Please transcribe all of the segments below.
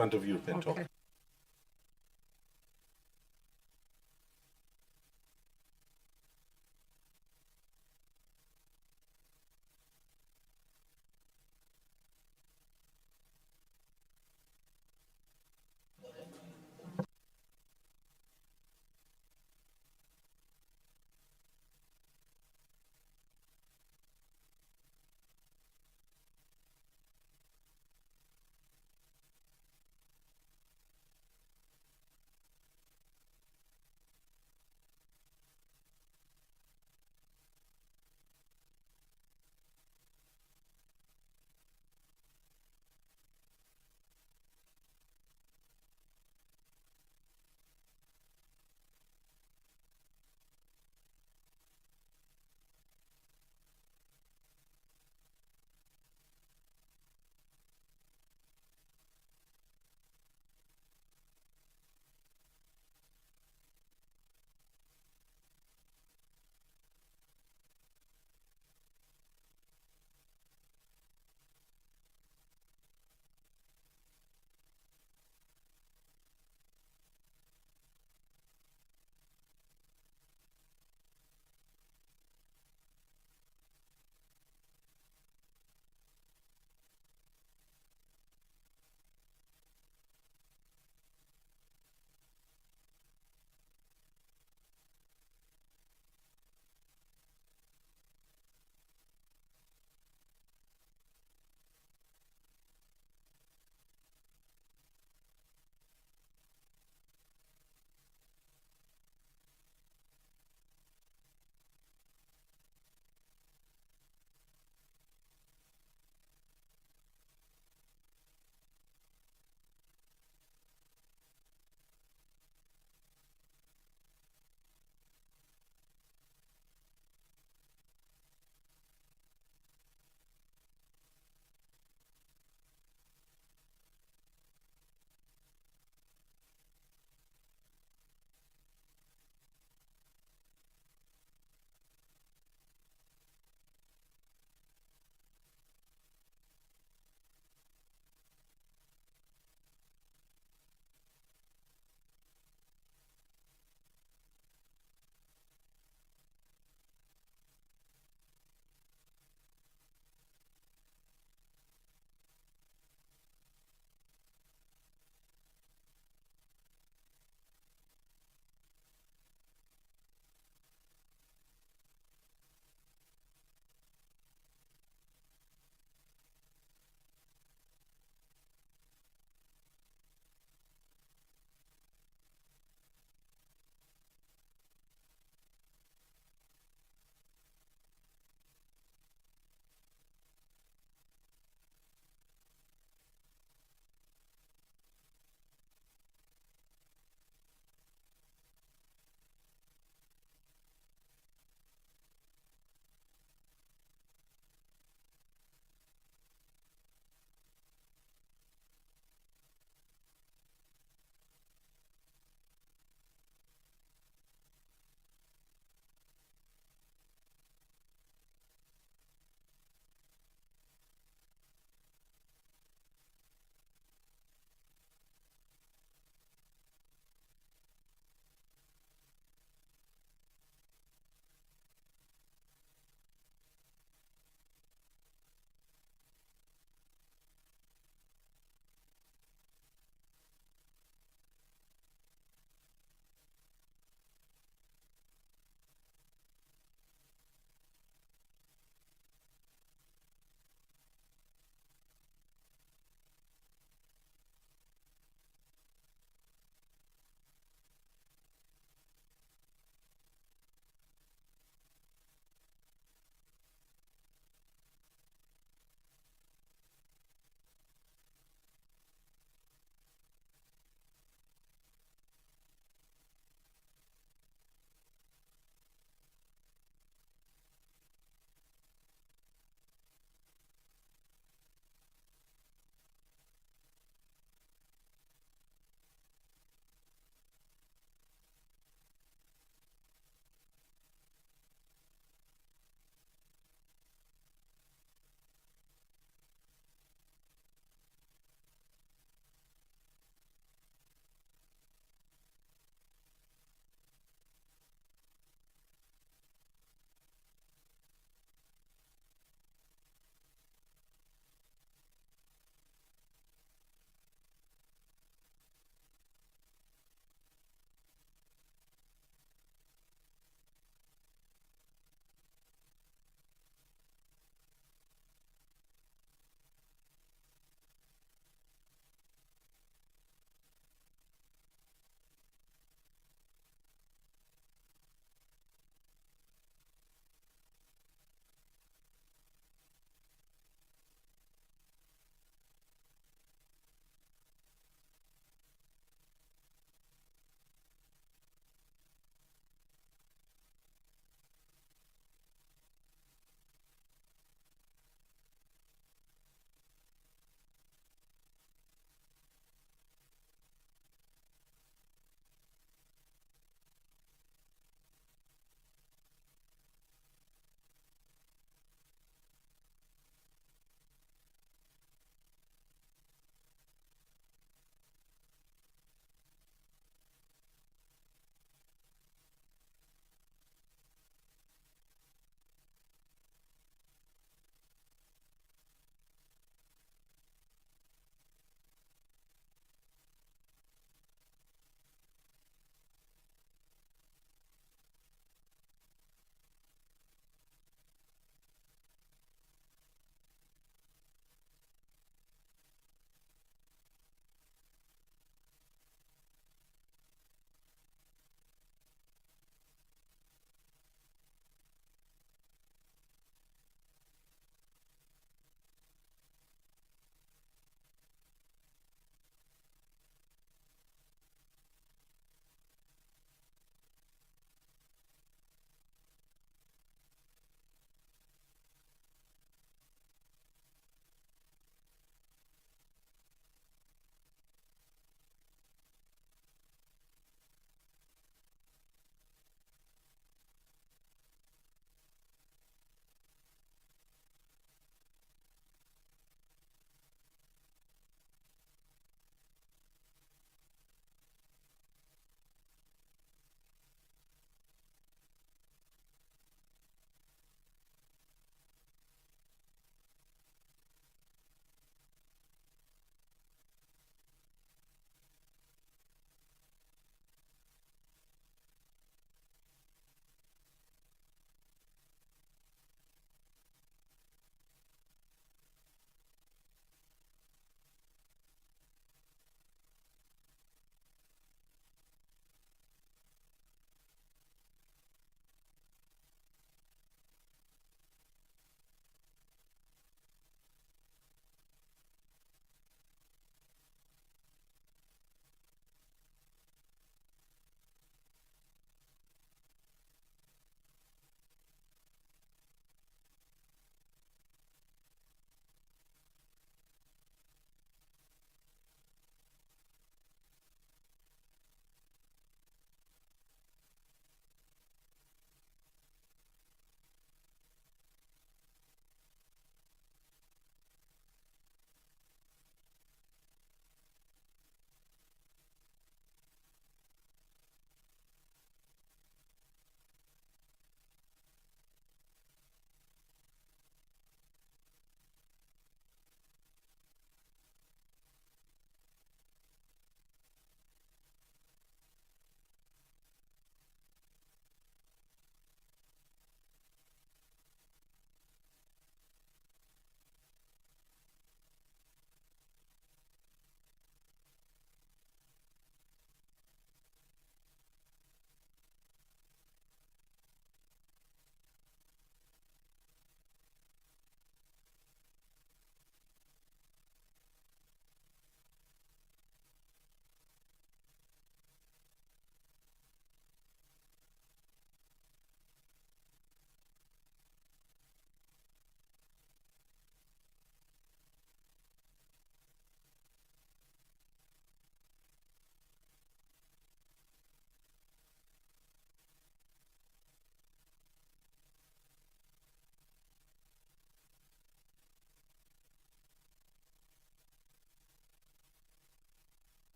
front of you, Pinto. Okay.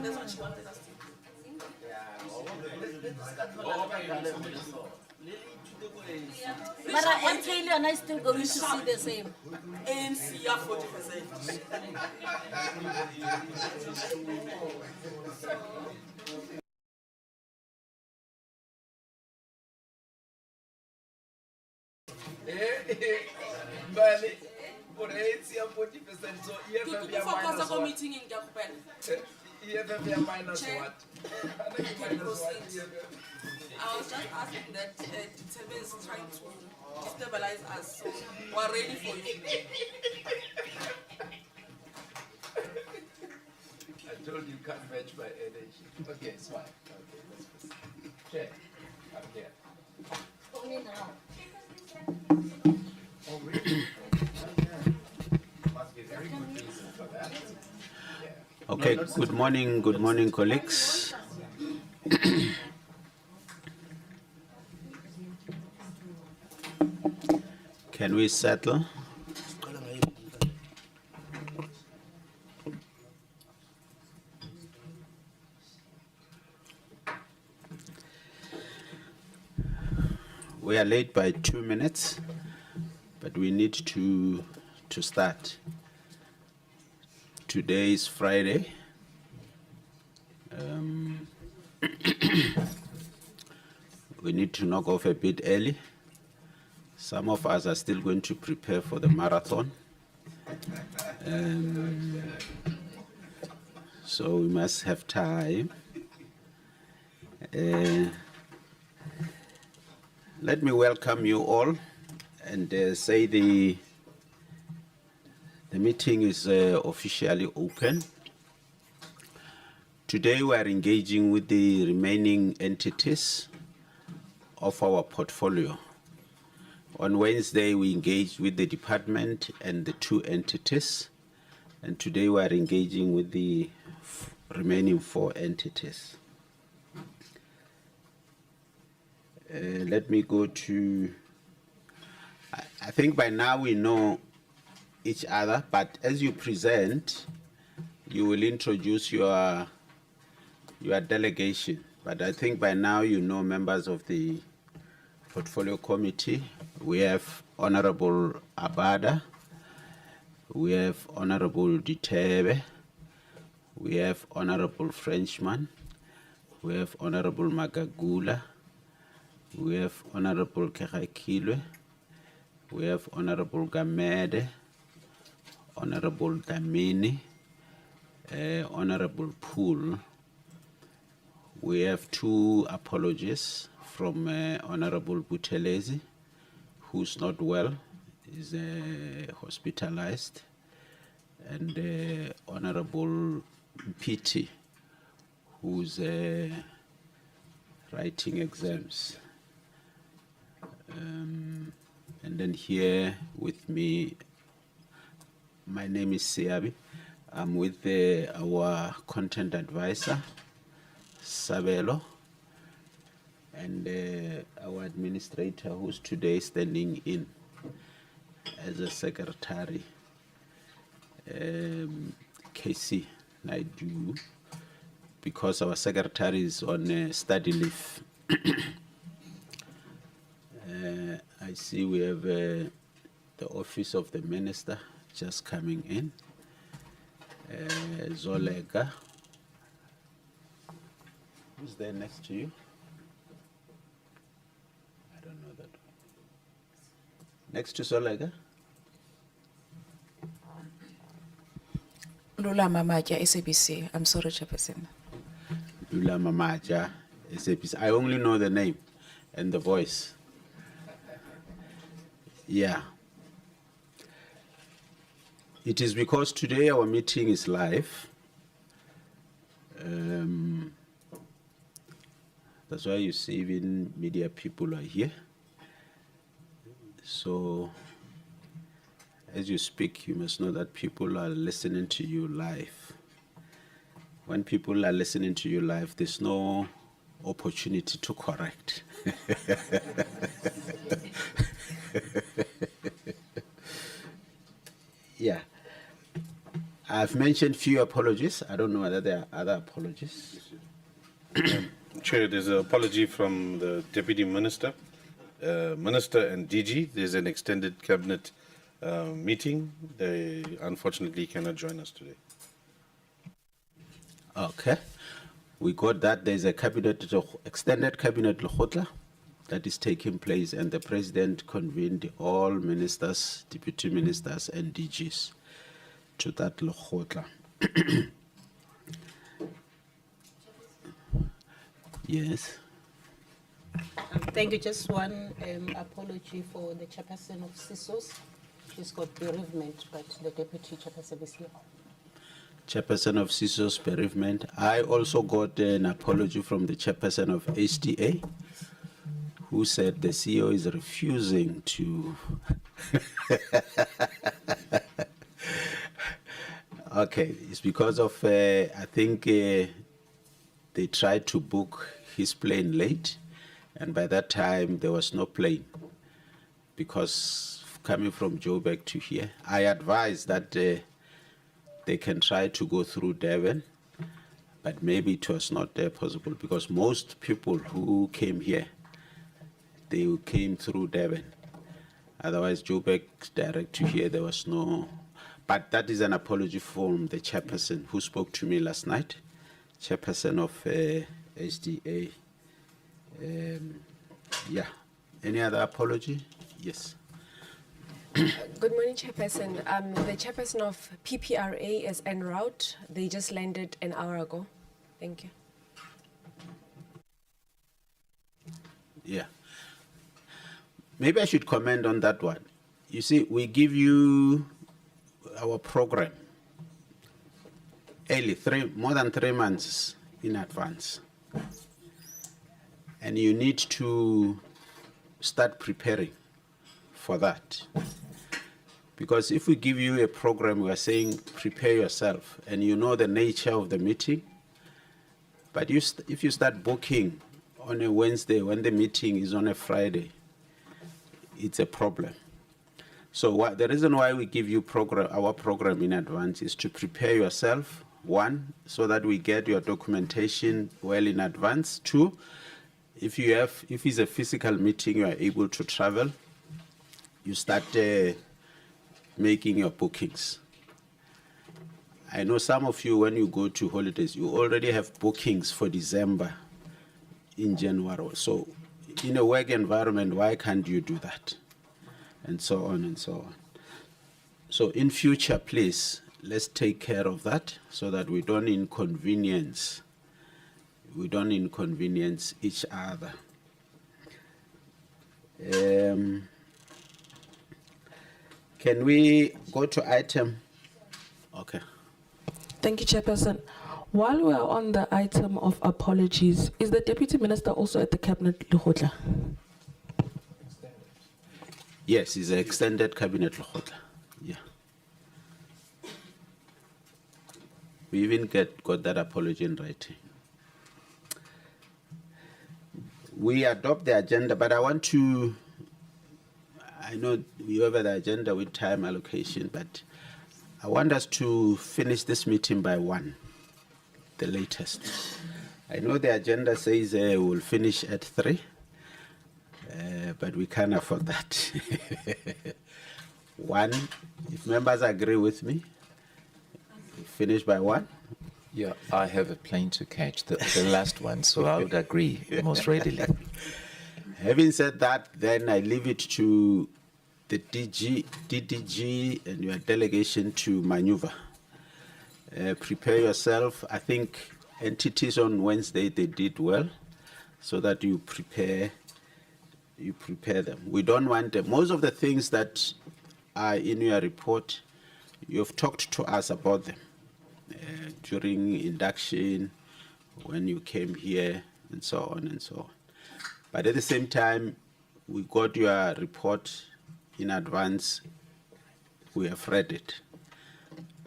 That's what she wanted us to do. But I'm telling you, I still going to see the same. ANC, 40%. But for ANC, 40%. So You focus on meeting in Gakupel. EFF minus what? I was just asking that Tebe is trying to destabilize us, so we're ready for you. I told you can't match my energy. Okay, it's fine. Okay, let's proceed. Chair, I'm here. Only now. Oh, really? Must be very good reason for that. Yeah. Okay, good morning, colleagues. Can we settle? We are late by 2 minutes, but we need to start. Today is Friday. We need to knock off a bit early. Some of us are still going to prepare for the marathon. So we must have time. Let me welcome you all and say the meeting is officially open. Today we are engaging with the remaining entities of our portfolio. On Wednesday we engaged with the department and the 2 entities, and today we are engaging with the remaining 4 entities. Let me go to, I think by now we know each other, but as you present, you will introduce your delegation. But I think by now you know members of the portfolio committee. We have Honorable Abada, we have Honorable Ditebe, we have Honorable Frenchman, we have Honorable Magagula, we have Honorable Kekakilwe, we have Honorable Gamede, Honorable Damini, Honorable Poole. We have 2 apologies from Honorable Buthelezi, who's not well, is hospitalized, and Honorable Mpiti, who's writing exams. And then here with me, my name is Siabi. I'm with our content advisor, Sabelo, and our administrator, who's today standing in as a secretary, Casey Naidu, because our secretary is on study leave. I see we have the office of the minister just coming in. Zolega. Who's there next to you? I don't know that one. Next to Zolega? Lula Mamaja, SABC. I'm sorry, Chairperson. Lula Mamaja, SABC. I only know the name and the voice. Yeah. It is because today our meeting is live. That's why you see even media people are here. So as you speak, you must know that people are listening to you live. When people are listening to you live, there's no opportunity to correct. Yeah. I've mentioned few apologies. I don't know whether there are other apologies. Chair, there's an apology from the Deputy Minister, Minister and DG. There's an extended cabinet meeting. They unfortunately cannot join us today. Okay. We got that. There's a extended cabinet Lekgotla that is taking place, and the President convened all ministers, deputy ministers, and DGs to that Lekgotla. Yes. Thank you. Just one apology for the chairperson of CSOS. She's got bereavement, but the deputy chairperson is here. Chairperson of CSOS bereavement. I also got an apology from the chairperson of HTA, who said the CEO is refusing to. Okay, it's because of, I think they tried to book his plane late, and by that time there was no plane, because coming from Joburg to here, I advised that they can try to go through Durban, but maybe it was not possible, because most people who came here, they came through Durban. Otherwise, Joburg direct to here, there was no. But that is an apology from the chairperson who spoke to me last night, chairperson of HDA. Yeah. Any other apology? Yes. Good morning, Chairperson. The Chairperson of PPRA is en route. They just landed an hour ago. Thank you. Yeah. Maybe I should comment on that one. You see, we give you our program early, more than 3 months in advance. And you need to start preparing for that. Because if we give you a program, we are saying prepare yourself, and you know the nature of the meeting. But if you start booking on a Wednesday when the meeting is on a Friday, it's a problem. So the reason why we give you our program in advance is to prepare yourself, one, so that we get your documentation well in advance. Two, if it's a physical meeting, you are able to travel, you start making your bookings. I know some of you, when you go to holidays, you already have bookings for December in January. So in a work environment, why can't you do that? And so on and so on. So in future, please, let's take care of that so that we don't inconvenience each other. Can we go to item? Okay. Thank you, Chairperson. While we are on the item of apologies, is the Deputy Minister also at the Cabinet Lekgotla? Yes, it's an extended Cabinet Lekgotla. Yeah. We even got that apology in writing. We adopt the agenda, but I know we over the agenda with time allocation, but I want us to finish this meeting by 1, the latest. I know the agenda says we'll finish at 3, but we can't afford that. 1, if members agree with me, finish by 1. Yeah, I have a plane to catch, the last one, so I would agree most readily. Having said that, then I leave it to the DDG and your delegation to maneuver. Prepare yourself. I think entities on Wednesday, they did well, so that you prepare them. We don't want them. Most of the things that are in your report, you've talked to us about them during induction, when you came here, and so on and so on. But at the same time, we got your report in advance. We have read it.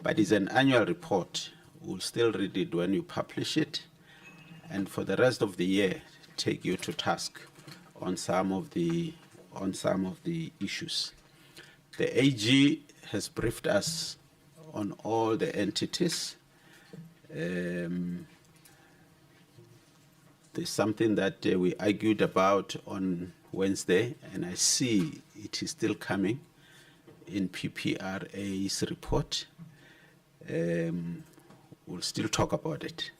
But it's an annual report. We'll still read it when you publish it. And for the rest of the year, take you to task on some of the issues. The AG has briefed us on all the entities. There's something that we argued about on Wednesday, and I see it is still coming in PPRA's report. We'll still talk about it.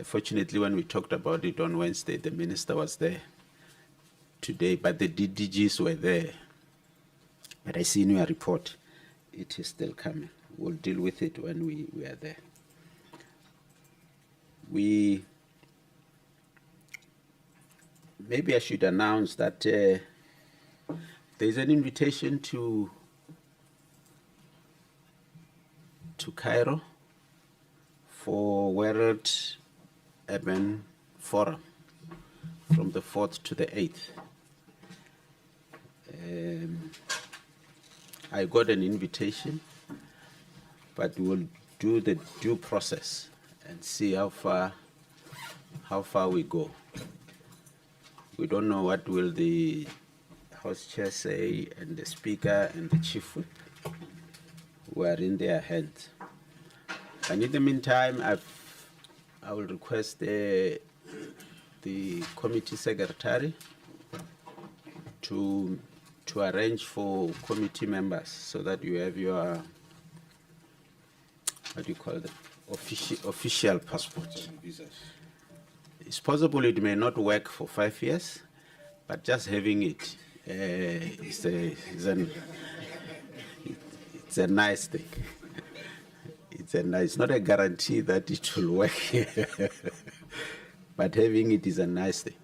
Fortunately, when we talked about it on Wednesday, the minister was there today, but the DDGs were there. But I see in your report, it is still coming. We'll deal with it when we are there. Maybe I should announce that there's an invitation to Cairo for World Urban Forum from the 4th to the 8th. I got an invitation, but we'll do the due process and see how far we go. We don't know what will the House Chair say, and the Speaker and the Chief Whip. We are in their hands. And in the meantime, I will request the committee secretary to arrange for committee members so that you have your, what do you call them, official passport. It's possible it may not work for 5 years, but just having it it's a nice thing. It's not a guarantee that it will work, but having it is a nice thing.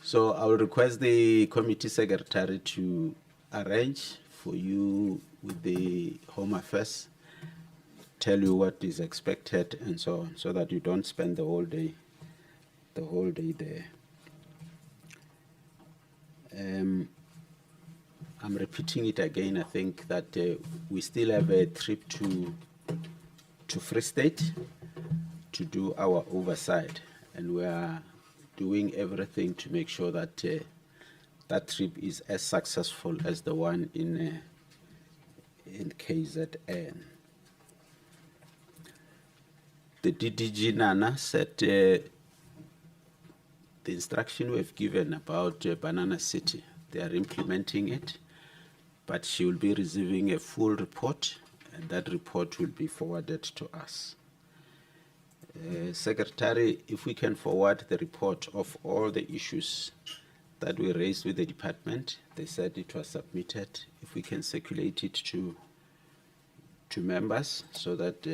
So I will request the committee secretary to arrange for you with the Home Affairs, tell you what is expected and so on, so that you don't spend the whole day there. I'm repeating it again. I think that we still have a trip to Free State to do our oversight, and we are doing everything to make sure that that trip is as successful as the one in KZN. The DDG Nana said the instruction we've given about Banana City, they are implementing it, but she will be receiving a full report, and that report will be forwarded to us. Secretary, if we can forward the report of all the issues that we raised with the department, they said it was submitted. If we can circulate it to members so that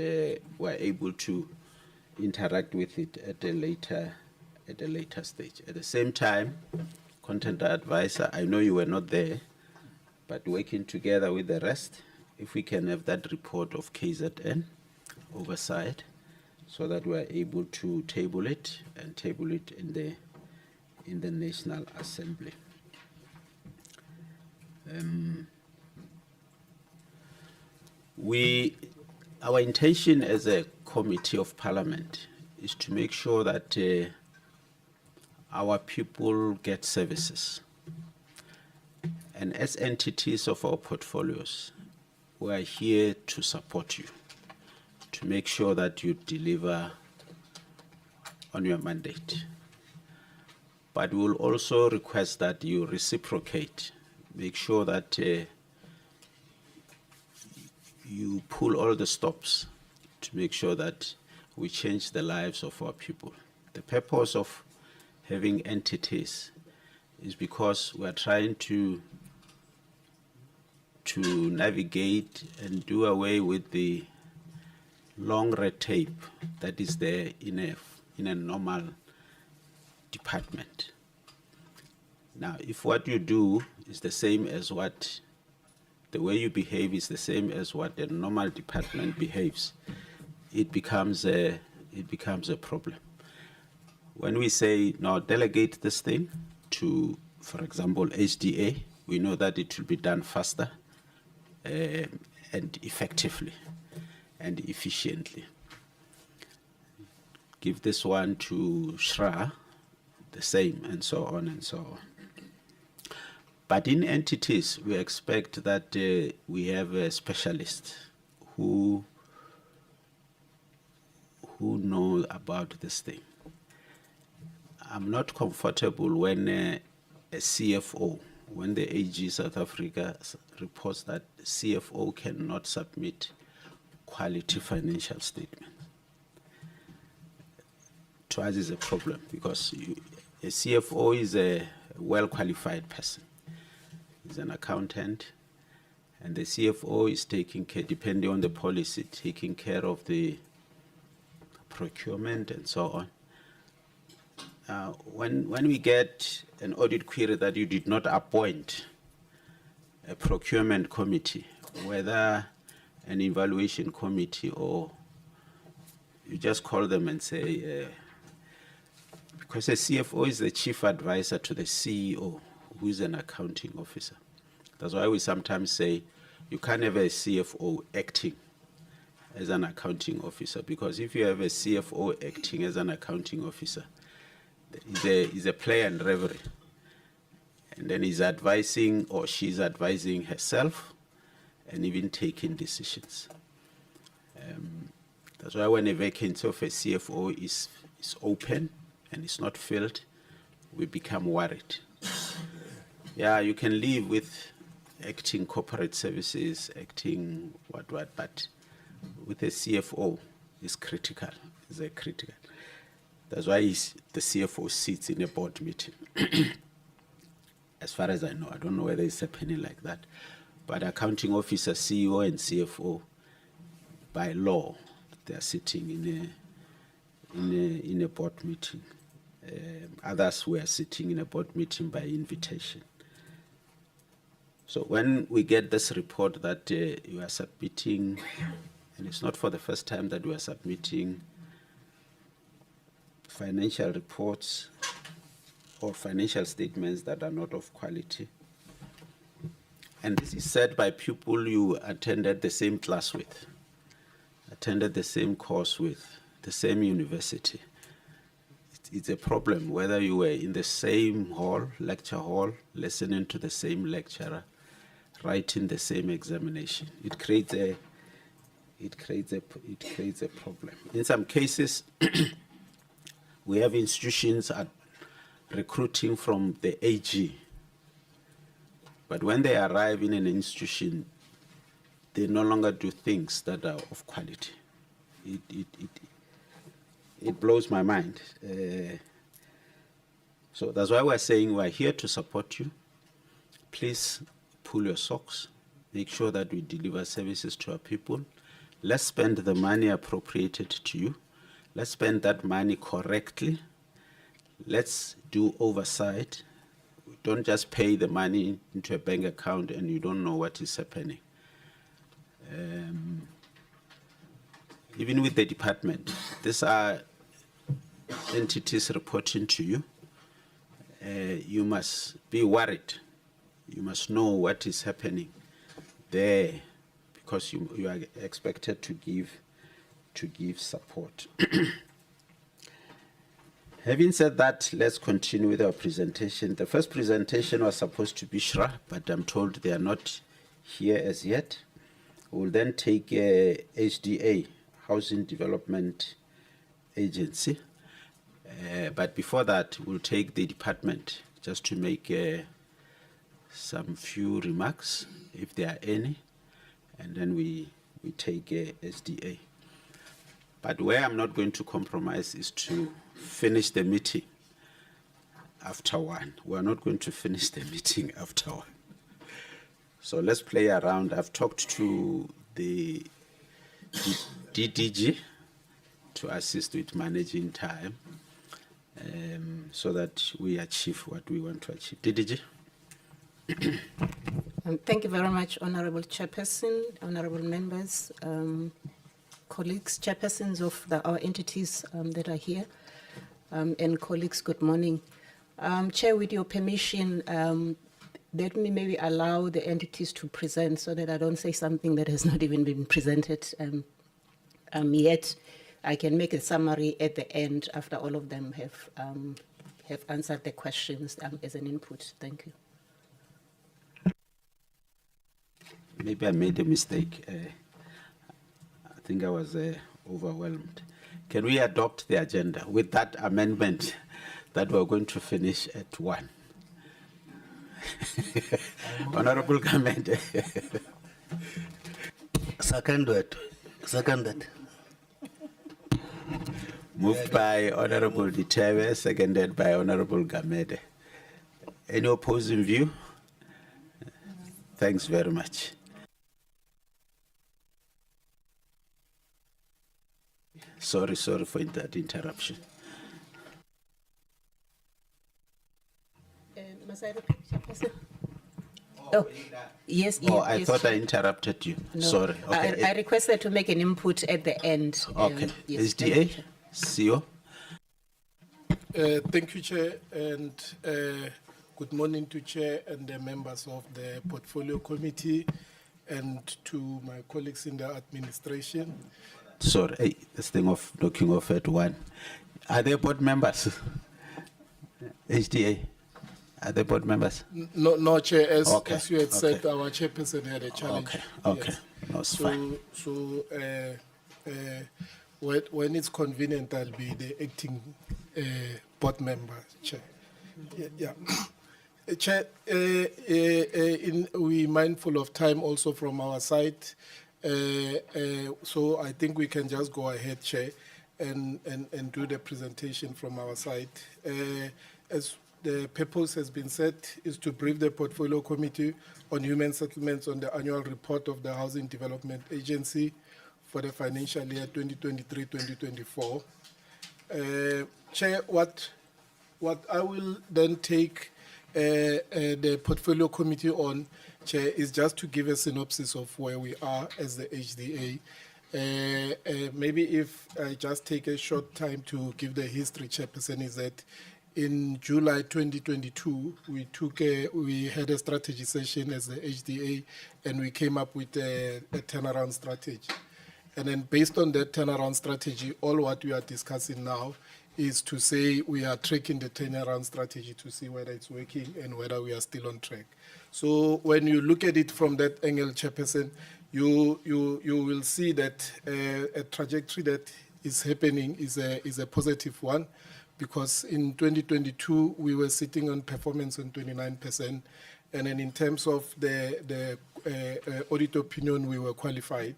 we're able to interact with it at a later stage. At the same time, content advisor, I know you were not there, but working together with the rest, if we can have that report of KZN oversight, so that we are able to table it in the National Assembly. Our intention as a committee of parliament is to make sure that our people get services. And as entities of our portfolios, we are here to support you, to make sure that you deliver on your mandate. But we will also request that you reciprocate, make sure that you pull all the stops to make sure that we change the lives of our people. The purpose of having entities is because we are trying to navigate and do away with the long red tape that is there in a normal department. Now, if what you do is the same as the way you behave is the same as what a normal department behaves, it becomes a problem. When we say, now delegate this thing to, for example, HDA, we know that it will be done faster and effectively and efficiently. Give this one to SHRA, the same, and so on and so on. But in entities, we expect that we have a specialist who know about this thing. I'm not comfortable when a CFO, when the AG South Africa reports that CFO cannot submit quality financial statements. To us is a problem because a CFO is a well-qualified person. He's an accountant, and the CFO is taking care, depending on the policy, taking care of the procurement and so on. When we get an audit query that you did not appoint a procurement committee, whether an evaluation committee or you just call them and say, because a CFO is the chief advisor to the CEO, who is an accounting officer. That's why we sometimes say you can't have a CFO acting as an accounting officer, because if you have a CFO acting as an accounting officer, he's a play and reverie. And then he's advising or she's advising herself and even taking decisions. That's why when a vacancy of a CFO is open and it's not filled, we become worried. Yeah, you can live with acting corporate services, acting what, but with a CFO, it's critical. It's a critical. That's why the CFO sits in a board meeting. As far as I know, I don't know whether it's happening like that. But accounting officer, CEO, and CFO, by law, they are sitting in a board meeting. Others were sitting in a board meeting by invitation. So when we get this report that you are submitting, and it's not for the first time that we are submitting financial reports or financial statements that are not of quality. And this is said by people you attended the same class with, attended the same course with, the same university. It's a problem whether you were in the same hall, lecture hall, listening to the same lecturer, writing the same examination. It creates a problem. In some cases, we have institutions are recruiting from the AG, but when they arrive in an institution, they no longer do things that are of quality. It blows my mind. So that's why we're saying we're here to support you. Please pull your socks. Make sure that we deliver services to our people. Let's spend the money appropriated to you. Let's spend that money correctly. Let's do oversight. Don't just pay the money into a bank account and you don't know what is happening. Even with the department, these are entities reporting to you. You must be worried. You must know what is happening there because you are expected to give support. Having said that, let's continue with our presentation. The first presentation was supposed to be SHRA, but I'm told they are not here as yet. We'll then take HDA, Housing Development Agency. But before that, we'll take the department just to make some few remarks, if there are any, and then we take SDA. But where I'm not going to compromise is to finish the meeting after 1. We're not going to finish the meeting after 1. So let's play around. I've talked to the DDG to assist with managing time so that we achieve what we want to achieve. DDG? Thank you very much, Honorable Chairperson, honorable members, colleagues, chairpersons of our entities that are here, and colleagues, good morning. Chair, with your permission, let me maybe allow the entities to present so that I don't say something that has not even been presented yet. I can make a summary at the end after all of them have answered the questions as an input. Thank you. Maybe I made a mistake. think I was overwhelmed. Can we adopt the agenda with that amendment that we're going to finish at 1? Honorable Gamede. Seconded. Moved by Honorable Ditewe, seconded by Honorable Gamede. Any opposing view? Thanks very much. Sorry for that interruption. Must I repeat, Chairperson? Oh, yes. Oh, I yes, thought I Chair. interrupted you. No, Sorry. Okay. I requested to make an input at the end. Okay. Yes, SDA, thank you, CEO. Thank you, Chair, and good morning to Chair and the members of the Portfolio Committee and to my colleagues in the administration. Sorry, hey, this thing of knocking off at 1. Are there board members? HDA, are there board members? No, Chair, as you had Okay. said, our chairperson had a challenge. Okay, Yes. no, it's fine. So when it's convenient, I'll be the acting board member, Chair. Yeah. Chair, we're mindful of time also from our side. So I think we can just go ahead, Chair, and do the presentation from our side. As the purpose has been set, is to brief the Portfolio Committee on Human Settlements on the annual report of the Housing Development Agency for the financial year 2023-2024. Chair, what I will then take the Portfolio Committee on, Chair, is just to give a synopsis of where we are as the HDA. Maybe if I just take a short time to give the history, Chairperson, is that in July 2022, we had a strategy session as the HDA, and we came up with a turnaround strategy. And then based on that turnaround strategy, all what we are discussing now is to say we are tracking the turnaround strategy to see whether it's working and whether we are still on track. So when you look at it from that angle, Chairperson, you will see that a trajectory that is happening is a positive one, because in 2022 we were sitting on performance on 29%, and then in terms of the audit opinion, we were qualified.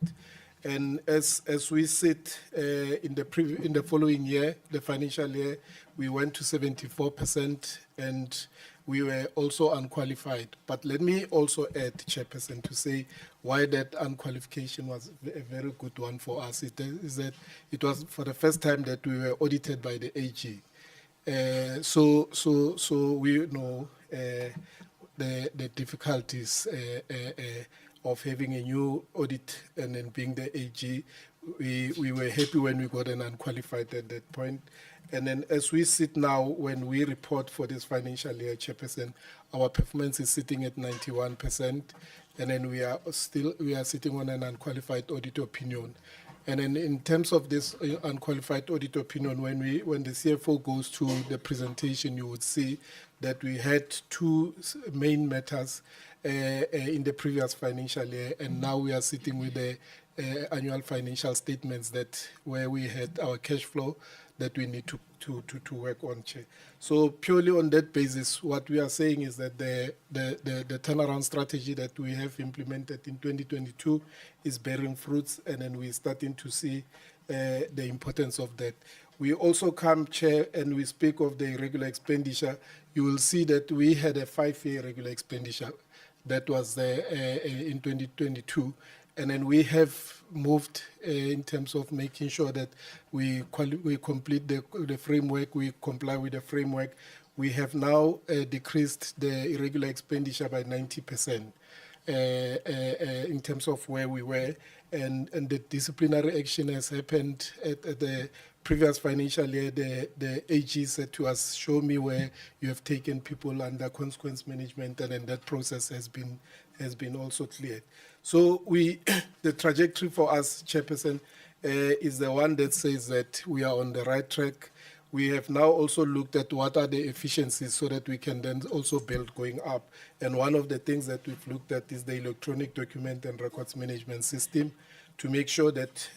And as we sit in the following year, the financial year, we went to 74%, and we were also unqualified. But let me also add, Chairperson, to say why that unqualification was a very good one for us. Is that it was for the first time that we were audited by the AG. So we know the difficulties of having a new audit and then being the AG. We were happy when we got an unqualified at that point. And then as we sit now, when we report for this financial year, Chairperson, our performance is sitting at 91%. And then we are sitting on an unqualified audit opinion. And then in terms of this unqualified audit opinion, when the CFO goes to the presentation, you would see that we had two main matters in the previous financial year, and now we are sitting with the annual financial statements where we had our cash flow that we need to work on, Chair. So purely on that basis, what we are saying is that the turnaround strategy that we have implemented in 2022 is bearing fruits, and then we're starting to see the importance of that. We also come, Chair, and we speak of the irregular expenditure. You will see that we had a 5-year regular expenditure that was there in 2022. And then we have moved in terms of making sure that we complete the framework, we comply with the framework. We have now decreased the irregular expenditure by 90% in terms of where we were. And the disciplinary action has happened at the previous financial year. The AG said to us, show me where you have taken people under consequence management, and then that process has been also cleared. So the trajectory for us, Chairperson, is the one that says that we are on the right track. We have now also looked at what are the efficiencies so that we can then also build going up. And one of the things that we've looked at is the electronic document and records management system. to make sure that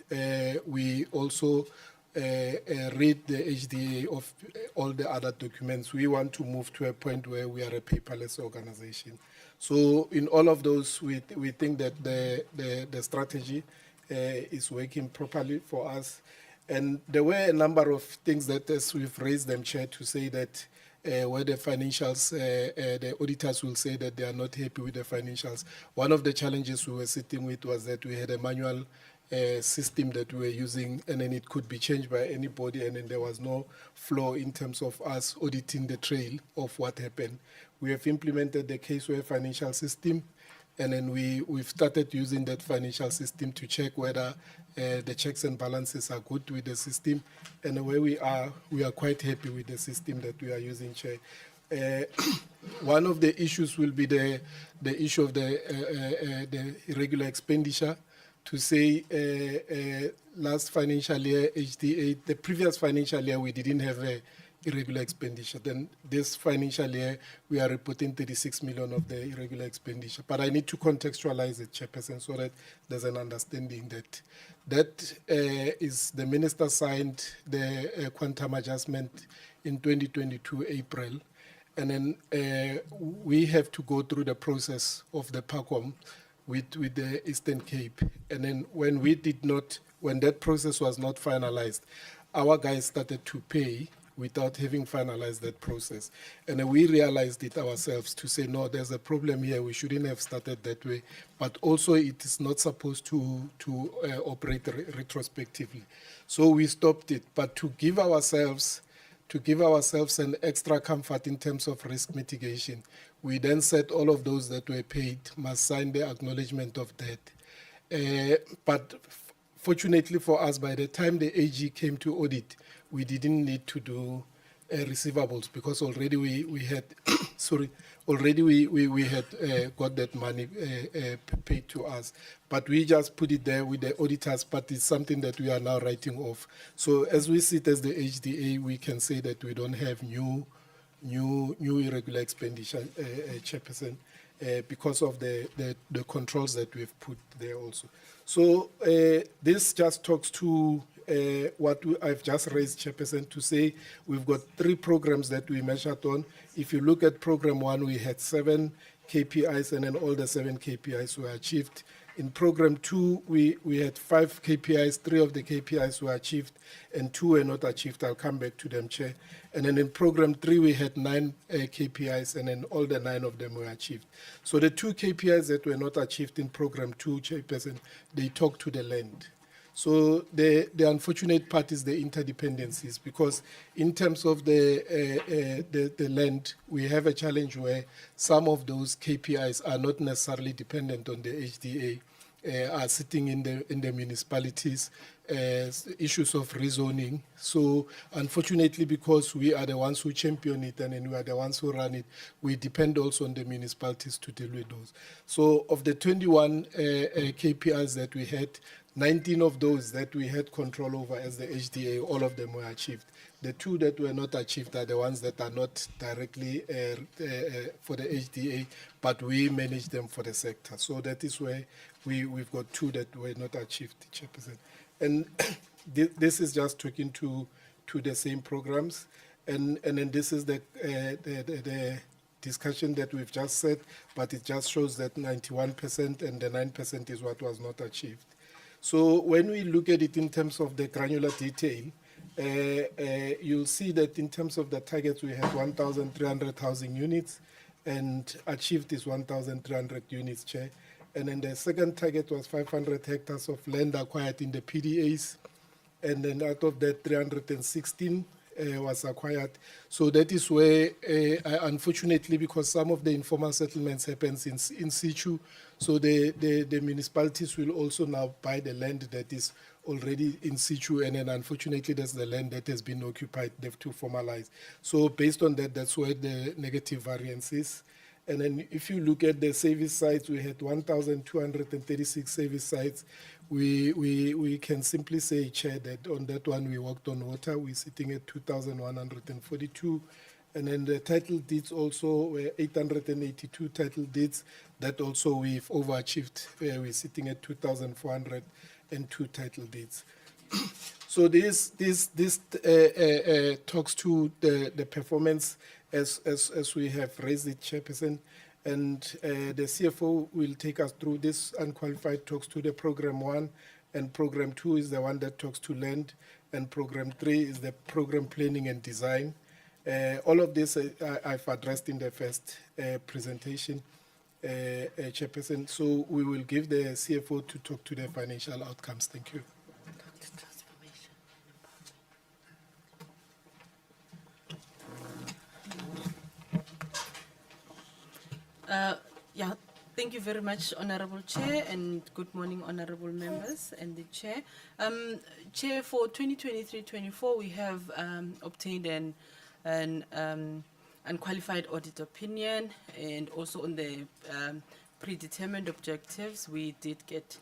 we also read the HDA of all the other documents. We want to move to a point where we are a paperless organization. So in all of those, we think that the strategy is working properly for us. And there were a number of things that, as we've raised them, Chair, to say that where the financials, the auditors will say that they are not happy with the financials. One of the challenges we were sitting with was that we had a manual system that we were using, and then it could be changed by anybody, and then there was no flow in terms of us auditing the trail of what happened. We have implemented the caseware financial system, and then we've started using that financial system to check whether the checks and balances are good with the system. And where we are quite happy with the system that we are using, Chair. One of the issues will be the issue of the irregular expenditure. To say last financial year, HDA, the previous financial year, we didn't have a irregular expenditure. Then this financial year, we are reporting 36 million of the irregular expenditure. But I need to contextualize it, Chairperson, so that there's an understanding that is the minister signed the quantum adjustment in 2022 April. And then we have to go through the process of the PACOM with the Eastern Cape. And then when that process was not finalized, our guys started to pay without having finalized that process. And we realized it ourselves to say, no, there's a problem here. We shouldn't have started that way. But also it is not supposed to operate retrospectively. So we stopped it. But to give ourselves an extra comfort in terms of risk mitigation, we then said all of those that were paid must sign the acknowledgement of debt. But fortunately for us, by the time the AG came to audit, we didn't need to do receivables because already we had we had got that money paid to us. But we just put it there with the auditors, but it's something that we are now writing off. So as we sit as the HDA, we can say that we don't have new irregular expenditure, Chairperson, because of the controls that we've put there also. So this just talks to what I've just raised, Chairperson, to say we've got 3 programs that we measured on. If you look at program 1, we had 7 KPIs, and then all the 7 KPIs were achieved. In program 2, we had 5 KPIs, 3 of the KPIs were achieved, and 2 were not achieved. I'll come back to them, Chair. And then in program 3, we had 9 KPIs, and then all the 9 of them were achieved. So the 2 KPIs that were not achieved in program 2, Chairperson, they talk to the land. So the unfortunate part is the interdependencies, because in terms of the land, we have a challenge where some of those KPIs are not necessarily dependent on the HDA, are sitting in the municipalities, issues of rezoning. So unfortunately, because we are the ones who champion it and then we are the ones who run it, we depend also on the municipalities to deal with those. So of the 21 KPIs that we had, 19 of those that we had control over as the HDA, all of them were achieved. The 2 that were not achieved are the ones that are not directly for the HDA, but we manage them for the sector. So that is where we've got 2 that were not achieved, Chairperson. And this is just talking to the same programs. And then this is the discussion that we've just said, but it just shows that 91% and the 9% is what was not achieved. So when we look at it in terms of the granular detail, you'll see that in terms of the targets, we had 1,300 housing units, and achieved is 1,300 units, Chair. And then the second target was 500 hectares of land acquired in the PDAs, and then out of that, 316 was acquired. So that is where, unfortunately, because some of the informal settlements happens in situ, so the municipalities will also now buy the land that is already in situ, and then unfortunately that's the land that has been occupied, they have to formalize. So based on that, that's where the negative variance is. And then if you look at the service sites, we had 1,236 service sites. We can simply say, Chair, that on that one we worked on water. We're sitting at 2,142. And then the title deeds also were 882 title deeds. That also we've overachieved. We're sitting at 2,400. and 2 title deeds. So this talks to the performance as we have raised it, Chairperson, and the CFO will take us through this. Unqualified talks to the program 1, and program 2 is the one that talks to land, and program 3 is the program planning and design. All of this I've addressed in the first presentation, Chairperson. So we will give the CFO to talk to the financial outcomes. Thank you. Yeah, thank you very much, Honorable Chair, and good morning, Honorable Members and the Chair. Chair, for 2023-24, we have obtained an unqualified audit opinion, and also on the predetermined objectives, we did get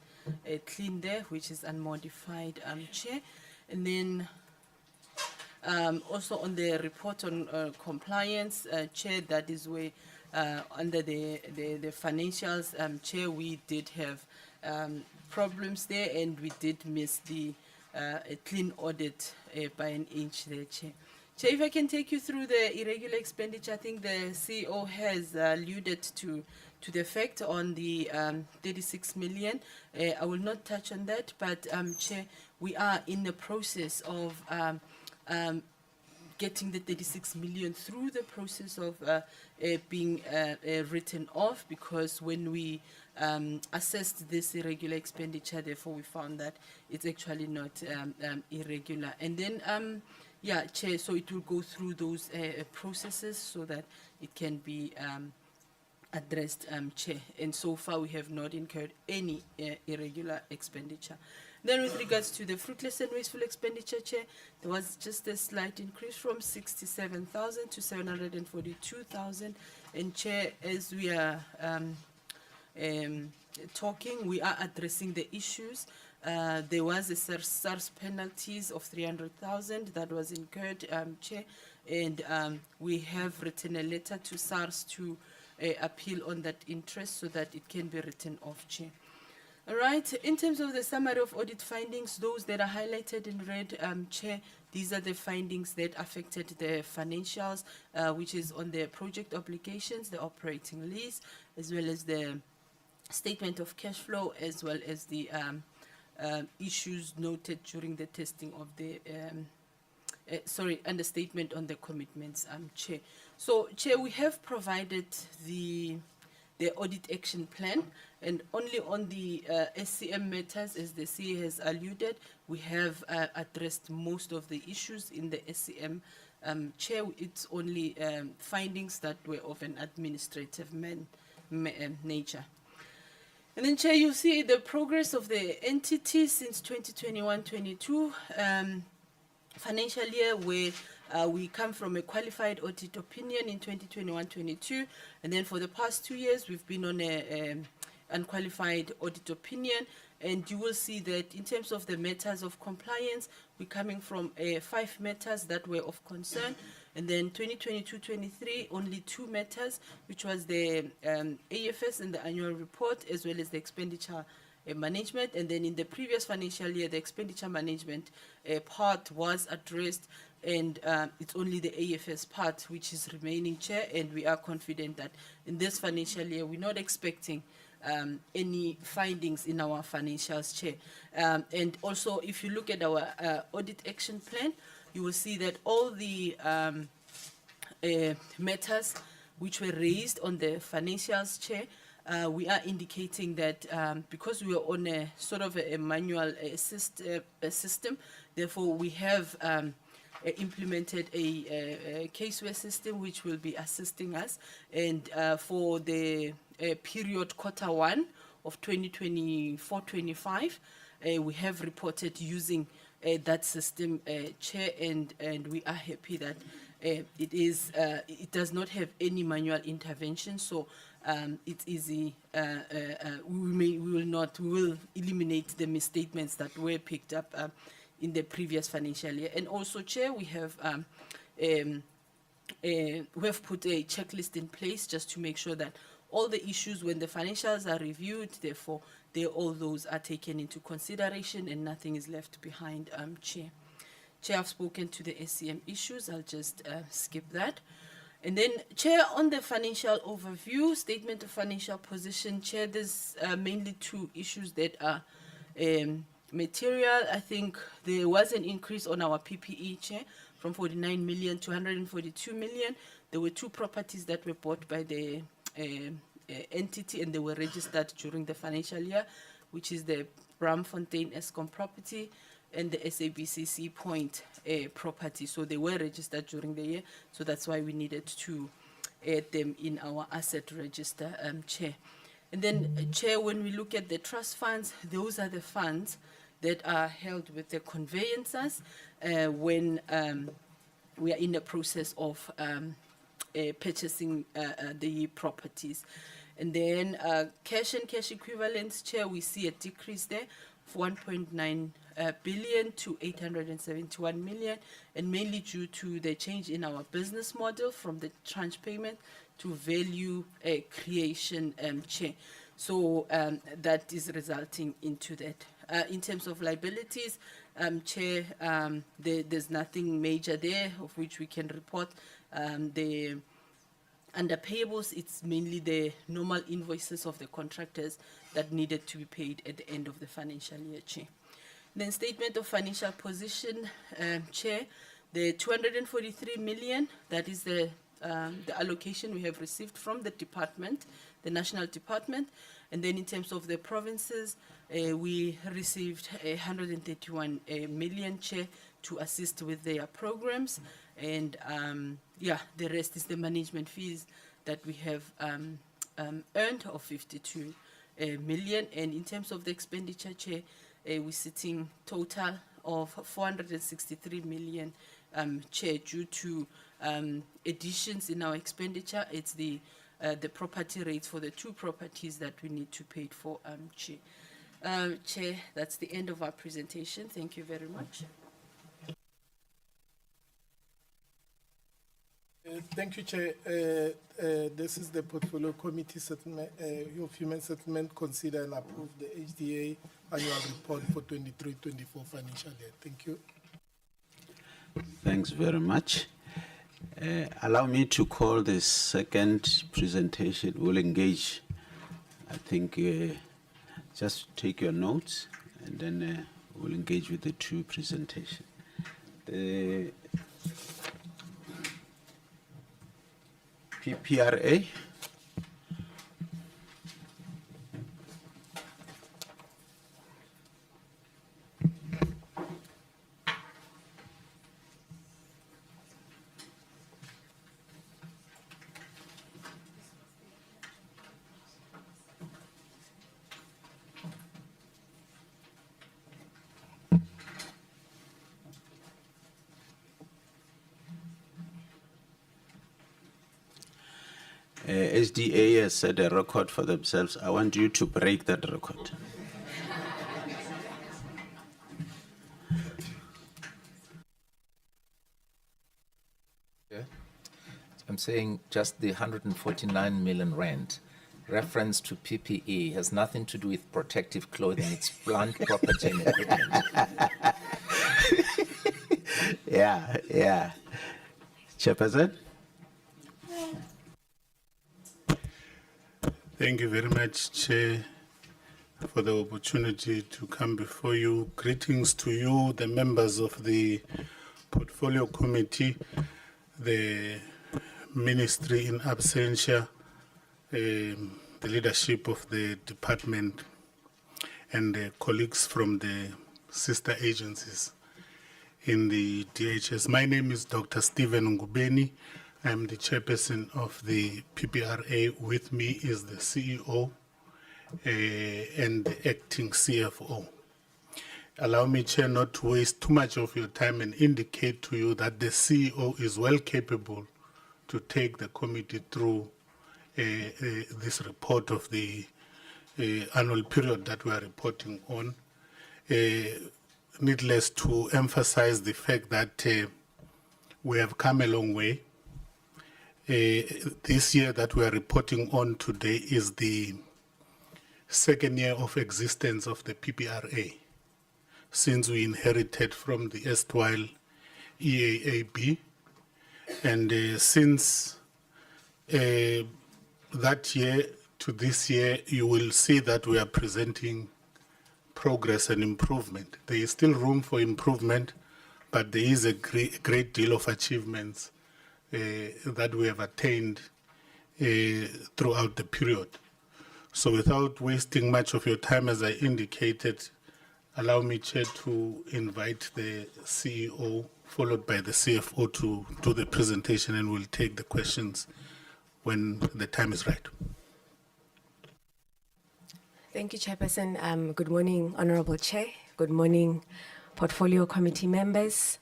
a clean there, which is unmodified, Chair. And then also on the report on compliance, Chair, that is where under the financials, Chair, we did have problems there, and we did miss the a clean audit by an inch there, Chair. Chair, if I can take you through the irregular expenditure, I think the CEO has alluded to the effect on the 36 million. I will not touch on that, but Chair, we are in the process of getting the 36 million through the process of being written off, because when we assessed this irregular expenditure, therefore we found that it's actually not irregular. And then, yeah, Chair, so it will go through those processes so that it can be addressed, Chair. And so far we have not incurred any irregular expenditure. Then with regards to the fruitless and wasteful expenditure, Chair, there was just a slight increase from 67,000 to 742,000. And Chair, as we are talking, we are addressing the issues. There was a SARS penalties of 300,000 that was incurred, Chair, and we have written a letter to SARS to appeal on that interest so that it can be written off, Chair. All right, in terms of the summary of audit findings, those that are highlighted in red, Chair, these are the findings that affected the financials, which is on the project obligations, the operating lease, as well as the statement of cash flow, as well as the issues noted during the testing of the, and the statement on the commitments, Chair. So, Chair, we have provided the audit action plan, and only on the SCM matters, as the CA has alluded, we have addressed most of the issues in the SCM. Chair, it's only findings that were of an administrative nature. And then, Chair, you see the progress of the entity since 2021-22 financial year, where we come from a qualified audit opinion in 2021-22, and then for the past 2 years, we've been on a unqualified audit opinion, and you will see that in terms of the matters of compliance, we're coming from 5 matters that were of concern, and then 2022-23, only 2 matters, which was the AFS and the annual report, as well as the expenditure management. And then in the previous financial year, the expenditure management part was addressed, and it's only the AFS part which is remaining, Chair, and we are confident that in this financial year, we're not expecting any findings in our financials, Chair. And also, if you look at our audit action plan, you will see that all the matters which were raised on the financials, Chair, we are indicating that because we are on a sort of a manual system, therefore we have implemented a caseware system which will be assisting us, and for the period Q1 of 2024-25, we have reported using that system, Chair, and we are happy that it does not have any manual intervention, so it's easy. We will eliminate the misstatements that were picked up in the previous financial year. And also, Chair, we have put a checklist in place just to make sure that all the issues when the financials are reviewed, therefore, all those are taken into consideration and nothing is left behind, Chair. Chair, I've spoken to the SCM issues. I'll just skip that. And then, Chair, on the financial overview, statement of financial position, Chair, there's mainly two issues that are material. I think there was an increase on our PPE, Chair, from 49 million to 142 million. There were two properties that were bought by the entity and they were registered during the financial year, which is the Bramfontein Eskom property and the SABCC Point property. So they were registered during the year, so that's why we needed to add them in our asset register, Chair. And then, Chair, when we look at the trust funds, those are the funds that are held with the conveyancers when we are in the process of purchasing the properties. And then cash and cash equivalents, Chair, we see a decrease there of 1.9 billion to 871 million, and mainly due to the change in our business model from the tranche payment to value creation, Chair. So that is resulting into that. In terms of liabilities, Chair, there's nothing major there of which we can report. Under payables, it's mainly the normal invoices of the contractors that needed to be paid at the end of the financial year, Chair. Then statement of financial position, Chair, the 243 million, that is the allocation we have received from the department, the national department. And then in terms of the provinces, we received 131 million, Chair, to assist with their programs. And yeah, the rest is the management fees that we have earned of 52 million. And in terms of the expenditure, Chair, we're sitting total of 463 million, Chair, due to additions in our expenditure. It's the property rates for the two properties that we need to pay for, Chair. Chair, that's the end of our presentation. Thank you very much. Thank you, Chair. This is the Portfolio Committee settlement, of Human Settlement. Consider and approve the HDA annual report for 23-24 financial year. Thank you. Thanks very much. Allow me to call the second presentation. We'll engage. I think just take your notes and then we'll engage with the two presentations. The PPRA. SDA has set a record for themselves. I want you to break that record. Yeah. I'm saying just the 149 million rand reference to PPE has nothing to do with protective clothing. It's plant property and equipment. Yeah. Chairperson? Thank you very much, Chair, for the opportunity to come before you. Greetings to you, the members of the Portfolio Committee, the Ministry in absentia, the leadership of the department, and the colleagues from the sister agencies in the DHS. My name is Dr. Stephen Ngubeni. I'm the chairperson of the PPRA. With me is the CEO and the acting CFO. Allow me, Chair, not to waste too much of your time and indicate to you that the CEO is well capable to take the committee through this report of the annual period that we are reporting on. Needless to emphasize the fact that we have come a long way. This year that we are reporting on today is the second year of existence of the PPRA, since we inherited from the erstwhile EAAB. And since that year to this year, you will see that we are presenting progress and improvement. There is still room for improvement, but there is a great deal of achievements that we have attained throughout the period. So without wasting much of your time, as I indicated, allow me, Chair, to invite the CEO, followed by the CFO, to do the presentation, and we'll take the questions when the time is right. Thank you, Chairperson. Good morning, Honorable Chair. Good morning, Portfolio Committee members,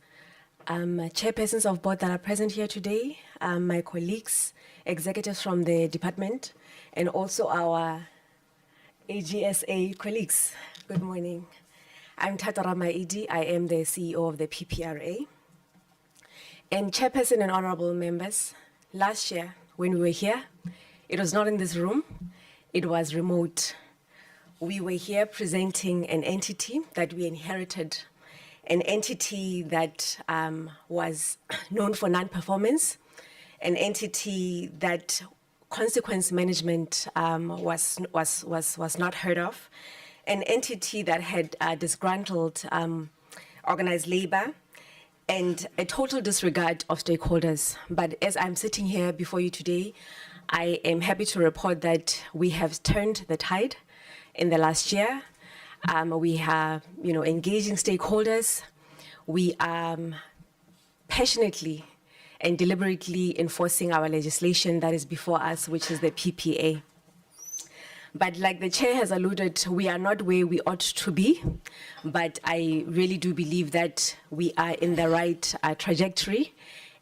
chairpersons of board that are present here today, my colleagues, executives from the department, and also our AGSA colleagues. Good morning. I'm Tatora Maidi. I am the CEO of the PPRA. And Chairperson and honorable members, last year when we were here, it was not in this room, it was remote. We were here presenting an entity that we inherited, an entity that was known for non-performance, an entity that consequence management was not heard of, an entity that had disgruntled organized labor, and a total disregard of stakeholders. But as I'm sitting here before you today, I am happy to report that we have turned the tide in the last year. We are, engaging stakeholders. We are passionately and deliberately enforcing our legislation that is before us, which is the PPA. But like the chair has alluded, we are not where we ought to be, but I really do believe that we are in the right trajectory.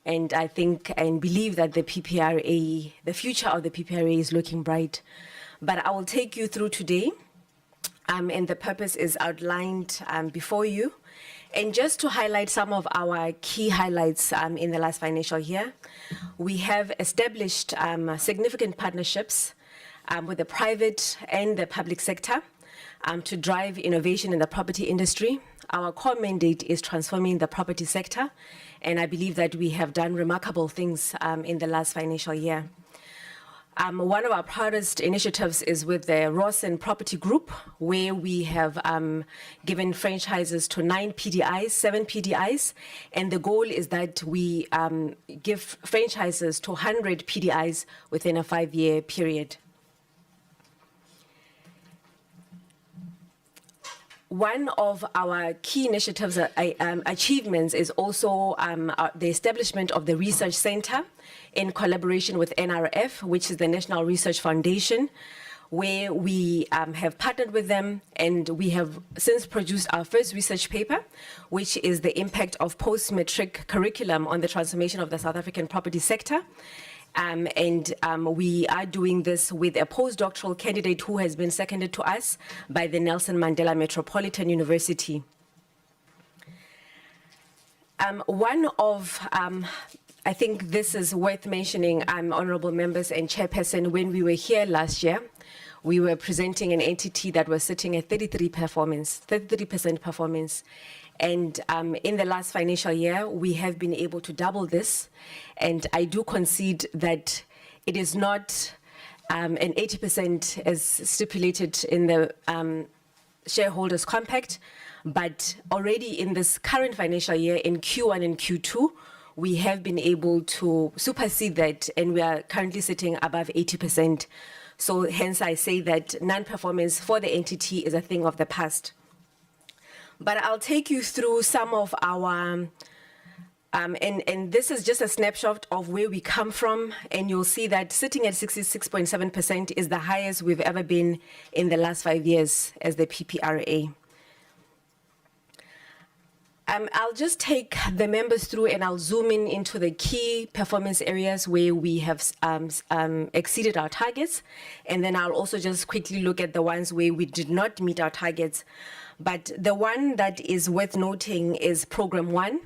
And I think and believe that the PPRA, the future of the PPRA is looking bright. But I will take you through today, and the purpose is outlined before you. And just to highlight some of our key highlights in the last financial year, we have established significant partnerships with the private and the public sector to drive innovation in the property industry. Our core mandate is transforming the property sector, and I believe that we have done remarkable things in the last financial year. One of our proudest initiatives is with the Rawson Property Group, where we have given franchises to 7 PDIs, and the goal is that we give franchises to 100 PDIs within a 5-year period. One of our key initiatives, achievements, is also the establishment of the Research Center in collaboration with NRF, which is the National Research Foundation, where we have partnered with them, and we have since produced our first research paper, which is the impact of post-matric curriculum on the transformation of the South African property sector. We are doing this with a postdoctoral candidate who has been seconded to us by the Nelson Mandela Metropolitan University. I think this is worth mentioning, honorable members and chairperson, when we were here last year, we were presenting an entity that was sitting at 33% performance. And in the last financial year, we have been able to double this. And I do concede that it is not an 80% as stipulated in the shareholders' compact, but already in this current financial year, in Q1 and Q2, we have been able to supersede that, and we are currently sitting above 80%. So hence I say that non-performance for the entity is a thing of the past. But I'll take you through some of our, and this is just a snapshot of where we come from, and you'll see that sitting at 66.7% is the highest we've ever been in the last 5 years as the PPRA. I'll just take the members through, and I'll zoom in into the key performance areas where we have exceeded our targets, and then I'll also just quickly look at the ones where we did not meet our targets. But the one that is worth noting is Program 1.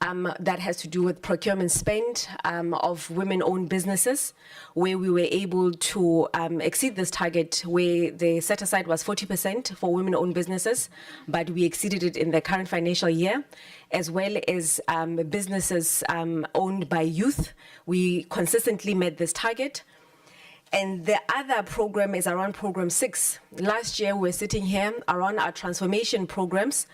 that has to do with procurement spend of women-owned businesses, where we were able to exceed this target, where the set aside was 40% for women-owned businesses, but we exceeded it in the current financial year, as well as businesses owned by youth. We consistently met this target. And the other program is around program 6. Last year, we were sitting here around our transformation programs,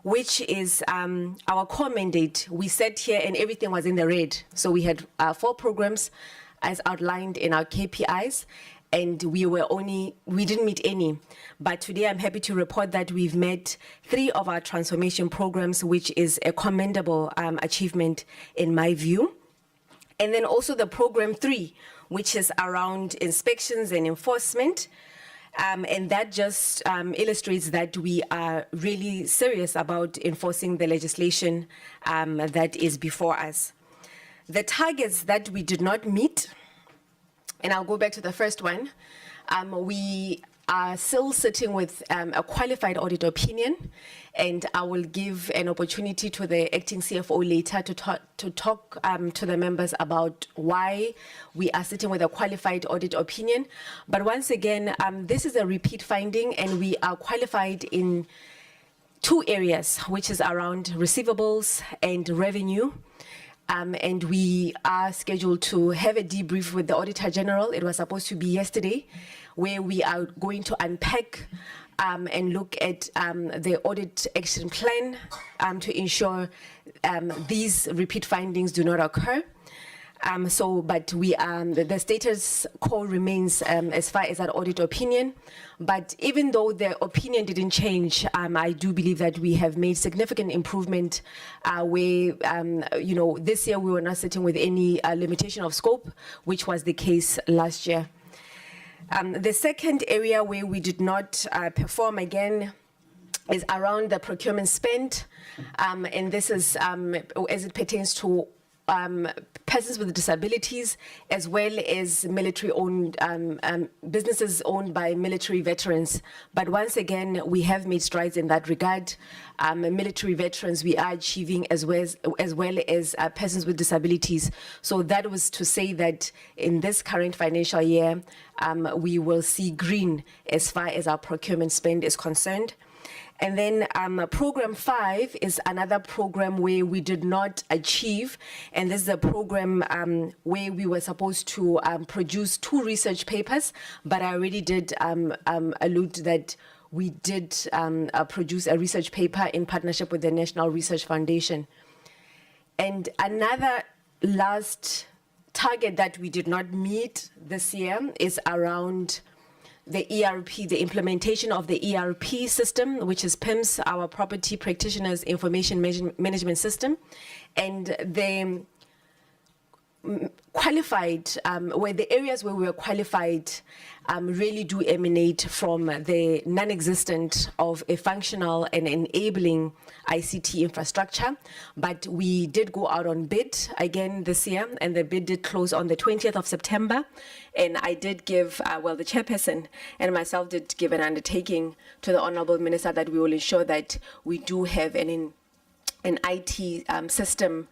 which is our core mandate. We sat here and everything was in the red. So we had 4 programs as outlined in our KPIs, and we didn't meet any. But today I'm happy to report that we've met 3 of our transformation programs, which is a commendable achievement in my view. And then also the program 3, which is around inspections and enforcement. And that just illustrates that we are really serious about enforcing the legislation that is before us. The targets that we did not meet, and I'll go back to the first one, we are still sitting with a qualified audit opinion, and I will give an opportunity to the acting CFO later to talk to the members about why we are sitting with a qualified audit opinion. But once again, this is a repeat finding, and we are qualified in 2 areas, which is around receivables and revenue. And we are scheduled to have a debrief with the Auditor General. It was supposed to be yesterday, where we are going to unpack and look at the audit action plan to ensure these repeat findings do not occur. But the status quo remains as far as that audit opinion. But even though the opinion didn't change, I do believe that we have made significant improvement where, this year we were not sitting with any limitation of scope, which was the case last year. The second area where we did not perform again is around the procurement spend. And this is as it pertains to persons with disabilities, as well as military-owned businesses owned by military veterans. But once again, we have made strides in that regard. Military veterans we are achieving as well as persons with disabilities. So that was to say that in this current financial year, we will see green as far as our procurement spend is concerned. And then program 5 is another program where we did not achieve, and this is a program where we were supposed to produce 2 research papers, but I already did allude that we did produce a research paper in partnership with the National Research Foundation. And another last target that we did not meet this year is around the ERP, the implementation of the ERP system, which is PIMS, our Property Practitioners Information Management System. And the qualified, where the areas where we are qualified really do emanate from the non-existent of a functional and enabling ICT infrastructure. But we did go out on bid again this year, and the bid did close on the 20th of September. And I did give, the chairperson and myself did give an undertaking to the Honorable Minister that we will ensure that we do have an IT system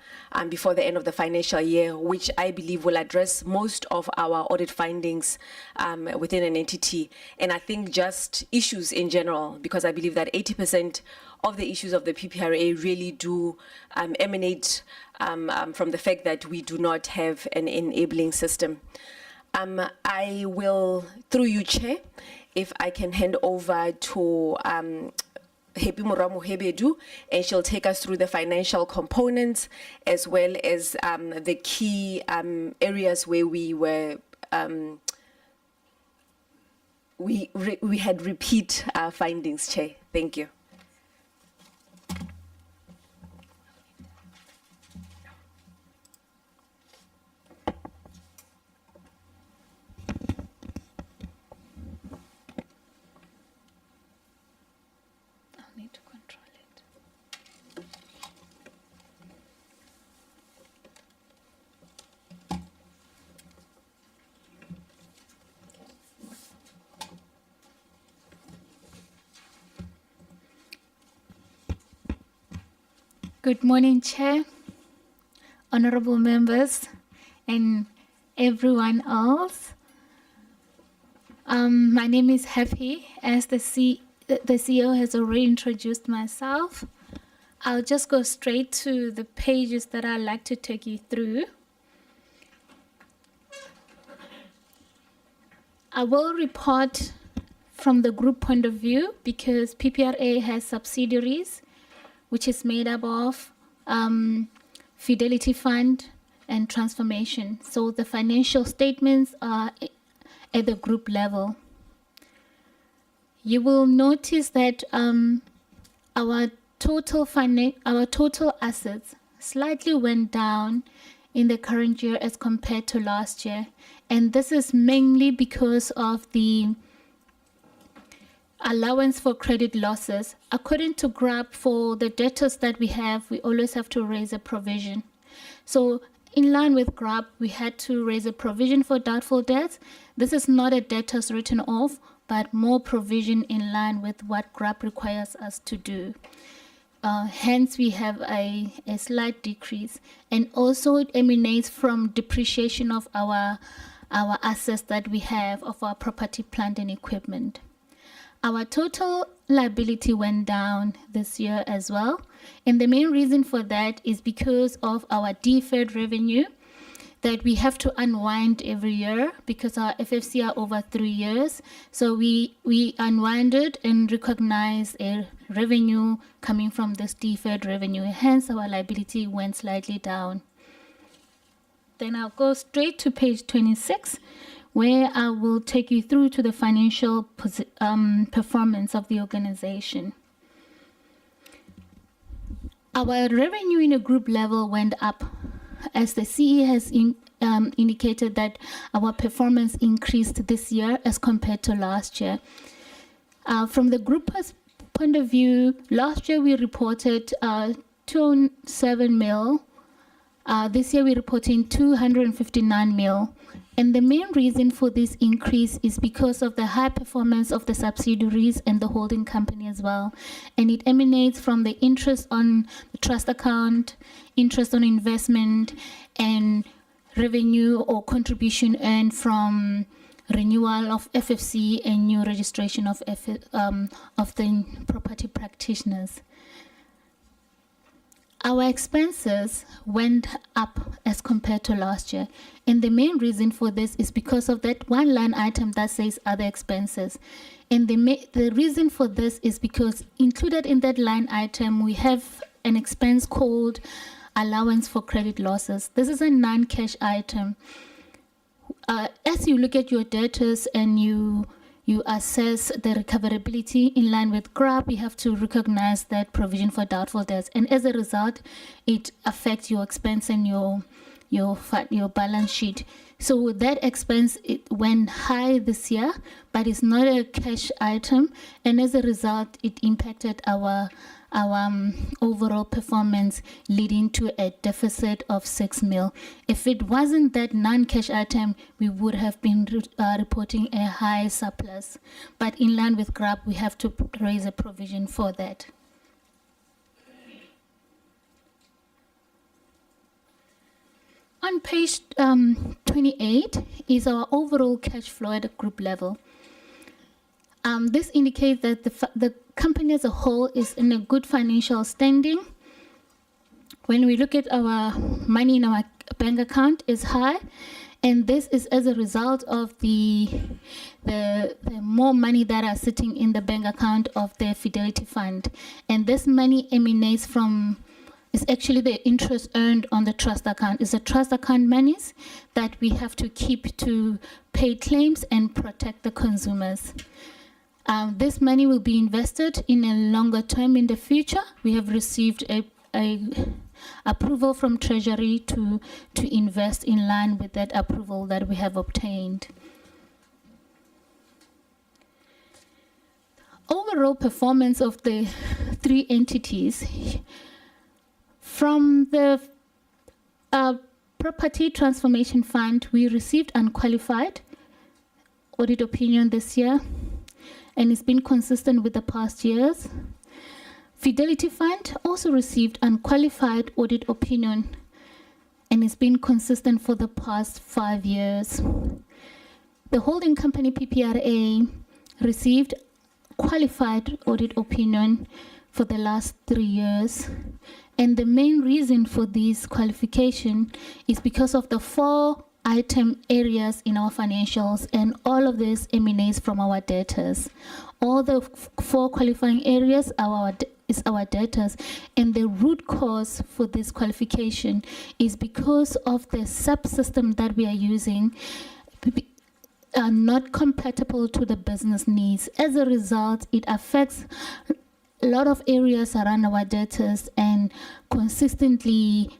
before the end of the financial year, which I believe will address most of our audit findings within an entity. And I think just issues in general, because I believe that 80% of the issues of the PPRA really do emanate from the fact that we do not have an enabling system. I will, through you, Chair, if I can hand over to Happy Moramo Hebedu, and she'll take us through the financial components as well as the key areas where we were we had repeat findings, Chair. Thank you. Good morning, Chair, honorable members, and everyone else. My name is Happy. As the CEO has already introduced myself, I'll just go straight to the pages that I'd like to take you through. I will report from the group point of view because PPRA has subsidiaries, which is made up of Fidelity Fund and Transformation. So the financial statements are at the group level. You will notice that our total assets slightly went down in the current year as compared to last year. And this is mainly because of the allowance for credit losses. According to GRAP, for the debtors that we have, we always have to raise a provision. So in line with GRAP, we had to raise a provision for doubtful debts. This is not a debtors written off, but more provision in line with what GRAP requires us to do. Hence, we have a slight decrease. And also it emanates from depreciation of our assets that we have of our property, plant, and equipment. Our total liability went down this year as well. And the main reason for that is because of our deferred revenue that we have to unwind every year because our FFC are over 3 years. So we unwind it and recognize a revenue coming from this deferred revenue. Hence, our liability went slightly down. Then I'll go straight to page 26, where I will take you through to the financial performance of the organization. Our revenue in a group level went up, as the CE has indicated that our performance increased this year as compared to last year. From the group point of view, last year we reported 207 mil. This year we're reporting 259 mil. And the main reason for this increase is because of the high performance of the subsidiaries and the holding company as well. And it emanates from the interest on the trust account, interest on investment, and revenue or contribution earned from renewal of FFC and new registration of the property practitioners. Our expenses went up as compared to last year. And the main reason for this is because of that one line item that says other expenses. And the reason for this is because included in that line item, we have an expense called allowance for credit losses. This is a non-cash item. As you look at your debtors and you assess the recoverability in line with GRAP, you have to recognize that provision for doubtful debts. And as a result, it affects your expense and your balance sheet. So that expense, it went high this year, but it's not a cash item. And as a result, it impacted our overall performance, leading to a deficit of 6 mil. If it wasn't that non-cash item, we would have been reporting a high surplus. But in line with GRAP, we have to raise a provision for that. On page 28 is our overall cash flow at a group level. This indicates that the company as a whole is in a good financial standing. When we look at our money in our bank account is high, and this is as a result of the more money that are sitting in the bank account of the Fidelity Fund. And this money emanates from, it's actually the interest earned on the trust account. It's the trust account monies that we have to keep to pay claims and protect the consumers. This money will be invested in a longer term in the future. We have received a approval from Treasury to invest in line with that approval that we have obtained. Overall performance of the three entities. From the Property Transformation Fund, we received unqualified audit opinion this year, and it's been consistent with the past years. Fidelity Fund also received unqualified audit opinion, and it's been consistent for the past 5 years. The holding company PPRA received qualified audit opinion for the last 3 years. And the main reason for this qualification is because of the 4 item areas in our financials, and all of this emanates from our debtors. All the 4 qualifying areas are our debtors, and the root cause for this qualification is because of the subsystem that we are using are not compatible to the business needs. As a result, it affects a lot of areas around our debtors and consistently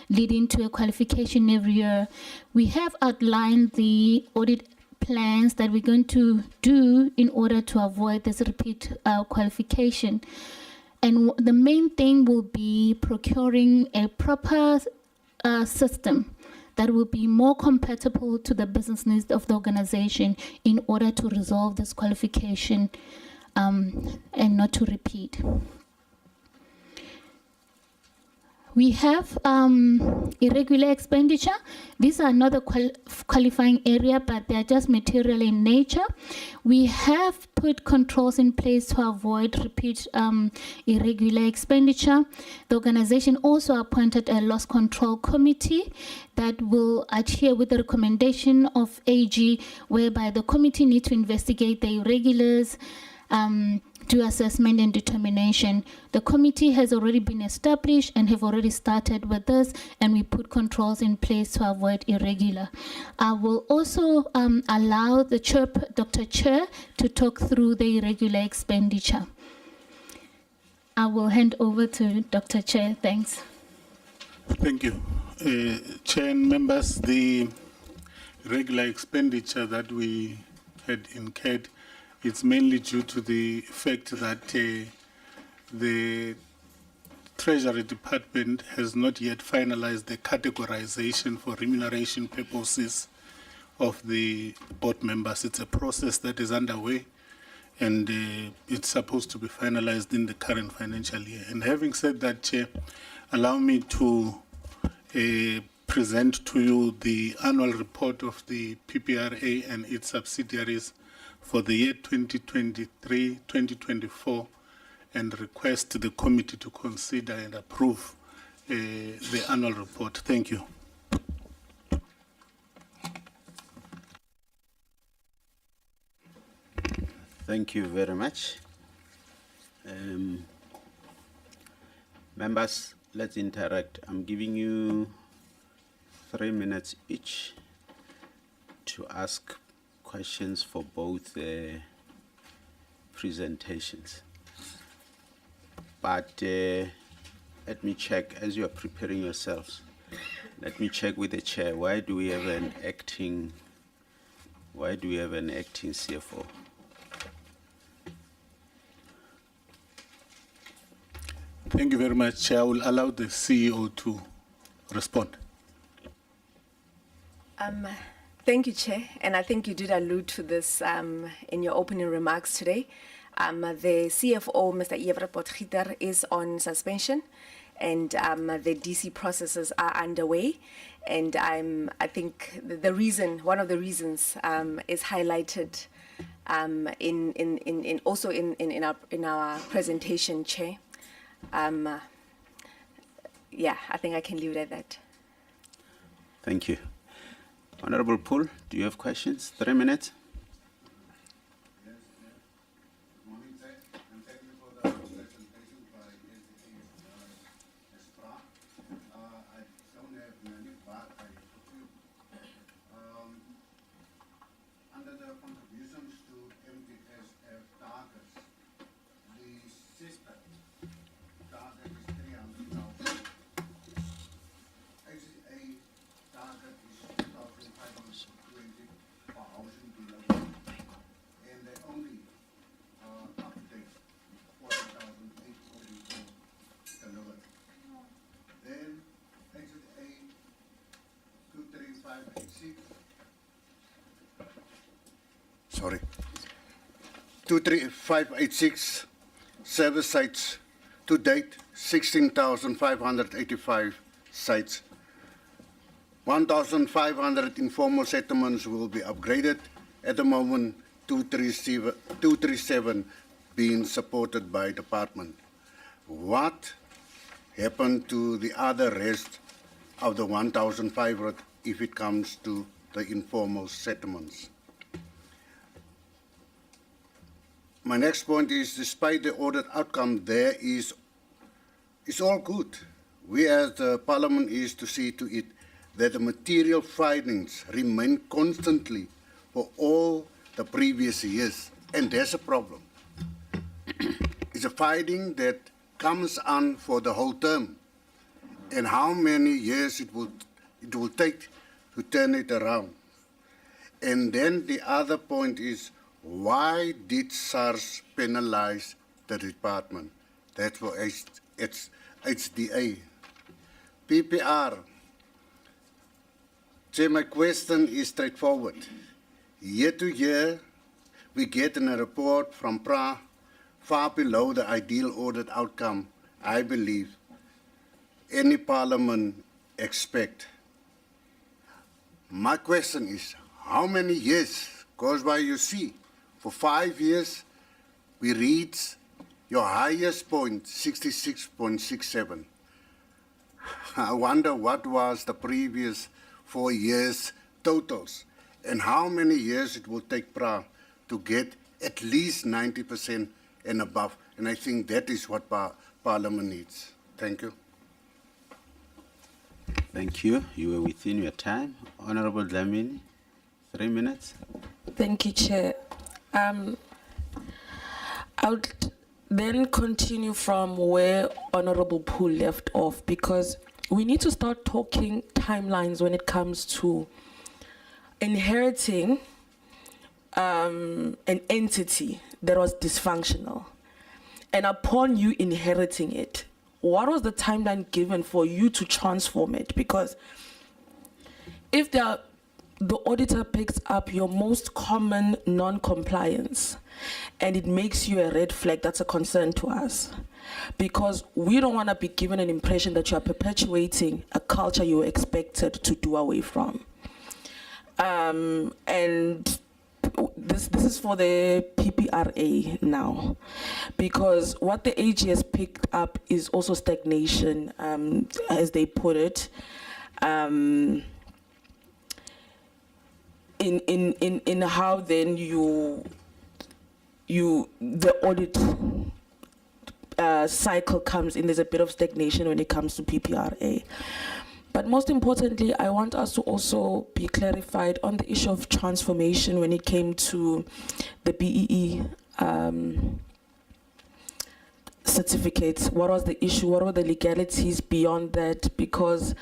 leading to a qualification every year. We have outlined the audit plans that we're going to do in order to avoid this repeat qualification. And the main thing will be procuring a proper system that will be more compatible to the business needs of the organization in order to resolve this qualification and not to repeat. We have irregular expenditure. These are not a qualifying area, but they are just material in nature. We have put controls in place to avoid repeat irregular expenditure. The organization also appointed a loss control committee that will adhere with the recommendation of AG, whereby the committee needs to investigate the irregulars, do assessment and determination. The committee has already been established and have already started with this, and we put controls in place to avoid irregular. I will also allow the Dr. Chair to talk through the irregular expenditure. I will hand over to Dr. Chair. Thanks. Thank you. Chair and members, the regular expenditure that we had incurred, it's mainly due to the fact that the Treasury Department has not yet finalized the categorization for remuneration purposes of the board members. It's a process that is underway, and it's supposed to be finalized in the current financial year. And having said that, Chair, allow me to present to you the annual report of the PPRA and its subsidiaries for the year 2023-2024, and request the committee to consider and approve the annual report. Thank you. Thank you very much. Members, let's interact. I'm giving you 3 minutes each to ask questions for both presentations. But let me check, as you are preparing yourselves, let me check with the chair. Why do we have an acting CFO? Thank you very much, Chair. I will allow the CEO to respond. Thank you, Chair, and I think you did allude to this in your opening remarks today. The CFO, Mr. Evert Potgieter, is on suspension, and the DC processes are underway. And I think the reason, one of the reasons, is highlighted in our presentation, Chair. Yeah, I think I can leave it at that. Thank you. Honorable Poole, do you have questions? 3 minutes. Yes, good morning, Chair, and thank you for the presentation by SHRA. I don't have many, but I have a few. Under the contributions to MTSF targets, the system target is 300,000. HCA target is 2,520 per housing delivered, and they only update 40,844 delivered. Then HCA 23586. Sorry. 23586 service sites to date 16,585 sites. 1,500 informal settlements will be upgraded. At the moment, 237 being supported by department. What happened to the other rest of the 1,500 if it comes to the informal settlements? My next point is, despite the audit outcome, it's all good. We as the Parliament is to see to it that the material findings remain constantly for all the previous years, and there's a problem. It's a finding that comes on for the whole term, and how many years it will take to turn it around. And then the other point is, why did SARS penalize the department? That's for HDA. PPR. So my question is straightforward. Year to year, we get in a report from PRA far below the ideal audit outcome, I believe, any parliament expect. My question is, how many years goes by you see? For 5 years, we reach your highest point, 66.67. I wonder what was the previous 4 years totals, and how many years it will take PRA to get at least 90% and above. And I think that is what Parliament needs. Thank you. Thank you. You were within your time. Honorable Dlamini, 3 minutes. Thank you, Chair. I would then continue from where Honorable Poole left off, because we need to start talking timelines when it comes to inheriting an entity that was dysfunctional. And upon you inheriting it, what was the timeline given for you to transform it? Because if the auditor picks up your most common non-compliance and it makes you a red flag, that's a concern to us. Because we don't want to be given an impression that you are perpetuating a culture you were expected to do away from. And this is for the PPRA now, because what the AG has picked up is also stagnation, as they put it, in how then the audit cycle comes in. There's a bit of stagnation when it comes to PPRA. But most importantly, I want us to also be clarified on the issue of transformation when it came to the BEE certificates. What was the issue? What were the legalities beyond that? Because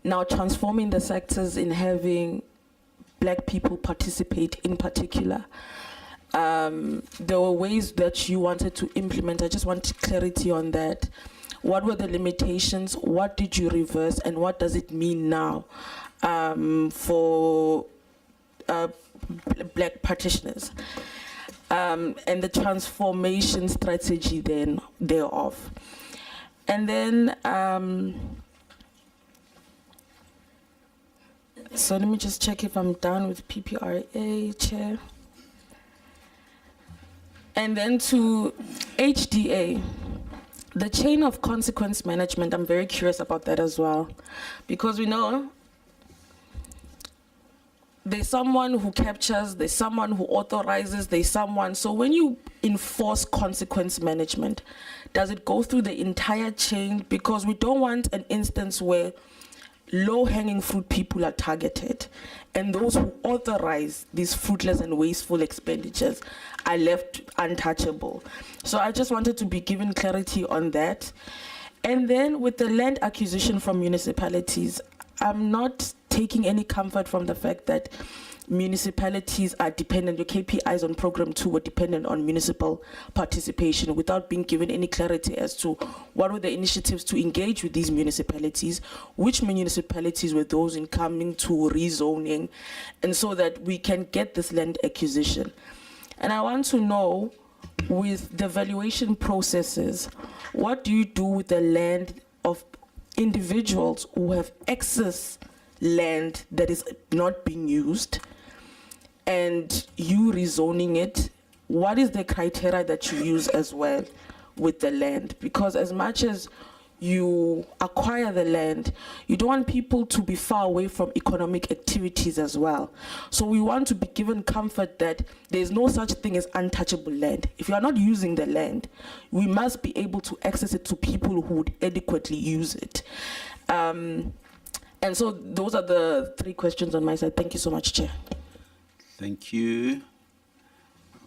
now transforming the sectors in having Black people participate in particular, there were ways that you wanted to implement. I just want clarity on that. What were the limitations? What did you reverse? And what does it mean now for Black practitioners? And the transformation strategy then thereof. And then, so let me just check if I'm done with PPRA, Chair. And then to HDA. The chain of consequence management, I'm very curious about that as well, because we know there's someone who captures, there's someone who authorizes, there's someone. So when you enforce consequence management, does it go through the entire chain? Because we don't want an instance where low-hanging fruit people are targeted, and those who authorize these fruitless and wasteful expenditures are left untouchable. So I just wanted to be given clarity on that. And then with the land acquisition from municipalities, I'm not taking any comfort from the fact that municipalities are dependent, your KPIs on program 2 were dependent on municipal participation without being given any clarity as to what were the initiatives to engage with these municipalities, which municipalities were those in coming to rezoning, and so that we can get this land acquisition. And I want to know, with the valuation processes, what do you do with the land of individuals who have excess land that is not being used and you rezoning it, what is the criteria that you use as well with the land? Because as much as you acquire the land, you don't want people to be far away from economic activities as well. So we want to be given comfort that there's no such thing as untouchable land. If you are not using the land, we must be able to access it to people who would adequately use it. And so those are the 3 questions on my side. Thank you so much, Chair. Thank you,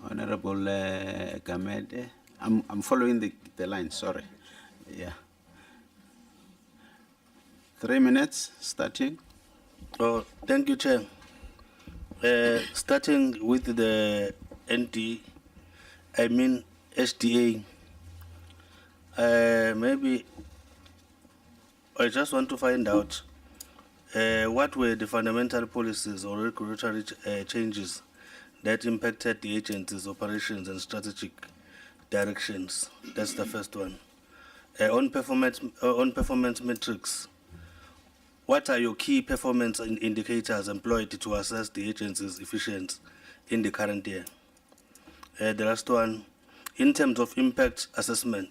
Honorable Gamede. I'm following the line, sorry. Yeah. 3 minutes, starting. Oh, thank you, Chair. Starting with the SDA, maybe I just want to find out what were the fundamental policies or regulatory changes that impacted the agency's operations and strategic directions. That's the first one. On performance metrics, what are your key performance indicators employed to assess the agency's efficiency in the current year? The last one, in terms of impact assessment,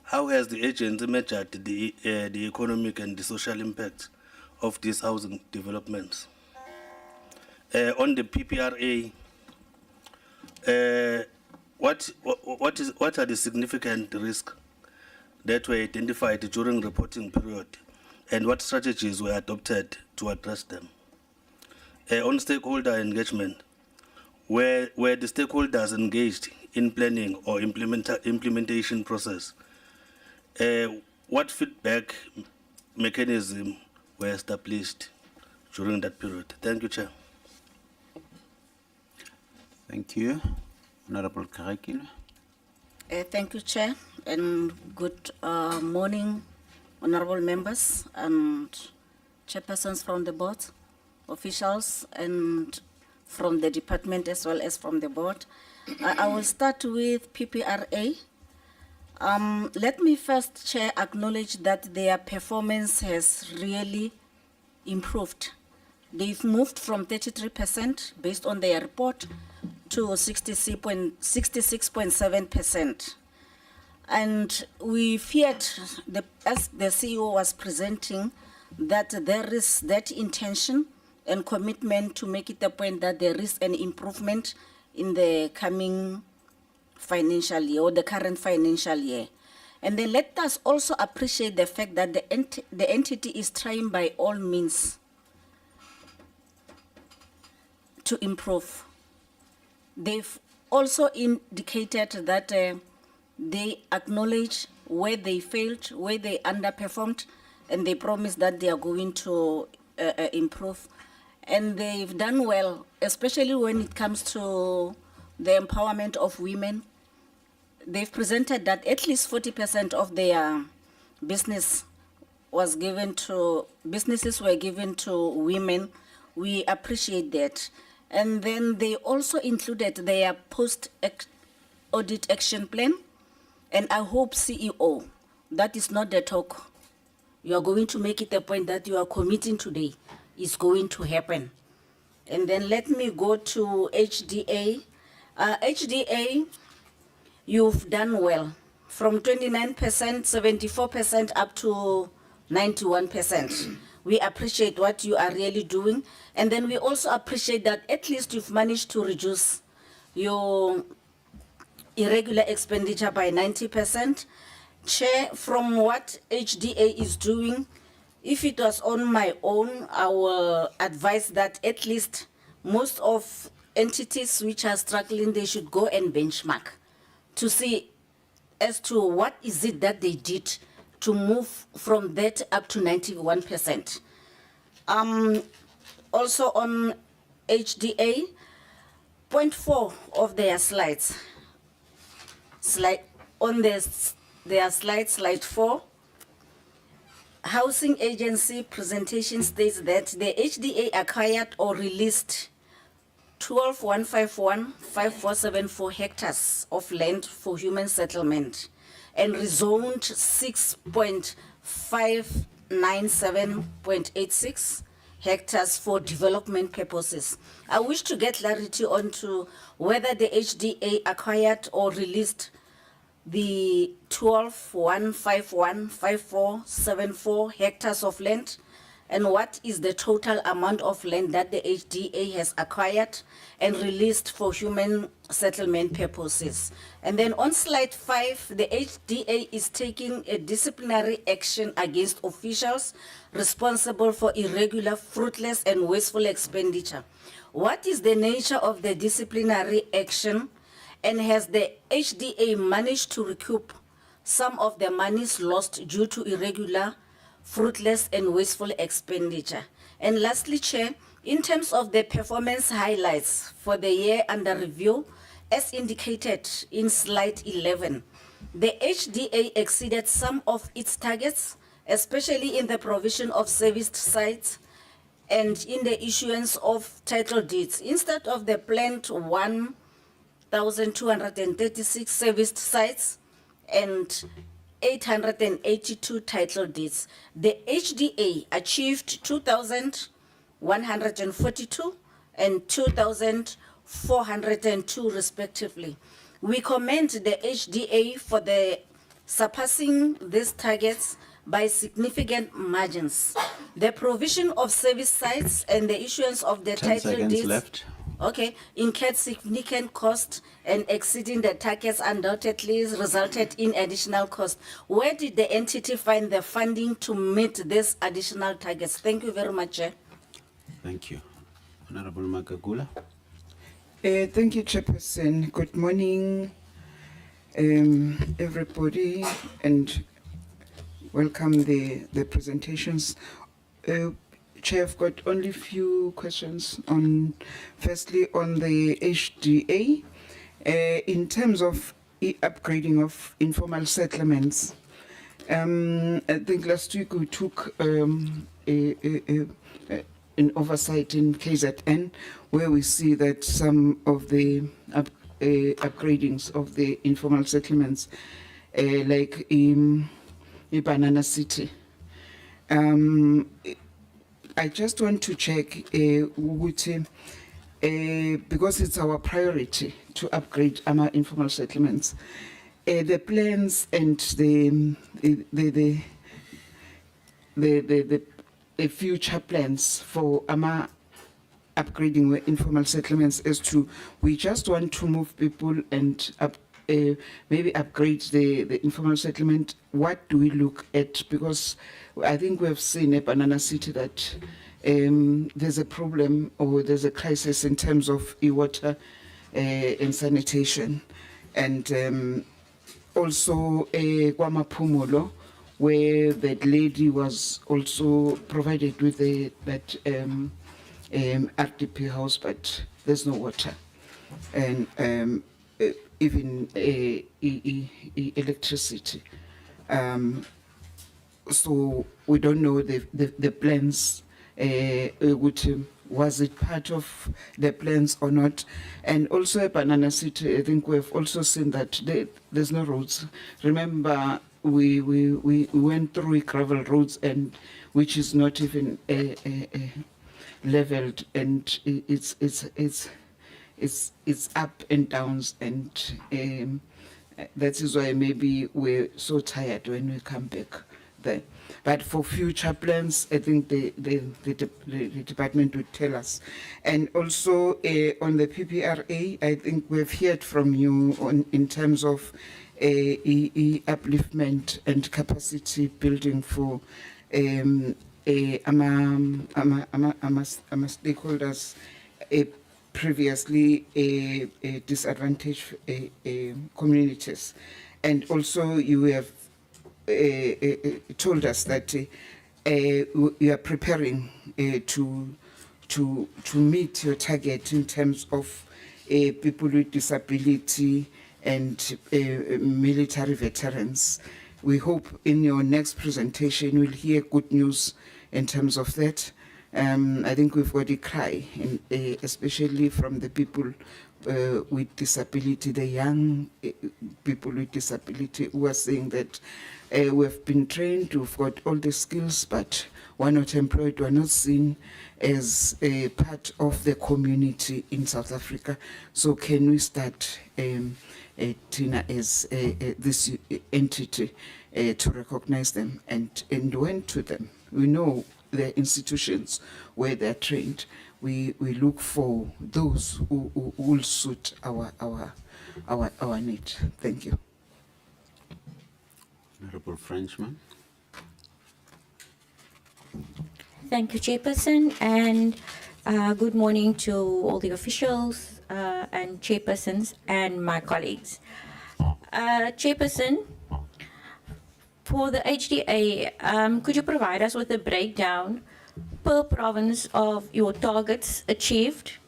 how has the agency measured the economic and the social impact of these housing developments? On the PPRA, what are the significant risks that were identified during reporting period, and what strategies were adopted to address them? On stakeholder engagement, were the stakeholders engaged in planning or implementation process? What feedback mechanism were established during that period? Thank you, Chair. Thank you. Honorable Karekile. Thank you, Chair, and good morning, honorable members and chairpersons from the board, officials, and from the department as well as from the board. I will start with PPRA. Let me first, Chair, acknowledge that their performance has really improved. They've moved from 33% based on their report to 66.7%. And we feared, as the CEO was presenting, that there is that intention and commitment to make it a point that there is an improvement in the coming financial year or the current financial year. And then let us also appreciate the fact that the entity is trying by all means to improve. They've also indicated that they acknowledge where they failed, where they underperformed, and they promise that they are going to improve. And they've done well, especially when it comes to the empowerment of women. They've presented that at least 40% of their businesses were given to women. We appreciate that. And then they also included their post-audit action plan. And I hope, CEO, that is not the talk. You are going to make it a point that you are committing today is going to happen. And then let me go to HDA. HDA, you've done well. From 29%, 74% up to 91%. We appreciate what you are really doing. And then we also appreciate that at least you've managed to reduce your irregular expenditure by 90%. Chair, from what HDA is doing, if it was on my own, I will advise that at least most of entities which are struggling, they should go and benchmark to see as to what is it that they did to move from that up to 91%. Also on HDA, point 4 of their slides, slide 4, Housing Agency presentation states that the HDA acquired or released 12,151,5474 hectares of land for human settlement and rezoned 6.5 97.86 hectares for development purposes. I wish to get clarity onto whether the HDA acquired or released the 12,151,5474 hectares of land, and what is the total amount of land that the HDA has acquired and released for human settlement purposes. And then on slide 5, the HDA is taking a disciplinary action against officials responsible for irregular, fruitless, and wasteful expenditure. What is the nature of the disciplinary action, and has the HDA managed to recoup some of the monies lost due to irregular, fruitless, and wasteful expenditure? And lastly, Chair, in terms of the performance highlights for the year under review, as indicated in slide 11, the HDA exceeded some of its targets, especially in the provision of serviced sites and in the issuance of title deeds. Instead of the planned 1,236 serviced sites and 882 title deeds, the HDA achieved 2,142 and 2,402 respectively. We commend the HDA for the surpassing these targets by significant margins. The provision of service sites and the issuance of the 10 title seconds deeds left. Okay, incurred significant cost, and exceeding the targets undoubtedly resulted in additional cost. Where did the entity find the funding to meet these additional targets? Thank you very much, Chair. Thank you. Honorable Magagula. Thank you, Chairperson. Good morning, everybody, and welcome the presentations. Chair, I've got only a few questions on, firstly, on the HDA. In terms of upgrading of informal settlements, I think last week we took an oversight in KZN, where we see that some of the upgradings of the informal settlements, like in Banana City, I just want to check because it's our priority to upgrade our informal settlements. The plans and the future plans for our upgrading informal settlements is to, we just want to move people and maybe upgrade the informal settlement. What do we look at? Because I think we have seen in Banana City that there's a problem, or there's a crisis in terms of e-water and sanitation. And also Kwamapumulo, where that lady was also provided with that RDP house, but there's no water. And even electricity. So we don't know the plans, which was it part of the plans or not. And also at Banana City, I think we've also seen that there's no roads. Remember, we went through gravel roads, and which is not even leveled, and it's up and downs, and that is why maybe we're so tired when we come back there. But for future plans, I think the department would tell us. And also on the PPRA, I think we've heard from you in terms of upliftment and capacity building for stakeholders, previously disadvantaged communities. And also you have told us that you are preparing to meet your target in terms of people with disability and military veterans. We hope in your next presentation we'll hear good news in terms of that. I think we've got a cry, and, especially from the people with disability, the young people with disability who are saying that we've been trained, we've got all the skills, but we're not employed, we're not seen as a part of the community in South Africa. So can we start Tina as this entity to recognize them and when to them? We know the institutions where they're trained. We look for those who will suit our need. Thank you. Honorable Frenchman. Thank you, Chairperson, and good morning to all the officials and chairpersons and my colleagues. Chairperson, for the HDA, could you provide us with a breakdown per province of your targets achieved,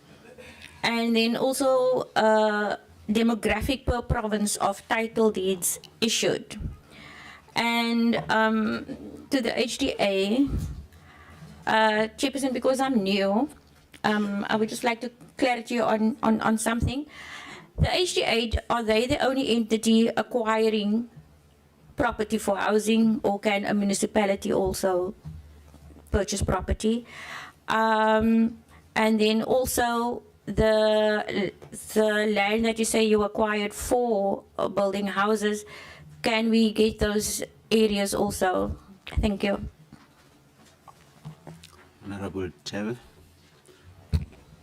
and then also demographic per province of title deeds issued? And to the HDA, Chairperson, because I'm new, I would just like to clarity on something. The HDA, are they the only entity acquiring property for housing, or can a municipality also purchase property? And then also the land that you say you acquired for building houses, can we get those areas also? Thank you. Honorable Chair.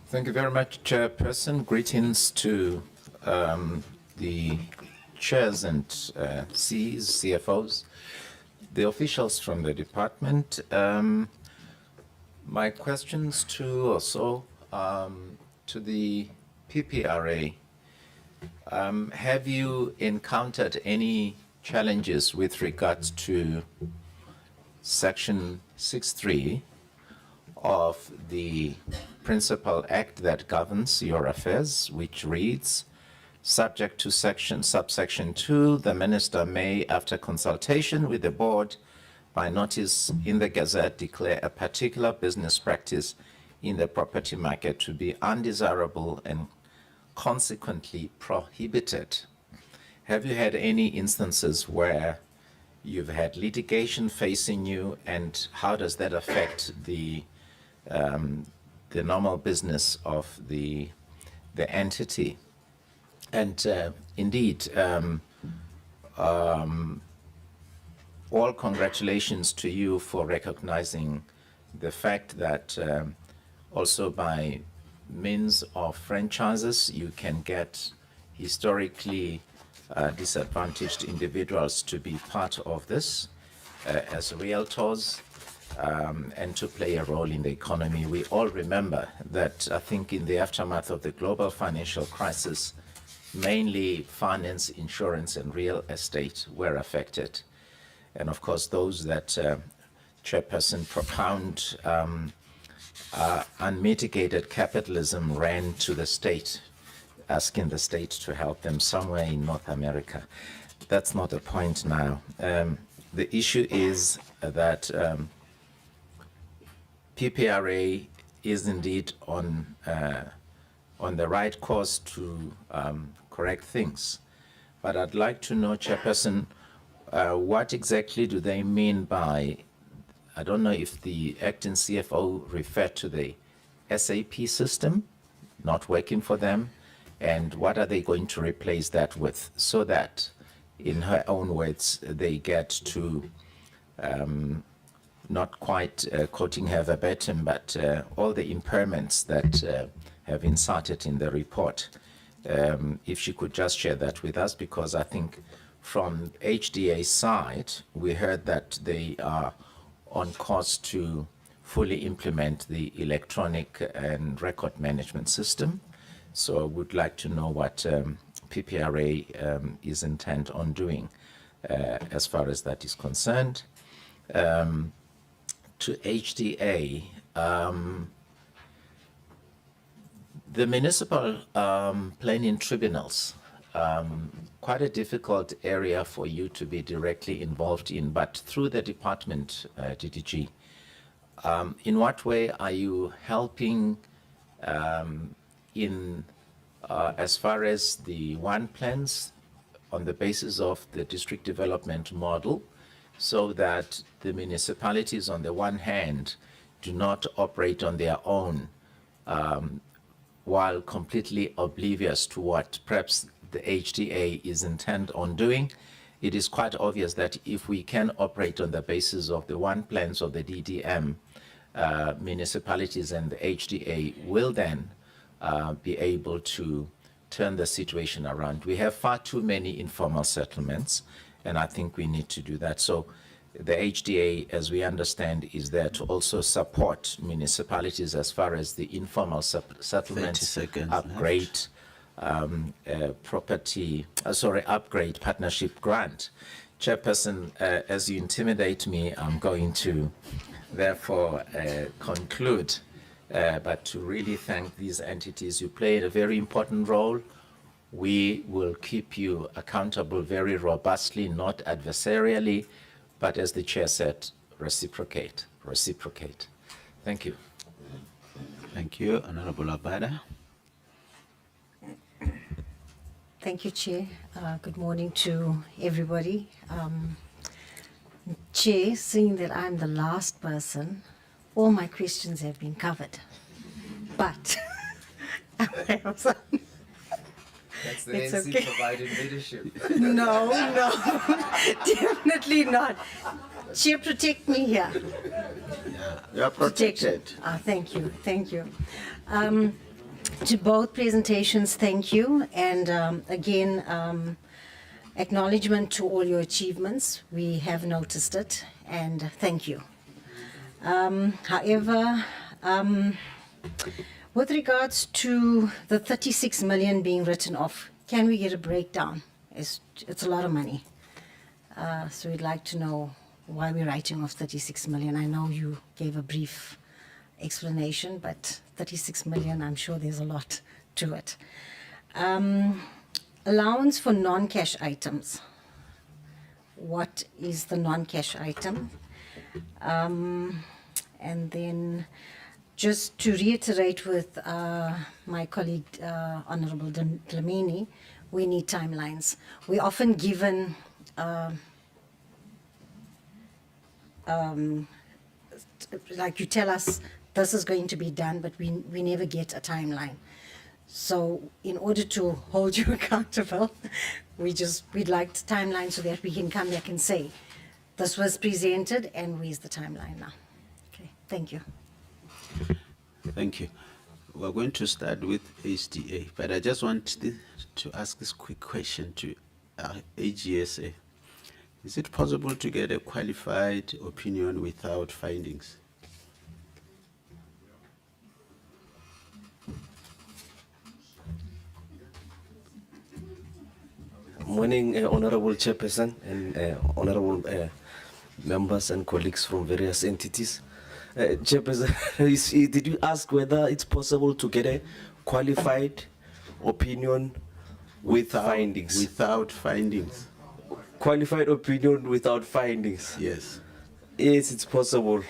Thank you very much, Chairperson. Greetings to the chairs and Cs, CFOs, the officials from the department. My questions to the PPRA. Have you encountered any challenges with regards to Section 6.3 of the Principal Act that governs your affairs, which reads, subject to subsection 2, the minister may, after consultation with the board, by notice in the Gazette, declare a particular business practice in the property market to be undesirable and consequently prohibited. Have you had any instances where you've had litigation facing you, and how does that affect the normal business of the entity? And indeed, all congratulations to you for recognizing the fact that also by means of franchises, you can get historically disadvantaged individuals to be part of this as realtors and to play a role in the economy. We all remember that I think in the aftermath of the global financial crisis, mainly finance, insurance, and real estate were affected. And of course, those that Chairperson propound unmitigated capitalism ran to the state, asking the state to help them somewhere in North America. That's not the point now. The issue is that PPRA is indeed on the right course to correct things. But I'd like to know, Chairperson, what exactly do they mean by, I don't know if the acting CFO referred to the SAP system not working for them, and what are they going to replace that with, so that, in her own words, they get to not quite quoting her verbatim, but all the impairments that have inserted in the report. If she could just share that with us, because I think from HDA's side, we heard that they are on course to fully implement the electronic and record management system. So I would like to know what PPRA is intent on doing as far as that is concerned. To HDA, the municipal planning tribunals, quite a difficult area for you to be directly involved in, but through the department, DDG, In what way are you helping as far as the one plans on the basis of the district development model, so that the municipalities on the one hand do not operate on their own while completely oblivious to what perhaps the HDA is intent on doing? It is quite obvious that if we can operate on the basis of the one plans of the DDM, municipalities and the HDA will then be able to turn the situation around. We have far too many informal settlements, and I think we need to do that. So the HDA, as we understand, is there to also support municipalities as far as the informal settlements upgrade upgrade partnership grant. Chairperson, as you intimidate me, I'm going to therefore conclude, but to really thank these entities. You played a very important role. We will keep you accountable very robustly, not adversarially, but as the chair said, reciprocate. Thank you. Thank you, Honorable Abada. Thank you, Chair. Good morning to everybody. Chair, seeing that I'm the last person, all my questions have been covered. But I have some. That's the It's ANC okay. providing leadership. No, definitely not. Chair, protect me here. You are protected. Thank you. To both presentations, thank you. And again, acknowledgement to all your achievements. We have noticed it, and thank you. However, with regards to the 36 million being written off, can we get a breakdown? It's a lot of money. So we'd like to know why we're writing off 36 million. I know you gave a brief explanation, but 36 million, I'm sure there's a lot to it. Allowance for non-cash items. What is the non-cash item? And then just to reiterate with my colleague, Honorable Dlamini, we need timelines. We're often given like you tell us this is going to be done, but we never get a timeline. So in order to hold you accountable, we'd like the timeline so that we can come back and say, this was presented and where's the timeline now? Okay, thank you. Thank you. We're going to start with HDA, but I just want to ask this quick question to AGSA. Is it possible to get a qualified opinion without findings? Morning, Honorable Chairperson and Honorable members and colleagues from various entities. Chairperson, did you ask whether it's possible to get a qualified opinion with findings? Without findings. Qualified opinion without findings? Yes. Yes, it's possible.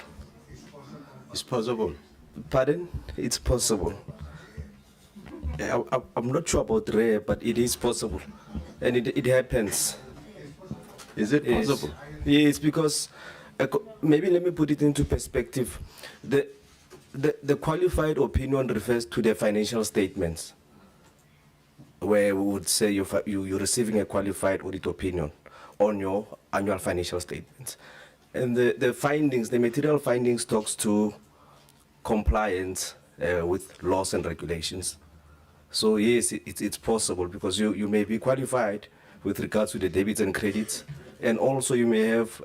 It's possible? Pardon? It's possible. I'm not sure about rare, but it is possible. And it happens. Is it possible? Yes, because maybe let me put it into perspective. The qualified opinion refers to the financial statements, where we would say you're receiving a qualified audit opinion on your annual financial statements. And the findings, the material findings, talks to compliance with laws and regulations. So yes, it's possible, because you may be qualified with regards to the debits and credits, and also you may have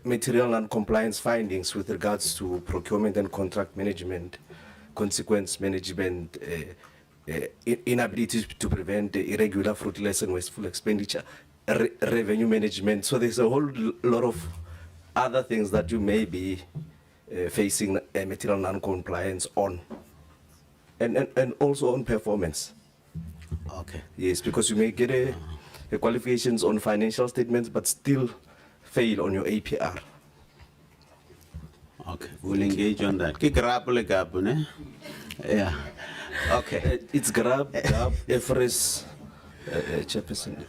material non-compliance findings with regards to procurement and contract management, consequence management, inability to prevent irregular, fruitless and wasteful expenditure, revenue management. So there's a whole lot of other things that you may be facing material non-compliance on. And also on performance. Okay. Yes, because you may get a qualifications on financial statements, but still fail on your APR. Okay, we'll engage on that. Ki grab le gap, ne? Yeah. Okay. It's Grab, FRS, Chairperson,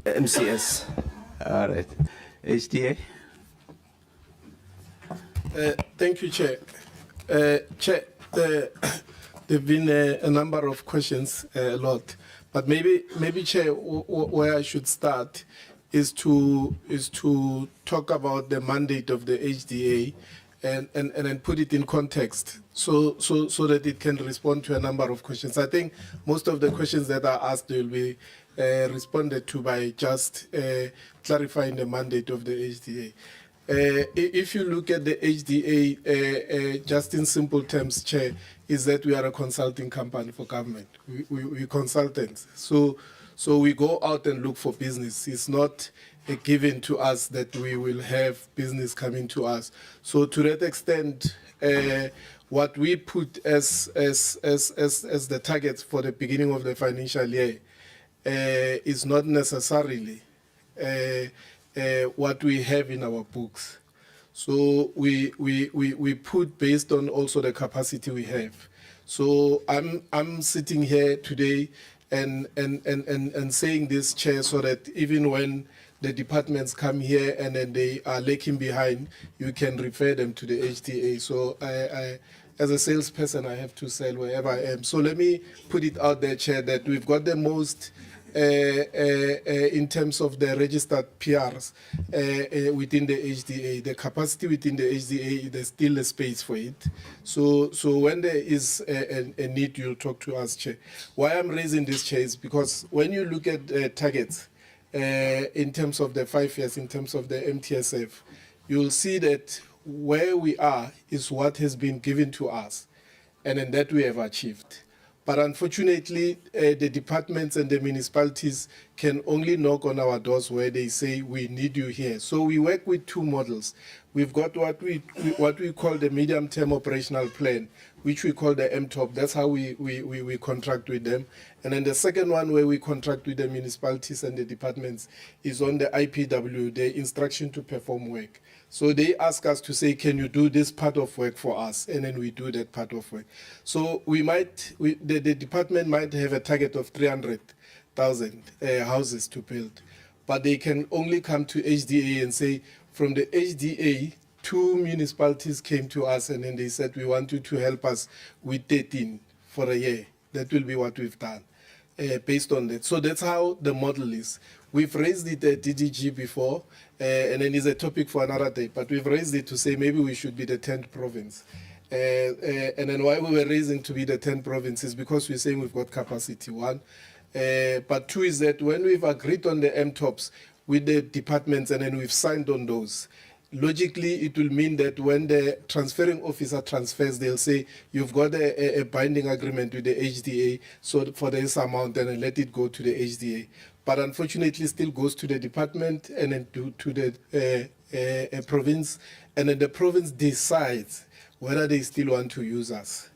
MCS. All right. HDA? Thank you, Chair. Chair, there have been a number of questions, a lot, but maybe Chair, where I should start is to talk about the mandate of the HDA and then put it in context so that it can respond to a number of questions. I think most of the questions that are asked will be responded to by just clarifying the mandate of the HDA. If you look at the HDA, just in simple terms, Chair, is that we are a consulting company for government. We're consultants. So we go out and look for business. It's not a given to us that we will have business coming to us. So to that extent, what we put as the targets for the beginning of the financial year is not necessarily what we have in our books. So we put based on also the capacity we have. So I'm sitting here today and saying this, Chair, so that even when the departments come here and then they are lagging behind, you can refer them to the HDA. So I as a salesperson, I have to sell wherever I am. So let me put it out there, Chair, that we've got the most in terms of the registered PRs within the HDA. The capacity within the HDA, there's still a space for it. So when there is a need, you'll talk to us, Chair. Why I'm raising this, Chair, is because when you look at targets in terms of the 5 years, in terms of the MTSF, you'll see that where we are is what has been given to us, and then that we have achieved. But unfortunately, the departments and the municipalities can only knock on our doors where they say, we need you here. So we work with two models. We've got what we call the medium-term operational plan, which we call the MTOP. That's how we contract with them. And then the second one where we contract with the municipalities and the departments is on the IPW, the instruction to perform work. So they ask us to say, can you do this part of work for us? And then we do that part of work. So the department might have a target of 300,000 houses to build, but they can only come to HDA and say, from the HDA, 2 municipalities came to us and then they said, we want you to help us with 13 for a year. That will be what we've done based on that. So that's how the model is. We've raised it at DDG before, and then it's a topic for another day, but we've raised it to say maybe we should be the 10th province. And then why we were raising to be the 10th province is because we're saying we've got capacity, 1. But 2 is that when we've agreed on the MTOPs with the departments and then we've signed on those, logically it will mean that when the transferring officer transfers, they'll say, you've got a binding agreement with the HDA, so for this amount, and then let it go to the HDA. But unfortunately, it still goes to the department and then to the province, and then the province decides whether they still want to use us.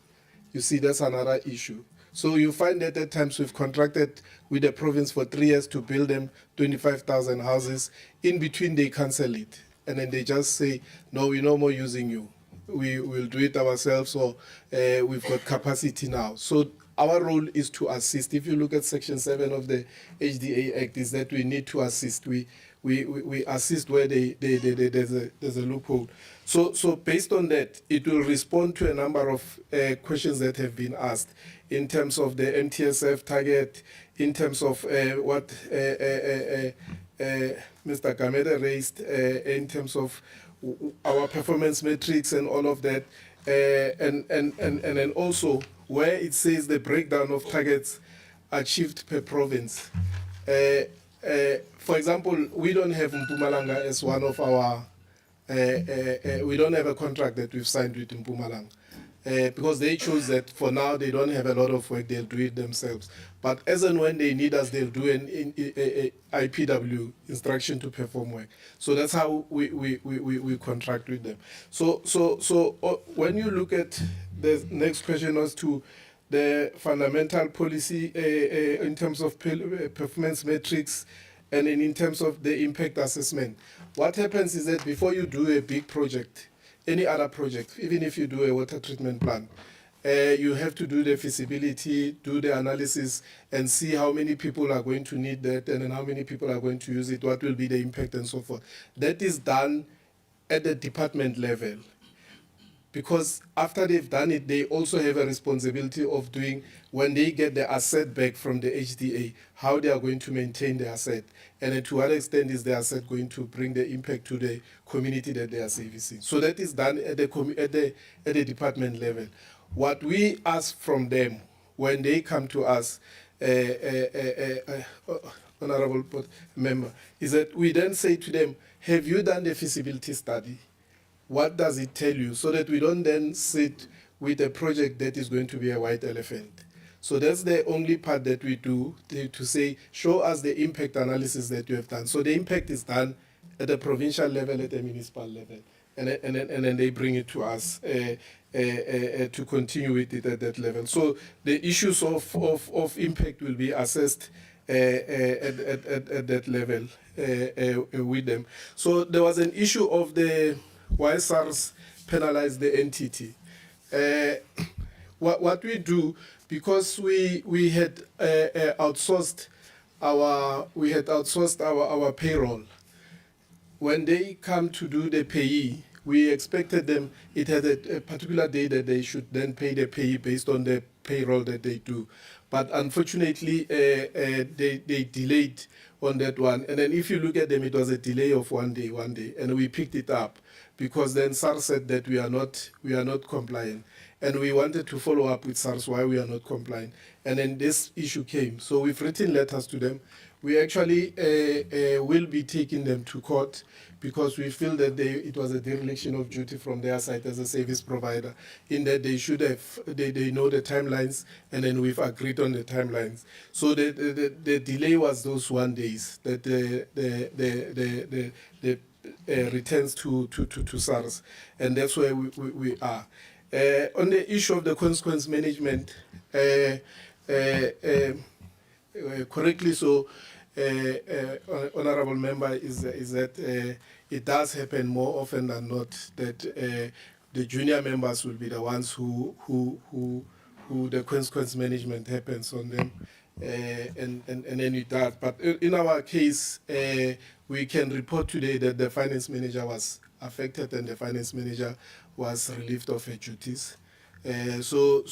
You see, that's another issue. So you find that at times we've contracted with the province for 3 years to build them 25,000 houses. In between, they cancel it, and then they just say, no, we're no more using you. We will do it ourselves, or we've got capacity now. So our role is to assist. If you look at Section 7 of the HDA Act, is that we need to assist. We assist where there's a loophole. So based on that, it will respond to a number of questions that have been asked in terms of the MTSF target, in terms of what Mr. Gameda raised, in terms of our performance metrics and all of that, and then also where it says the breakdown of targets achieved per province. For example, we don't have Mpumalanga as one of our, we don't have a contract that we've signed with Mpumalanga. Because they chose that for now they don't have a lot of work, they'll do it themselves. But as and when they need us, they'll do an IPW, instruction to perform work. So that's how we contract with them. So when you look at the next question as to the fundamental policy in terms of performance metrics and in terms of the impact assessment, what happens is that before you do a big project, any other project, even if you do a water treatment plant, you have to do the feasibility, do the analysis, and see how many people are going to need that, and then how many people are going to use it, what will be the impact, and so forth. That is done at the department level. Because after they've done it, they also have a responsibility of doing, when they get the asset back from the HDA, how they are going to maintain the asset, and then to what extent is the asset going to bring the impact to the community that they are servicing. So that is done at the department level. What we ask from them when they come to us, honorable member, is that we then say to them, have you done the feasibility study? What does it tell you? So that we don't then sit with a project that is going to be a white elephant. So that's the only part that we do, to say, show us the impact analysis that you have done. So the impact is done at the provincial level, at the municipal level. And then they bring it to us to continue with it at that level. So the issues of impact will be assessed at that level with them. So there was an issue of why SARS penalized the entity. What we do, because we had outsourced our payroll. When they come to do the payee, we expected them, it had a particular day that they should then pay the payee based on the payroll that they do. But unfortunately, they delayed on that one. And then if you look at them, it was a delay of one day, and we picked it up because then SARS said that we are not compliant. And we wanted to follow up with SARS why we are not compliant. And then this issue came. So we've written letters to them. We actually will be taking them to court because we feel that it was a dereliction of duty from their side as a service provider, in that they should have, they know the timelines, and then we've agreed on the timelines. So the delay was those 1 days that the returns to SARS, and that's where we are. On the issue of the consequence management, correctly so, honorable member, is that it does happen more often than not that the junior members will be the ones who the consequence management happens on them, and then it does. But in our case, we can report today that the finance manager was affected and the finance manager was relieved of her duties. So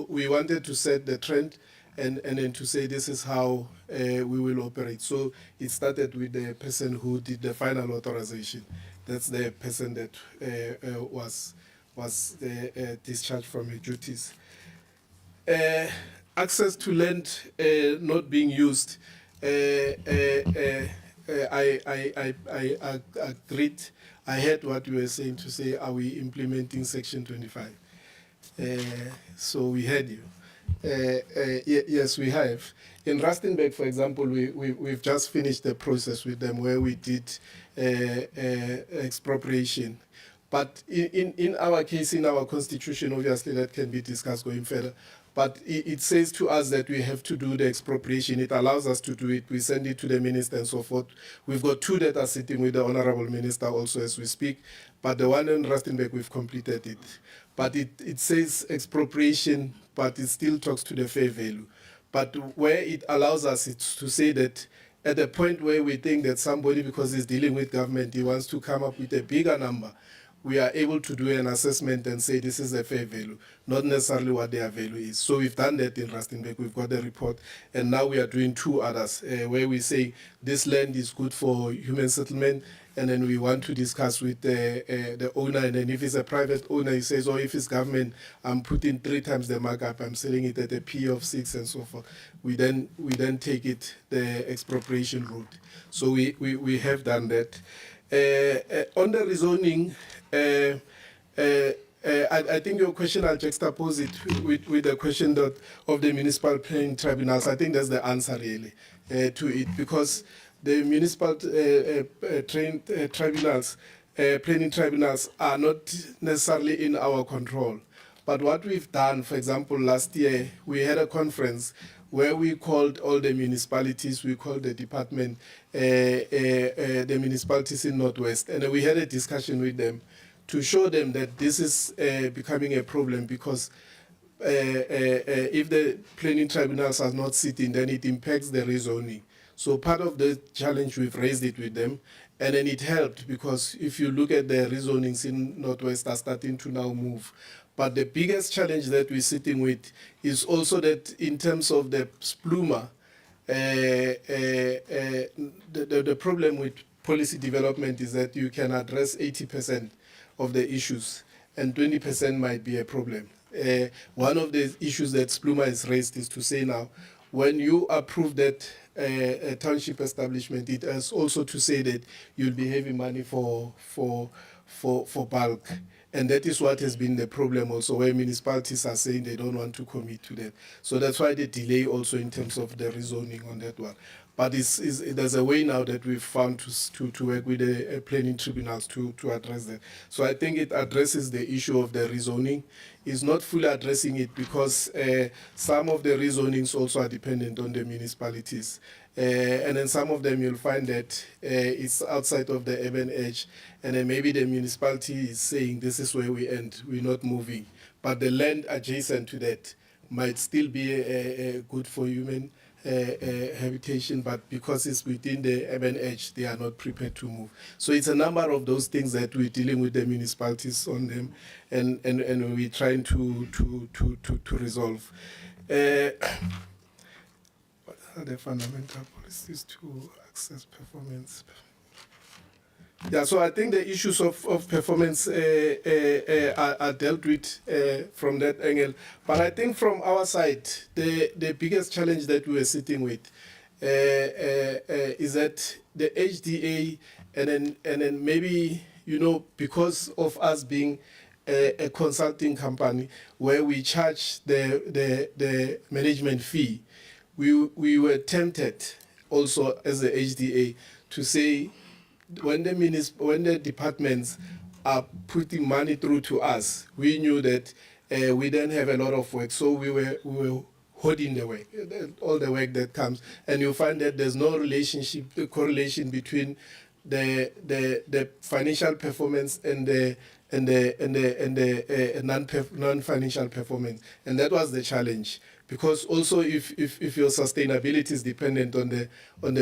we wanted to set the trend and then to say this is how we will operate. So it started with the person who did the final authorization. That's the person that was discharged from her duties. Access to land not being used. I agreed. I heard what you were saying to say, are we implementing Section 25? So we heard you. Yes, we have. In Rustenburg, for example, we've just finished the process with them where we did expropriation. But in our case, in our constitution, obviously that can be discussed going further. But it says to us that we have to do the expropriation. It allows us to do it. We send it to the minister and so forth. We've got 2 that are sitting with the honorable minister also as we speak. But the one in Rustenburg, we've completed it. But it says expropriation, but it still talks to the fair value. But where it allows us, it's to say that at the point where we think that somebody, because he's dealing with government, he wants to come up with a bigger number, we are able to do an assessment and say this is a fair value, not necessarily what their value is. So we've done that in Rustenburg. We've got the report, and now we are doing 2 others where we say this land is good for human settlement, and then we want to discuss with the owner, and then if it's a private owner, he says, oh, if it's government, I'm putting 3 times the markup, I'm selling it at a P of 6 and so forth. We then take it the expropriation route. So we have done that. On the rezoning, I think your question, I'll juxtapose it with the question of the municipal planning tribunals. I think that's the answer really to it, because the municipal planning tribunals are not necessarily in our control. But what we've done, for example, last year, we had a conference where we called all the municipalities, we called the department, the municipalities in Northwest, and we had a discussion with them to show them that this is becoming a problem, because if the planning tribunals are not sitting, then it impacts the rezoning. So part of the challenge, we've raised it with them, and then it helped, because if you look at the rezonings in Northwest are starting to now move. But the biggest challenge that we're sitting with is also that in terms of the SPLUMA, the problem with policy development is that you can address 80% of the issues, and 20% might be a problem. One of the issues that SPLUMA has raised is to say now, when you approve that a township establishment, it is also to say that you'll be having money for bulk. And that is what has been the problem also, where municipalities are saying they don't want to commit to that. So that's why the delay also in terms of the rezoning on that one. But there's a way now that we've found to work with the planning tribunals to address that. So I think it addresses the issue of the rezoning. It's not fully addressing it, because some of the rezonings also are dependent on the municipalities. And then some of them you'll find that it's outside of the urban edge, and then maybe the municipality is saying this is where we end, we're not moving. But the land adjacent to that might still be good for human habitation, but because it's within the urban edge, they are not prepared to move. So it's a number of those things that we're dealing with the municipalities on them, and we're trying to resolve. What are the fundamental policies to access performance? Yeah, so I think the issues of performance are dealt with from that angle. But I think from our side, the biggest challenge that we are sitting with is that the HDA, and then maybe, because of us being a consulting company where we charge the management fee, we were tempted also as the HDA to say, when the departments are putting money through to us, we knew that we then have a lot of work, so we were holding the work, all the work that comes, and you find that there's no correlation between the financial performance and the non-financial performance, and that was the challenge. Because also, if your sustainability is dependent on the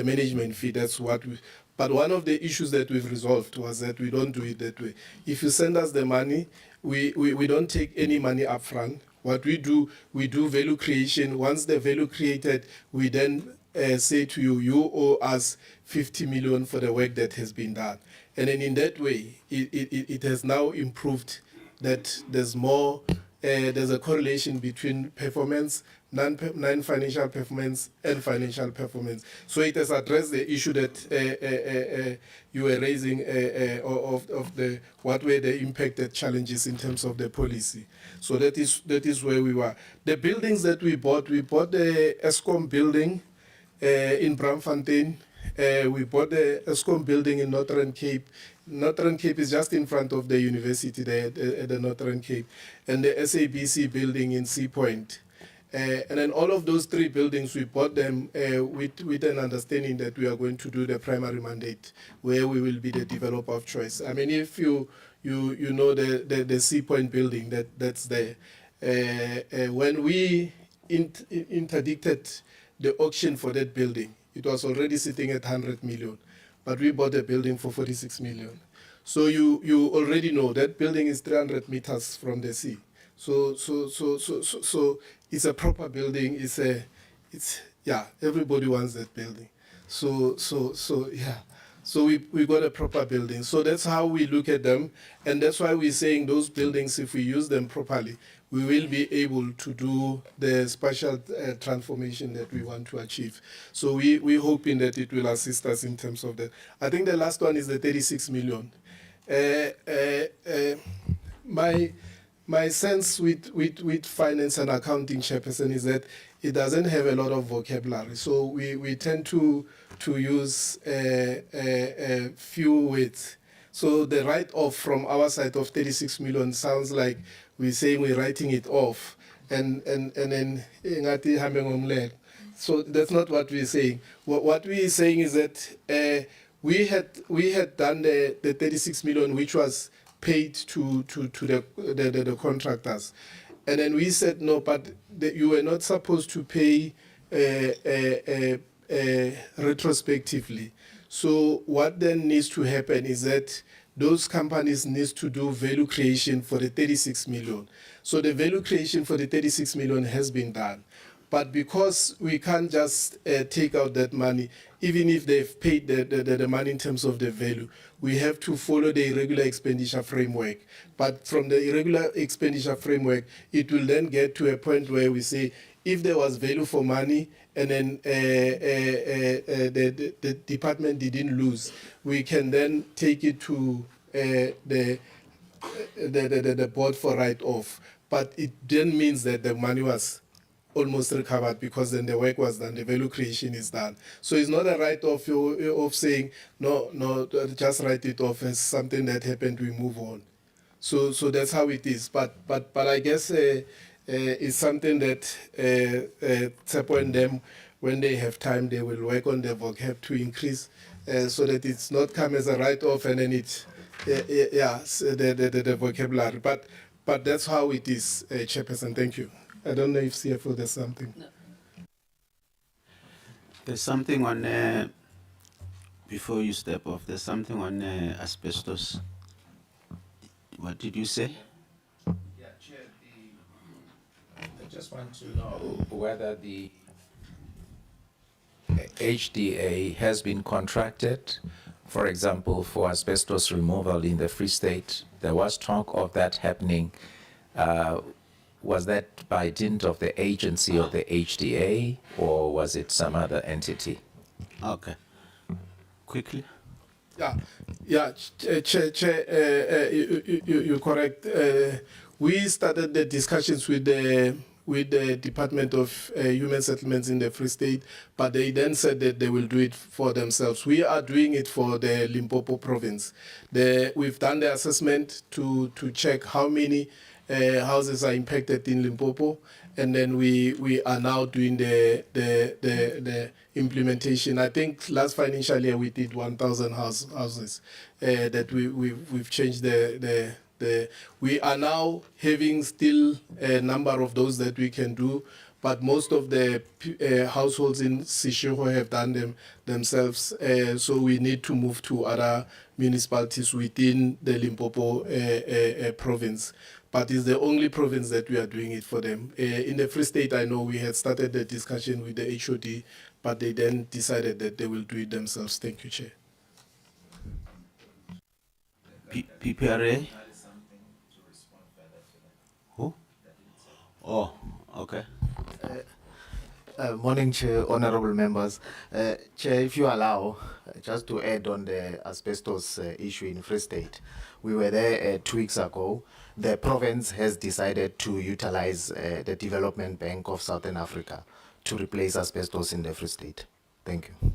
management fee, that's what we. But one of the issues that we've resolved was that we don't do it that way. If you send us the money, we don't take any money up front. What we do value creation. Once the value created, we then say to you, you owe us 50 million for the work that has been done. And then in that way, it has now improved that there's more, there's a correlation between performance, non-financial performance, and financial performance. So it has addressed the issue that you were raising of the what were the impacted challenges in terms of the policy. So that is where we were. The buildings that we bought the ESCOM building in Braamfontein. We bought the ESCOM building in Northern Cape. Northern Cape is just in front of the university there at the Northern Cape, and the SABC building in Sea Point. And then all of those three buildings, we bought them with an understanding that we are going to do the primary mandate, where we will be the developer of choice. I mean, if you know the Sea Point building that's there, when we interdicted the auction for that building, it was already sitting at 100 million, but we bought the building for 46 million. So you already know that building is 300 meters from the sea. So it's a proper building. Everybody wants that building. So we got a proper building. So that's how we look at them, and that's why we're saying those buildings, if we use them properly, we will be able to do the spatial transformation that we want to achieve. So we're hoping that it will assist us in terms of that. I think the last one is the 36 million. My sense with finance and accounting, Chairperson, is that it doesn't have a lot of vocabulary. So we tend to use a few words. So the write-off from our side of 36 million sounds like we're saying we're writing it off, and then so that's not what we're saying. What we're saying is that we had done the 36 million, which was paid to the contractors. And then we said, no, but you were not supposed to pay retrospectively. So what then needs to happen is that those companies need to do value creation for the 36 million. So the value creation for the 36 million has been done. But because we can't just take out that money, even if they've paid the money in terms of the value, we have to follow the irregular expenditure framework. But from the irregular expenditure framework, it will then get to a point where we say, if there was value for money and then the department didn't lose, we can then take it to the board for write-off. But it then means that the money was almost recovered because then the work was done, the value creation is done. So it's not a write-off of saying, no, just write it off as something that happened, we move on. So that's how it is. But I guess it's something that Tsepo and them, when they have time, they will work on their vocab to increase so that it's not come as a write-off and then it's, the vocabulary. But that's how it is, Chairperson. Thank you. I don't know if CFO there's something. No. There's something on, before you step off, there's something on asbestos. What did you say? Yeah, Chair, I just want to know whether the HDA has been contracted, for example, for asbestos removal in the Free State. There was talk of that happening. Was that by dint of the agency of the HDA, or was it some other entity? Okay. Quickly. Yeah, Chair, you're correct. We started the discussions with the Department of Human Settlements in the Free State, but they then said that they will do it for themselves. We are doing it for the Limpopo province. We've done the assessment to check how many houses are impacted in Limpopo, and then we are now doing the implementation. I think last financial year we did 1,000 houses that we've changed we are now having still a number of those that we can do, but most of the households in SHRA have done them themselves. So we need to move to other municipalities within the Limpopo province. But it's the only province that we are doing it for them. In the Free State, I know we had started the discussion with the HOD, but they then decided that they will do it themselves. Thank you, Chair. PPRA? Who? Oh, okay. Morning, Chair, honorable members. Chair, if you allow, just to add on the asbestos issue in Free State. We were there 2 weeks ago. The province has decided to utilize the Development Bank of Southern Africa to replace asbestos in the Free State. Thank you.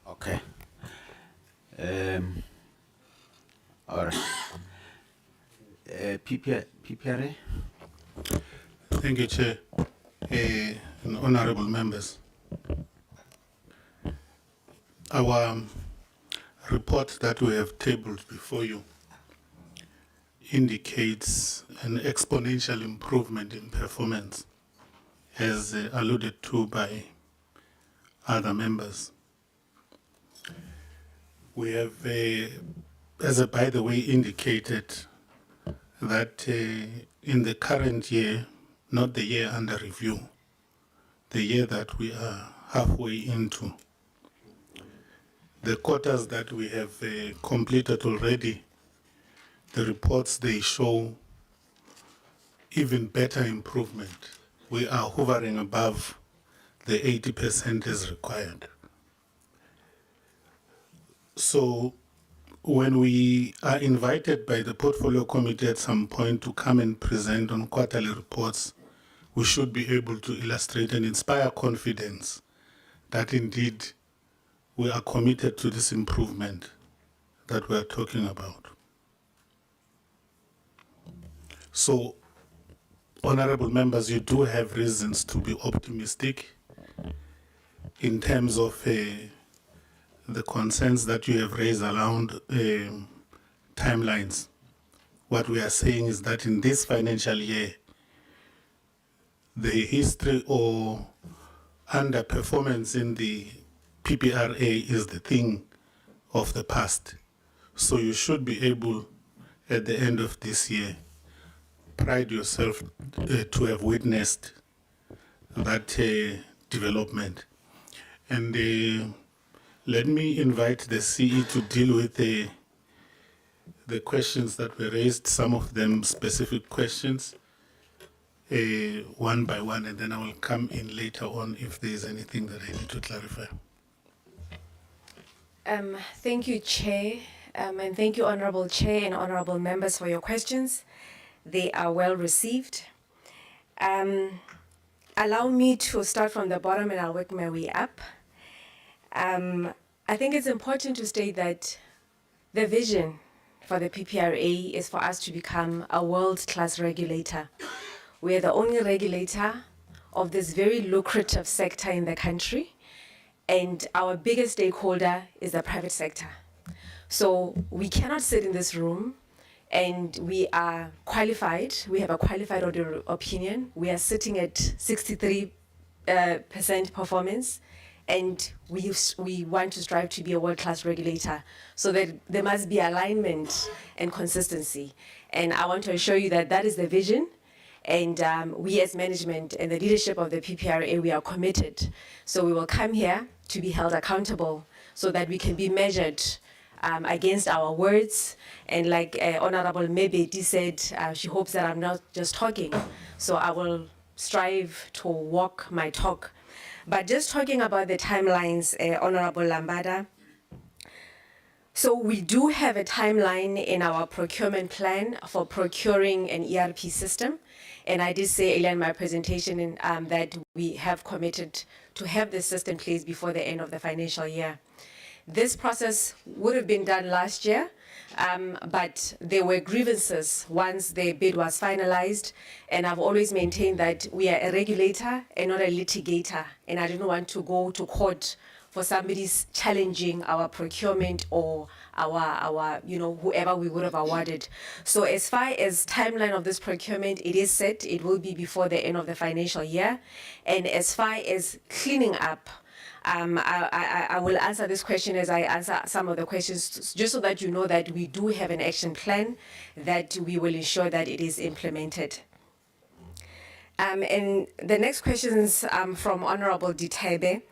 Okay. All right. PPRA? Thank you, Chair. And honorable members. Our report that we have tabled before you indicates an exponential improvement in performance, as alluded to by other members. We have, as a by the way, indicated that in the current year, not the year under review, the year that we are halfway into, the quarters that we have completed already, the reports, they show even better improvement. We are hovering above the 80% as required. So when we are invited by the Portfolio Committee at some point to come and present on quarterly reports, we should be able to illustrate and inspire confidence that indeed we are committed to this improvement that we are talking about. So, honorable members, you do have reasons to be optimistic in terms of the concerns that you have raised around timelines. What we are saying is that in this financial year, the history or underperformance in the PPRA is the thing of the past. So you should be able, at the end of this year, pride yourself to have witnessed that development. And let me invite the CE to deal with the questions that were raised, some of them specific questions, one by one, and then I will come in later on if there is anything that I need to clarify. Thank you, Chair, and thank you, Honourable Chair and Honourable Members, for your questions. They are well received. Allow me to start from the bottom and I'll work my way up. I think it's important to state that the vision for the PPRA is for us to become a world-class regulator. We're the only regulator of this very lucrative sector in the country, and our biggest stakeholder is the private sector. So we cannot sit in this room and we are qualified. We have a qualified audit opinion. We are sitting at 63% performance, and we want to strive to be a world-class regulator. So that there must be alignment and consistency. And I want to assure you that that is the vision. And we as management and the leadership of the PPRA, we are committed. So we will come here to be held accountable so that we can be measured against our words. And like Honorable Mebeti said, she hopes that I'm not just talking. So I will strive to walk my talk. But just talking about the timelines, Honorable Lambada, so we do have a timeline in our procurement plan for procuring an ERP system. And I did say earlier in my presentation that we have committed to have this system placed before the end of the financial year. This process would have been done last year, but there were grievances once the bid was finalized. And I've always maintained that we are a regulator and not a litigator. And I didn't want to go to court for somebody's challenging our procurement or our whoever we would have awarded. So as far as timeline of this procurement, it is set. It will be before the end of the financial year. And as far as cleaning up, I will answer this question as I answer some of the questions, just so that you know that we do have an action plan that we will ensure that it is implemented. And the next questions from Honorable Ditebe.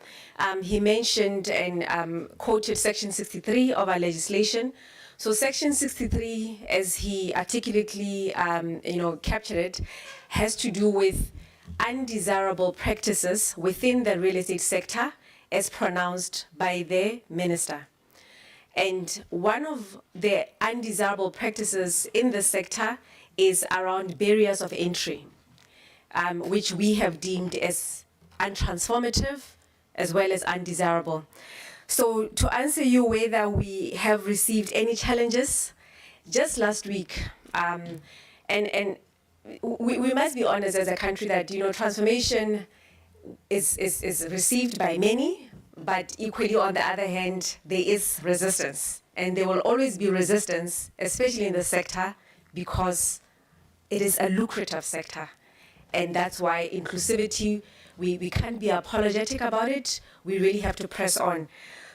He mentioned and quoted Section 63 of our legislation. So Section 63, as he articulately captured it, has to do with undesirable practices within the real estate sector as pronounced by the minister. And one of the undesirable practices in the sector is around barriers of entry, which we have deemed as untransformative as well as undesirable. So to answer you whether we have received any challenges, just last week, and we must be honest as a country that transformation is received by many, but equally on the other hand, there is resistance. And there will always be resistance, especially in the sector, because it is a lucrative sector. And that's why inclusivity, we can't be apologetic about it. We really have to press on.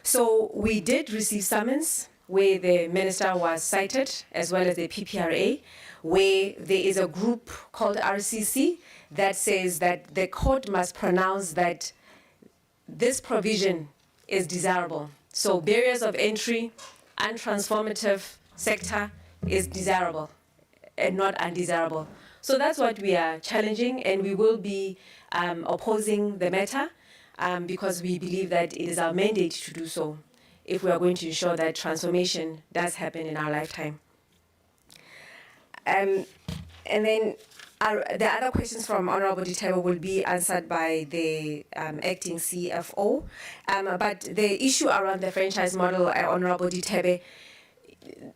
So we did receive summons where the minister was cited, as well as the PPRA, where there is a group called RCC that says that the court must pronounce that this provision is desirable. So barriers of entry, untransformative sector is desirable and not undesirable. So that's what we are challenging, and we will be opposing the matter because we believe that it is our mandate to do so if we are going to ensure that transformation does happen in our lifetime. And then the other questions from Honorable Ditebo will be answered by the acting CFO. But the issue around the franchise model, Honorable Ditebe,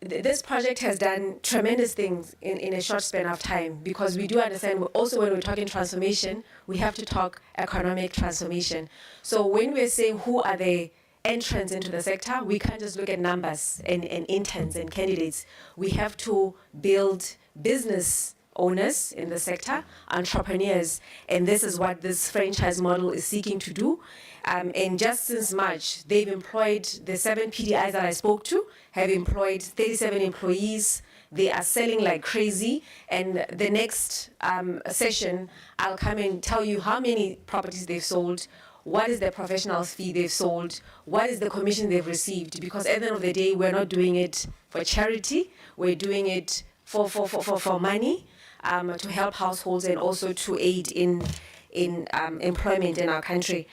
this project has done tremendous things in a short span of time, because we do understand also when we're talking transformation, we have to talk economic transformation. So when we're saying who are the entrance into the sector, we can't just look at numbers and interns and candidates. We have to build business owners in the sector, entrepreneurs, and this is what this franchise model is seeking to do. And just since March, they've employed, the 7 PDIs that I spoke to have employed 37 employees. They are selling like crazy, and the next session, I'll come and tell you how many properties they've sold, what is their professionals fee they've sold, what is the commission they've received, because at the end of the day, we're not doing it for charity, we're doing it for money, to help households and also to aid in employment in our country.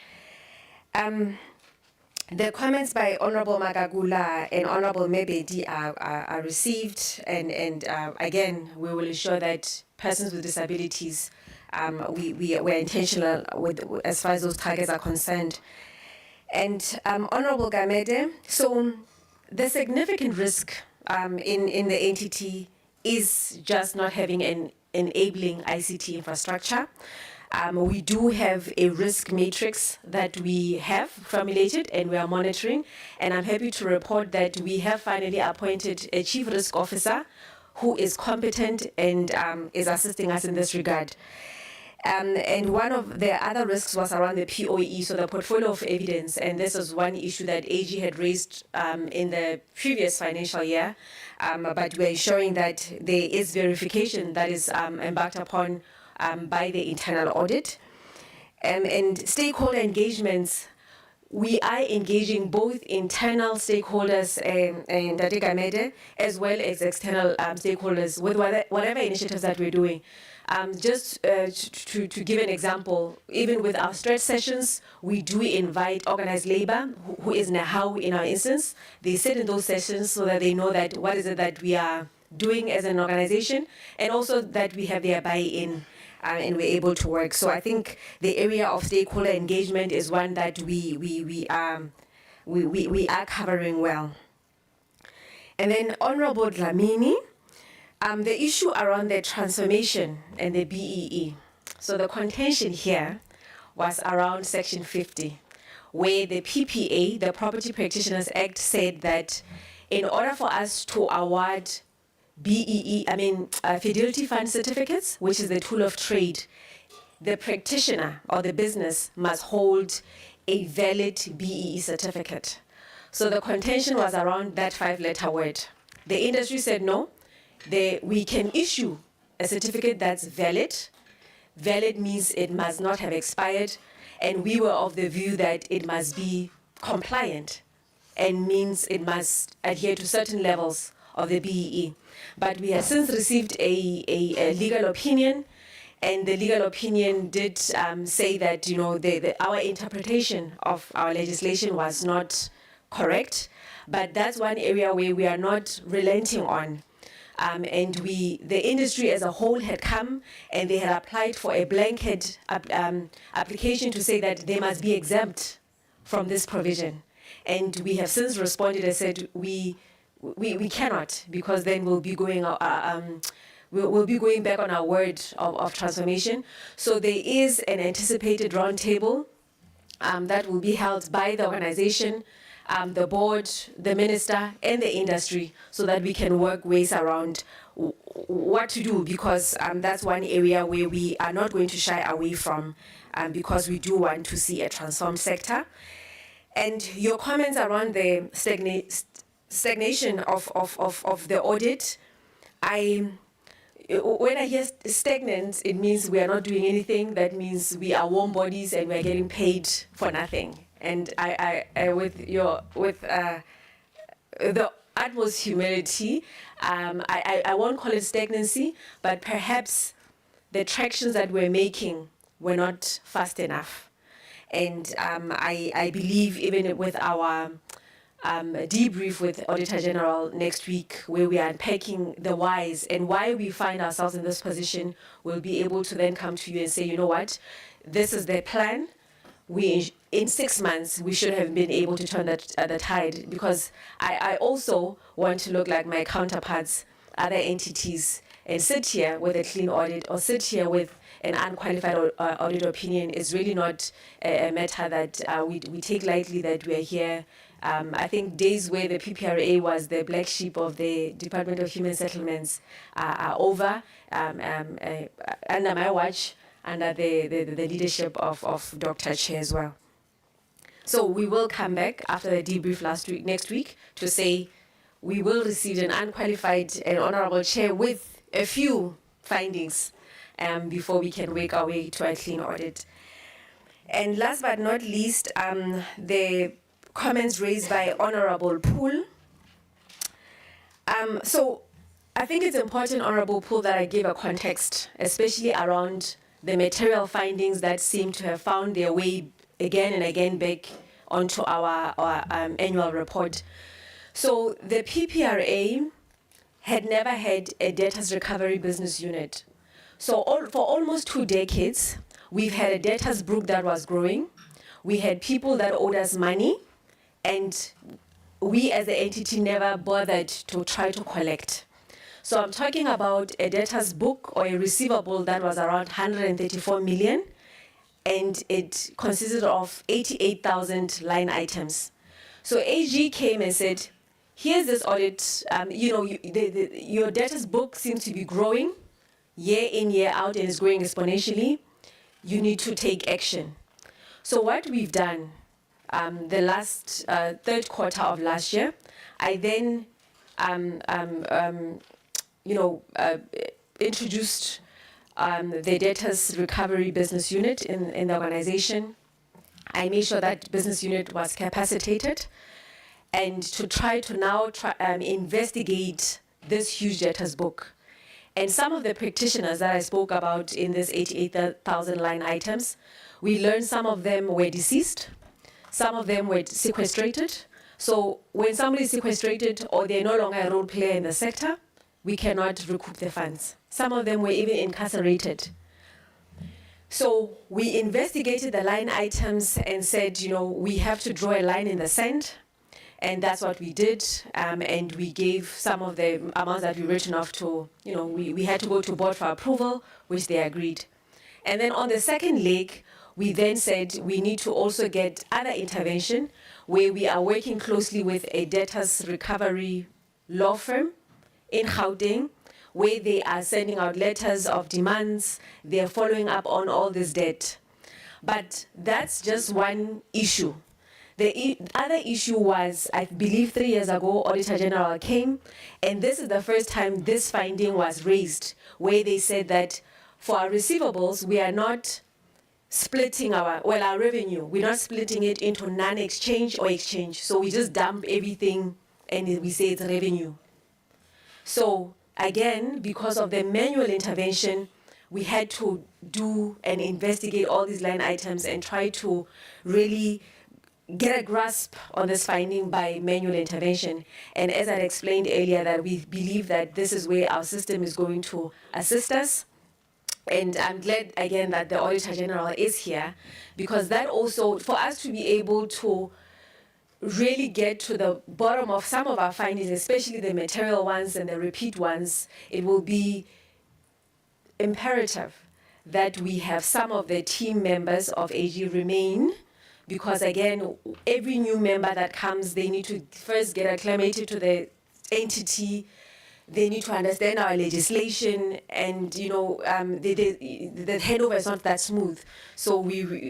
The comments by Honorable Magagula and Honorable Mebedi are received, and again, we will ensure that persons with disabilities, we're intentional with as far as those targets are concerned. And Honorable Gamede, so the significant risk in the entity is just not having an enabling ICT infrastructure. We do have a risk matrix that we have formulated and we are monitoring, and I'm happy to report that we have finally appointed a chief risk officer who is competent and is assisting us in this regard. And one of the other risks was around the POE, so the portfolio of evidence, and this was one issue that AG had raised in the previous financial year, but we're ensuring that there is verification that is embarked upon by the internal audit. And stakeholder engagements, we are engaging both internal stakeholders and Gamede, as well as external stakeholders with whatever initiatives that we're doing. Just to give an example, even with our stretch sessions, we do invite organized labor, who is Nahau in our instance. They sit in those sessions so that they know that what is it that we are doing as an organization, and also that we have their buy-in and we're able to work. So I think the area of stakeholder engagement is one that we are covering well. And then Honorable Dlamini, the issue around the transformation and the BEE. So the contention here was around Section 50, where the PPA, the Property Practitioners Act, said that in order for us to award fidelity fund certificates, which is the tool of trade, the practitioner or the business must hold a valid BEE certificate. So the contention was around that 5-letter word. The industry said no, we can issue a certificate that's valid. Valid means it must not have expired, and we were of the view that it must be compliant and means it must adhere to certain levels of the BEE. But we have since received a legal opinion, and the legal opinion did say that our interpretation of our legislation was not correct, but that's one area where we are not relenting on. And the industry as a whole had come and they had applied for a blanket application to say that they must be exempt from this provision. And we have since responded and said we cannot, because then we'll be going we'll be going back on our word of transformation. So there is an anticipated roundtable that will be held by the organization, the board, the minister, and the industry, so that we can work ways around what to do, because that's one area where we are not going to shy away from, because we do want to see a transformed sector. And your comments around the stagnation of the audit, when I hear stagnant, it means we are not doing anything. That means we are warm bodies and we are getting paid for nothing. And I with the utmost humility, I won't call it stagnancy, but perhaps the tractions that we're making were not fast enough. And I believe even with our debrief with Auditor General next week, where we are unpacking the whys and why we find ourselves in this position, we'll be able to then come to you and say, you know what, this is the plan. In 6 months, we should have been able to turn the tide, because I also want to look like my counterparts, other entities, and sit here with a clean audit or sit here with an unqualified audit opinion is really not a matter that we take lightly, that we are here. I think days where the PPRA was the black sheep of the Department of Human Settlements are over, under my watch, under the leadership of Dr. Che as well. So we will come back after the debrief next week to say we will receive an unqualified and honorable chair with a few findings before we can work our way to a clean audit. And last but not least, the comments raised by Honorable Poole. So I think it's important, Honorable Poole, that I give a context, especially around the material findings that seem to have found their way again and again back onto our annual report. So the PPRA had never had a debtors recovery business unit. So for almost 2 decades, we've had a debtors book that was growing. We had people that owed us money, and we as an entity never bothered to try to collect. So I'm talking about a debtors book or a receivable that was around 134 million, and it consisted of 88,000 line items. So AG came and said, here's this audit, your debtors book seems to be growing year in, year out, and is growing exponentially. You need to take action. So what we've done, the last third quarter of last year, I then introduced the debtors recovery business unit in the organization. I made sure that business unit was capacitated, and to try to now investigate this huge debtors book. And some of the practitioners that I spoke about in this 88,000 line items, we learned some of them were deceased, some of them were sequestrated. So when somebody is sequestrated or they're no longer a role player in the sector, we cannot recoup the funds. Some of them were even incarcerated. So we investigated the line items and said, we have to draw a line in the sand. And that's what we did. And we gave some of the amounts that we written off to, we had to go to board for approval, which they agreed. And then on the second leg, we then said we need to also get other intervention where we are working closely with a debtors recovery law firm in Gauteng, where they are sending out letters of demands, they're following up on all this debt. But that's just one issue. The other issue was, I believe 3 years ago, Auditor General came, and this is the first time this finding was raised, where they said that for our receivables, we are not splitting our revenue, we're not splitting it into non-exchange or exchange. So we just dump everything and we say it's revenue. So again, because of the manual intervention, we had to do and investigate all these line items and try to really get a grasp on this finding by manual intervention. And as I explained earlier, that we believe that this is where our system is going to assist us. And I'm glad, again, that the Auditor General is here, because that also, for us to be able to really get to the bottom of some of our findings, especially the material ones and the repeat ones, it will be imperative that we have some of the team members of AG remain, because again, every new member that comes, they need to first get acclimated to the entity. They need to understand our legislation, and the handover is not that smooth. So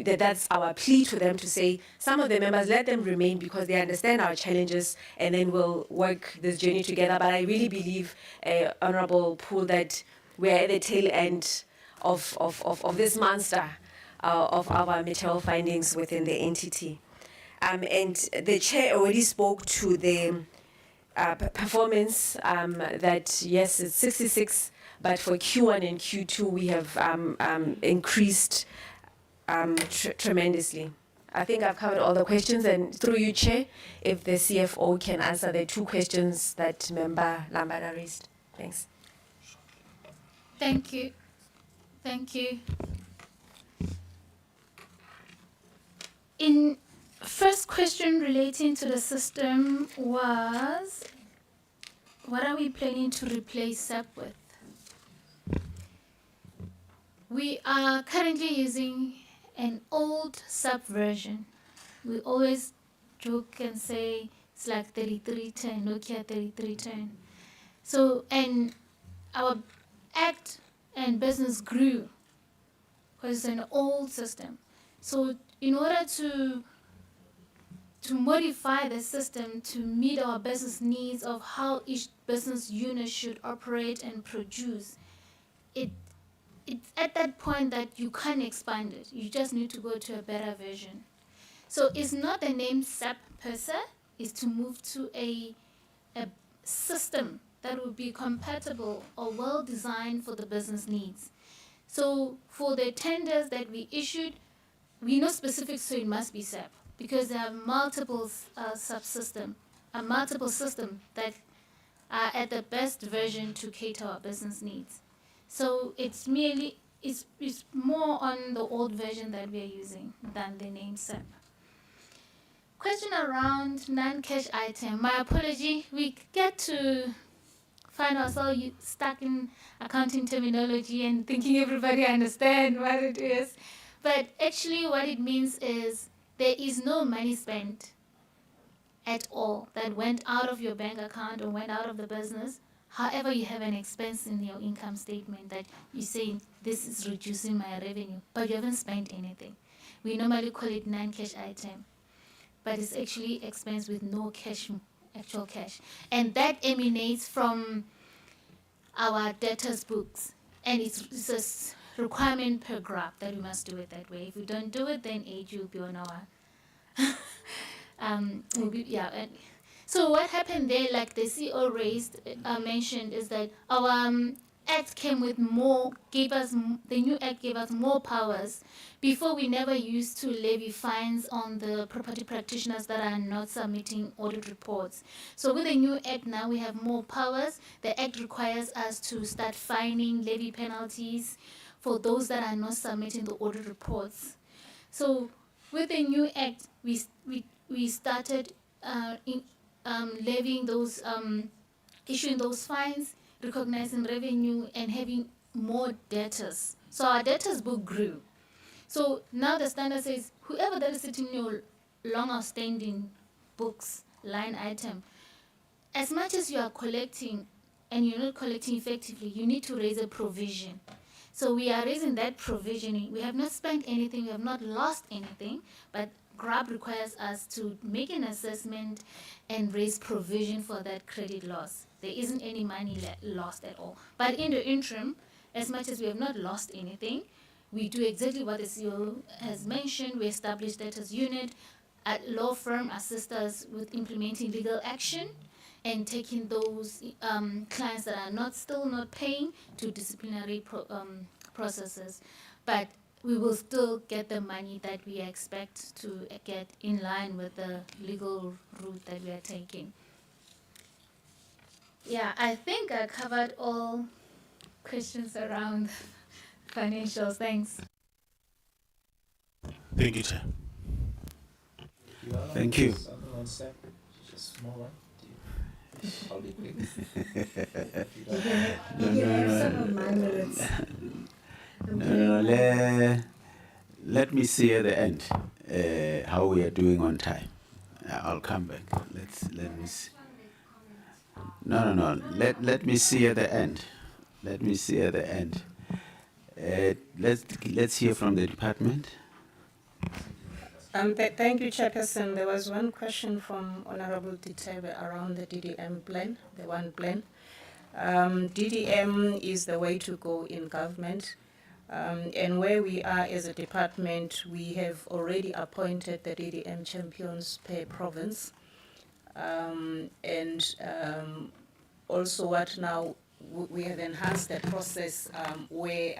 that's our plea to them, to say some of the members, let them remain because they understand our challenges, and then we'll work this journey together. But I really believe, Honorable Poole, that we're at the tail end of this monster of our material findings within the entity. And the chair already spoke to the performance, that yes, it's 66, but for Q1 and Q2 we have increased tremendously. I think I've covered all the questions, and through you, Chair, if the CFO can answer the 2 questions that Member Lambada raised. Thanks. Thank you. Thank you. In first question relating to the system was, what are we planning to replace SAP with? We are currently using an old sub version. We always joke and say it's like 3310, Nokia 3310. So, and our act and business grew because it's an old system. So in order to modify the system to meet our business needs of how each business unit should operate and produce, it's at that point that you can't expand it. You just need to go to a better version. So it's not the name SAP per se, it's to move to a system that will be compatible or well designed for the business needs. So for the tenders that we issued, we know specifics, so it must be SAP because there are multiple subsystems, a multiple system that are at the best version to cater our business needs. So it's merely, it's more on the old version that we are using than the name SAP. Question around non-cash item. My apology, we get to find ourselves stuck in accounting terminology and thinking everybody understands what it is. But actually what it means is there is no money spent at all that went out of your bank account or went out of the business. However, you have an expense in your income statement that you say this is reducing my revenue, but you haven't spent anything. We normally call it non-cash item, but it's actually expense with no cash, actual cash. And that emanates from our debtors books. And it's a requirement per graph that we must do it that way. If we don't do it, then age will be on our, so what happened there, like the CEO mentioned, is that our act came with more, the new act gave us more powers. Before, we never used to levy fines on the property practitioners that are not submitting audit reports. So with the new act now, we have more powers. The act requires us to start fining, levy penalties for those that are not submitting the audit reports. So with the new act, we started levying those, issuing those fines, recognizing revenue, and having more debtors. So our debtors book grew. So now the standard says whoever that is sitting in your long outstanding books line item, as much as you are collecting and you're not collecting effectively, you need to raise a provision. So we are raising that provisioning. We have not spent anything, we have not lost anything, but GRAB requires us to make an assessment and raise provision for that credit loss. There isn't any money lost at all. But in the interim, as much as we have not lost anything, we do exactly what the CEO has mentioned. We establish debtors unit, a law firm assist us with implementing legal action and taking those clients that are still not paying to disciplinary processes. But we will still get the money that we expect to get in line with the legal route that we are taking. Yeah, I think I covered all questions around financials. Thanks. Thank you, Chair. Thank you. Let me see at the end how we are doing on time. I'll come back. Let me see. No. Let me see at the end. Let me see at the end. Let's hear from the department. Thank you, Chairperson. There was one question from Honorable Ditebe around the DDM plan, the one plan. DDM is the way to go in government. And where we are as a department, we have already appointed the DDM champions per province. Also what now, we have enhanced the process where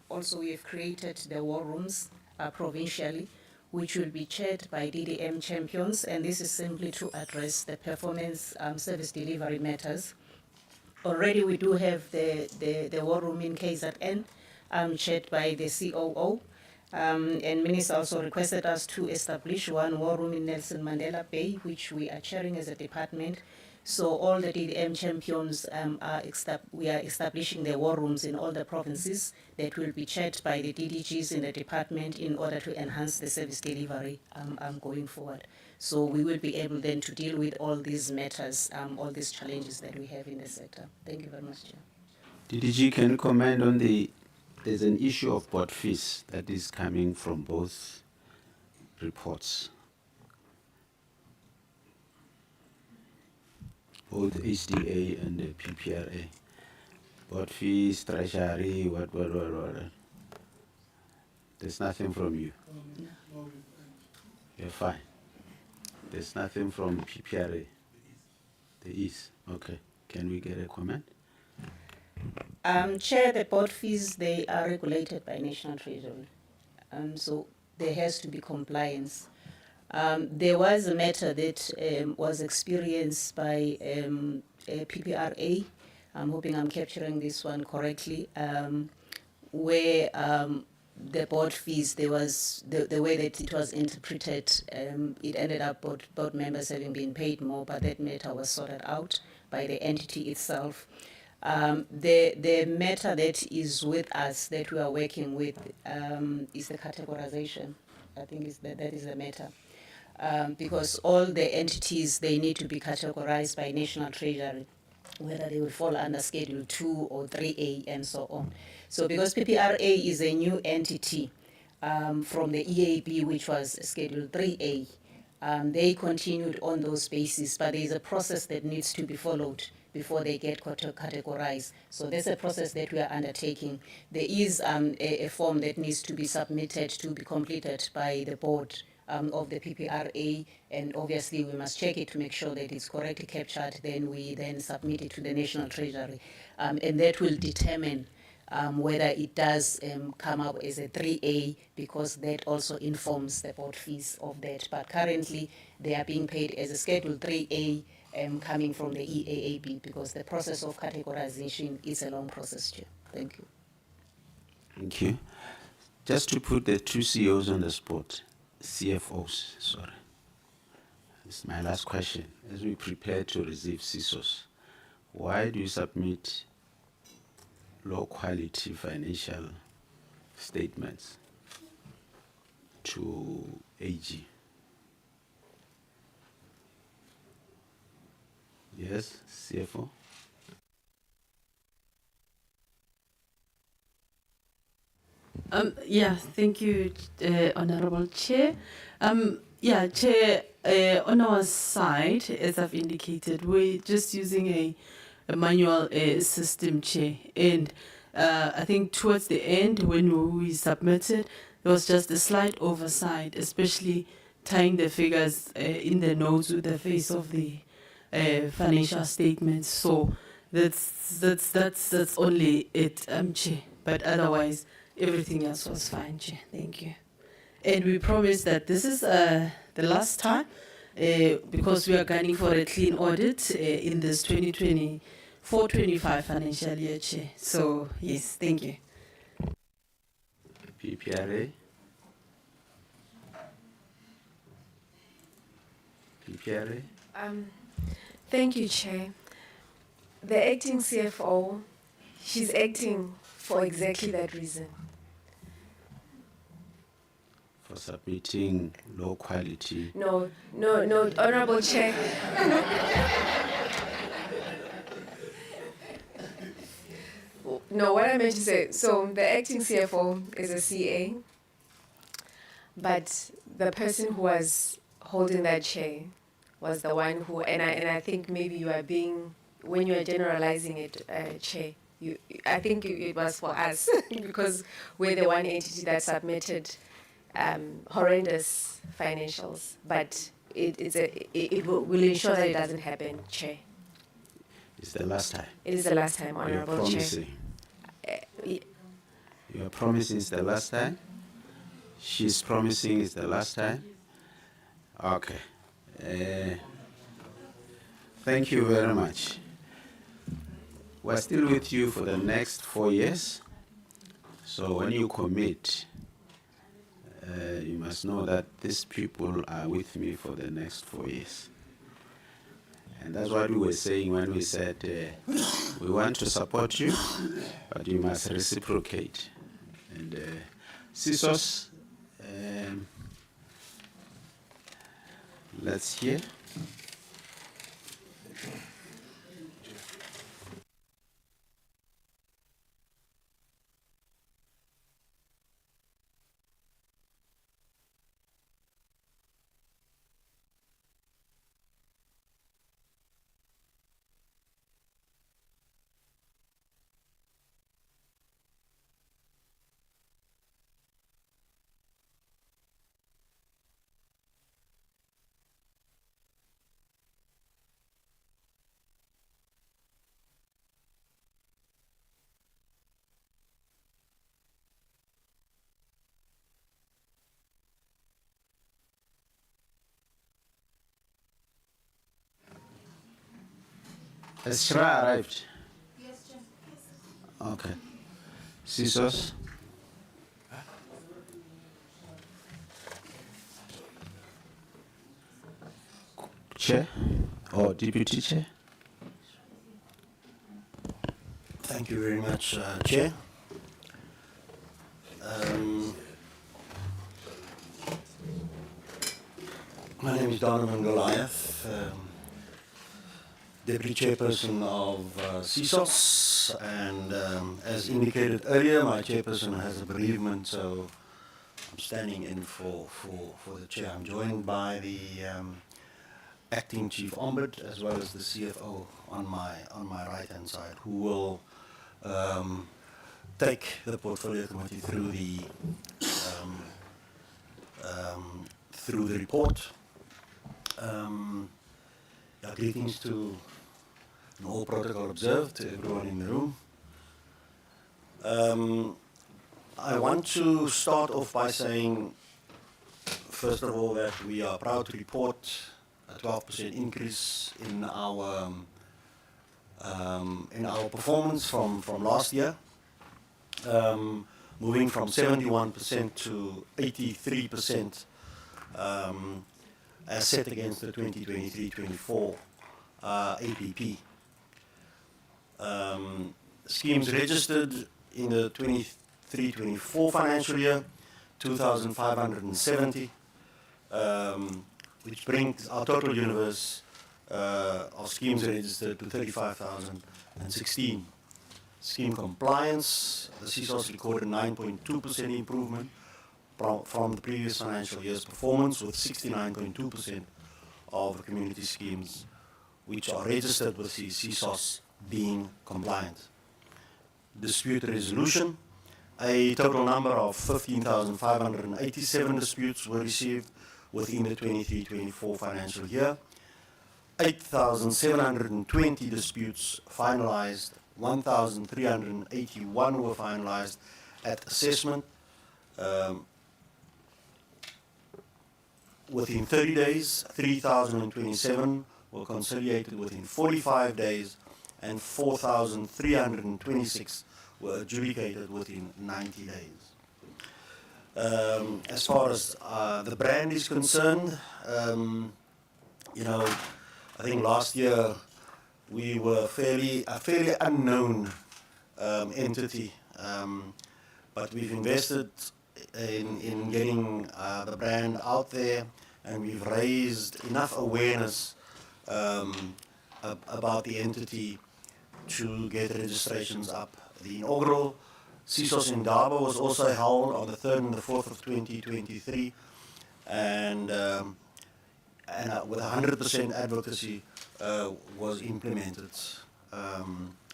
also we have created the war rooms provincially, which will be chaired by DDM champions, and this is simply to address the performance service delivery matters. Already we do have the war room in KZN, chaired by the COO, and Minister also requested us to establish one war room in Nelson Mandela Bay, which we are chairing as a department, So all the DDM champions we are establishing the war rooms in all the provinces that will be checked by the DDGs in the department in order to enhance the service delivery going forward. So we will be able then to deal with all these matters, all these challenges that we have in the sector. Thank you very much, Chair. DDG, can you comment on there's an issue of board fees that is coming from both reports, both HDA and the PPRA. Board fees, treasury, what. There's nothing from you. You're fine. There's nothing from PPRA. There is. Okay. Can we get a comment? Chair, the board fees, they are regulated by National Treasury. So there has to be compliance. There was a matter that was experienced by PPRA. I'm hoping I'm capturing this one correctly, where the board fees, there was the way that it was interpreted, it ended up board members having been paid more, but that matter was sorted out by the entity itself. The matter that is with us, that we are working with, is the categorization. I think that is the matter. Because all the entities, they need to be categorized by National Treasury, whether they will fall under Schedule 2 or 3A and so on. So because PPRA is a new entity from the EAB, which was Schedule 3A, they continued on those bases, but there is a process that needs to be followed before they get categorized. So there's a process that we are undertaking. There is a form that needs to be submitted to be completed by the board of the PPRA, and obviously we must check it to make sure that it's correctly captured. Then we then submit it to the National Treasury, and that will determine whether it does come up as a 3A, because that also informs the board fees of that. But currently they are being paid as a Schedule 3A, coming from the EAAB, because the process of categorization is a long process, Chair. Thank you. Thank you. Just to put the two CEOs on the spot, CFOs, sorry. This is my last question. As we prepare to receive CSOS, why do you submit low quality financial statements to AG? Yes, CFO? Yeah, thank you, Honorable Chair. Yeah, Chair, on our side, as I've indicated, we're just using a manual system, Chair. And I think towards the end, when we submitted, there was just a slight oversight, especially tying the figures in the notes with the face of the financial statements. So that's only it, Chair. But otherwise, everything else was fine, Chair. Thank you. And we promise that this is the last time, because we are gunning for a clean audit in this 2024-25 financial year, Chair. So yes, thank you. PPRA? PPRA? Thank you, Chair. The acting CFO, she's acting for exactly that reason. For submitting low quality. No, Honorable Chair. No, what I meant to say, so the acting CFO is a CA, but the person who was holding that chair was the one who, and I think maybe you are being, when you are generalizing it, Chair, I think it was for us because we're the one entity that submitted horrendous financials, but it will ensure that it doesn't happen, Chair. It's the last time. It is the last time, Honorable You're Chair. promising. You are promising it's the last time? She's promising it's the last time? Okay. Thank you very much. We're still with you for the next 4 years. So when you commit, you must know that these people are with me for the next 4 years. And that's what we were saying when we said we want to support you, but you must reciprocate. And CSOS, let's hear. Has SHRA arrived? Yes, Chair. Okay. CSOS? Chair or Deputy Chair? Thank you very much, Chair. My name is Donovan Goliath, Deputy Chairperson of CSOS, and as indicated earlier, my Chairperson has a bereavement, so I'm standing in for the Chair. I'm joined by the Acting Chief Ombud as well as the CFO on my right-hand side, who will take the Portfolio Committee through the report. Greetings to all protocol observed, to everyone in the room. I want to start off by saying, first of all, that we are proud to report a 12% increase in our performance from last year, moving from 71% to 83%, as set against the 2023-24 APP. Schemes registered in the 23-24 financial year, 2,570, which brings our total universe of schemes registered to 35,016. Scheme compliance, the CSOS recorded 9.2% improvement from the previous financial year's performance, with 69.2% of the community schemes which are registered with the CSOS being compliant. Dispute resolution, a total number of 15,587 disputes were received within the 23-24 financial year. 8,720 disputes finalized, 1,381 were finalized at assessment within 30 days, 3,027 were conciliated within 45 days, and 4,326 were adjudicated within 90 days. As far as the brand is concerned, I think last year we were a fairly unknown entity, but we've invested in getting the brand out there, and we've raised enough awareness about the entity to get registrations up. The inaugural CSOS in Durban was also held on the 3rd and the 4th of 2023, and with 100% advocacy was implemented.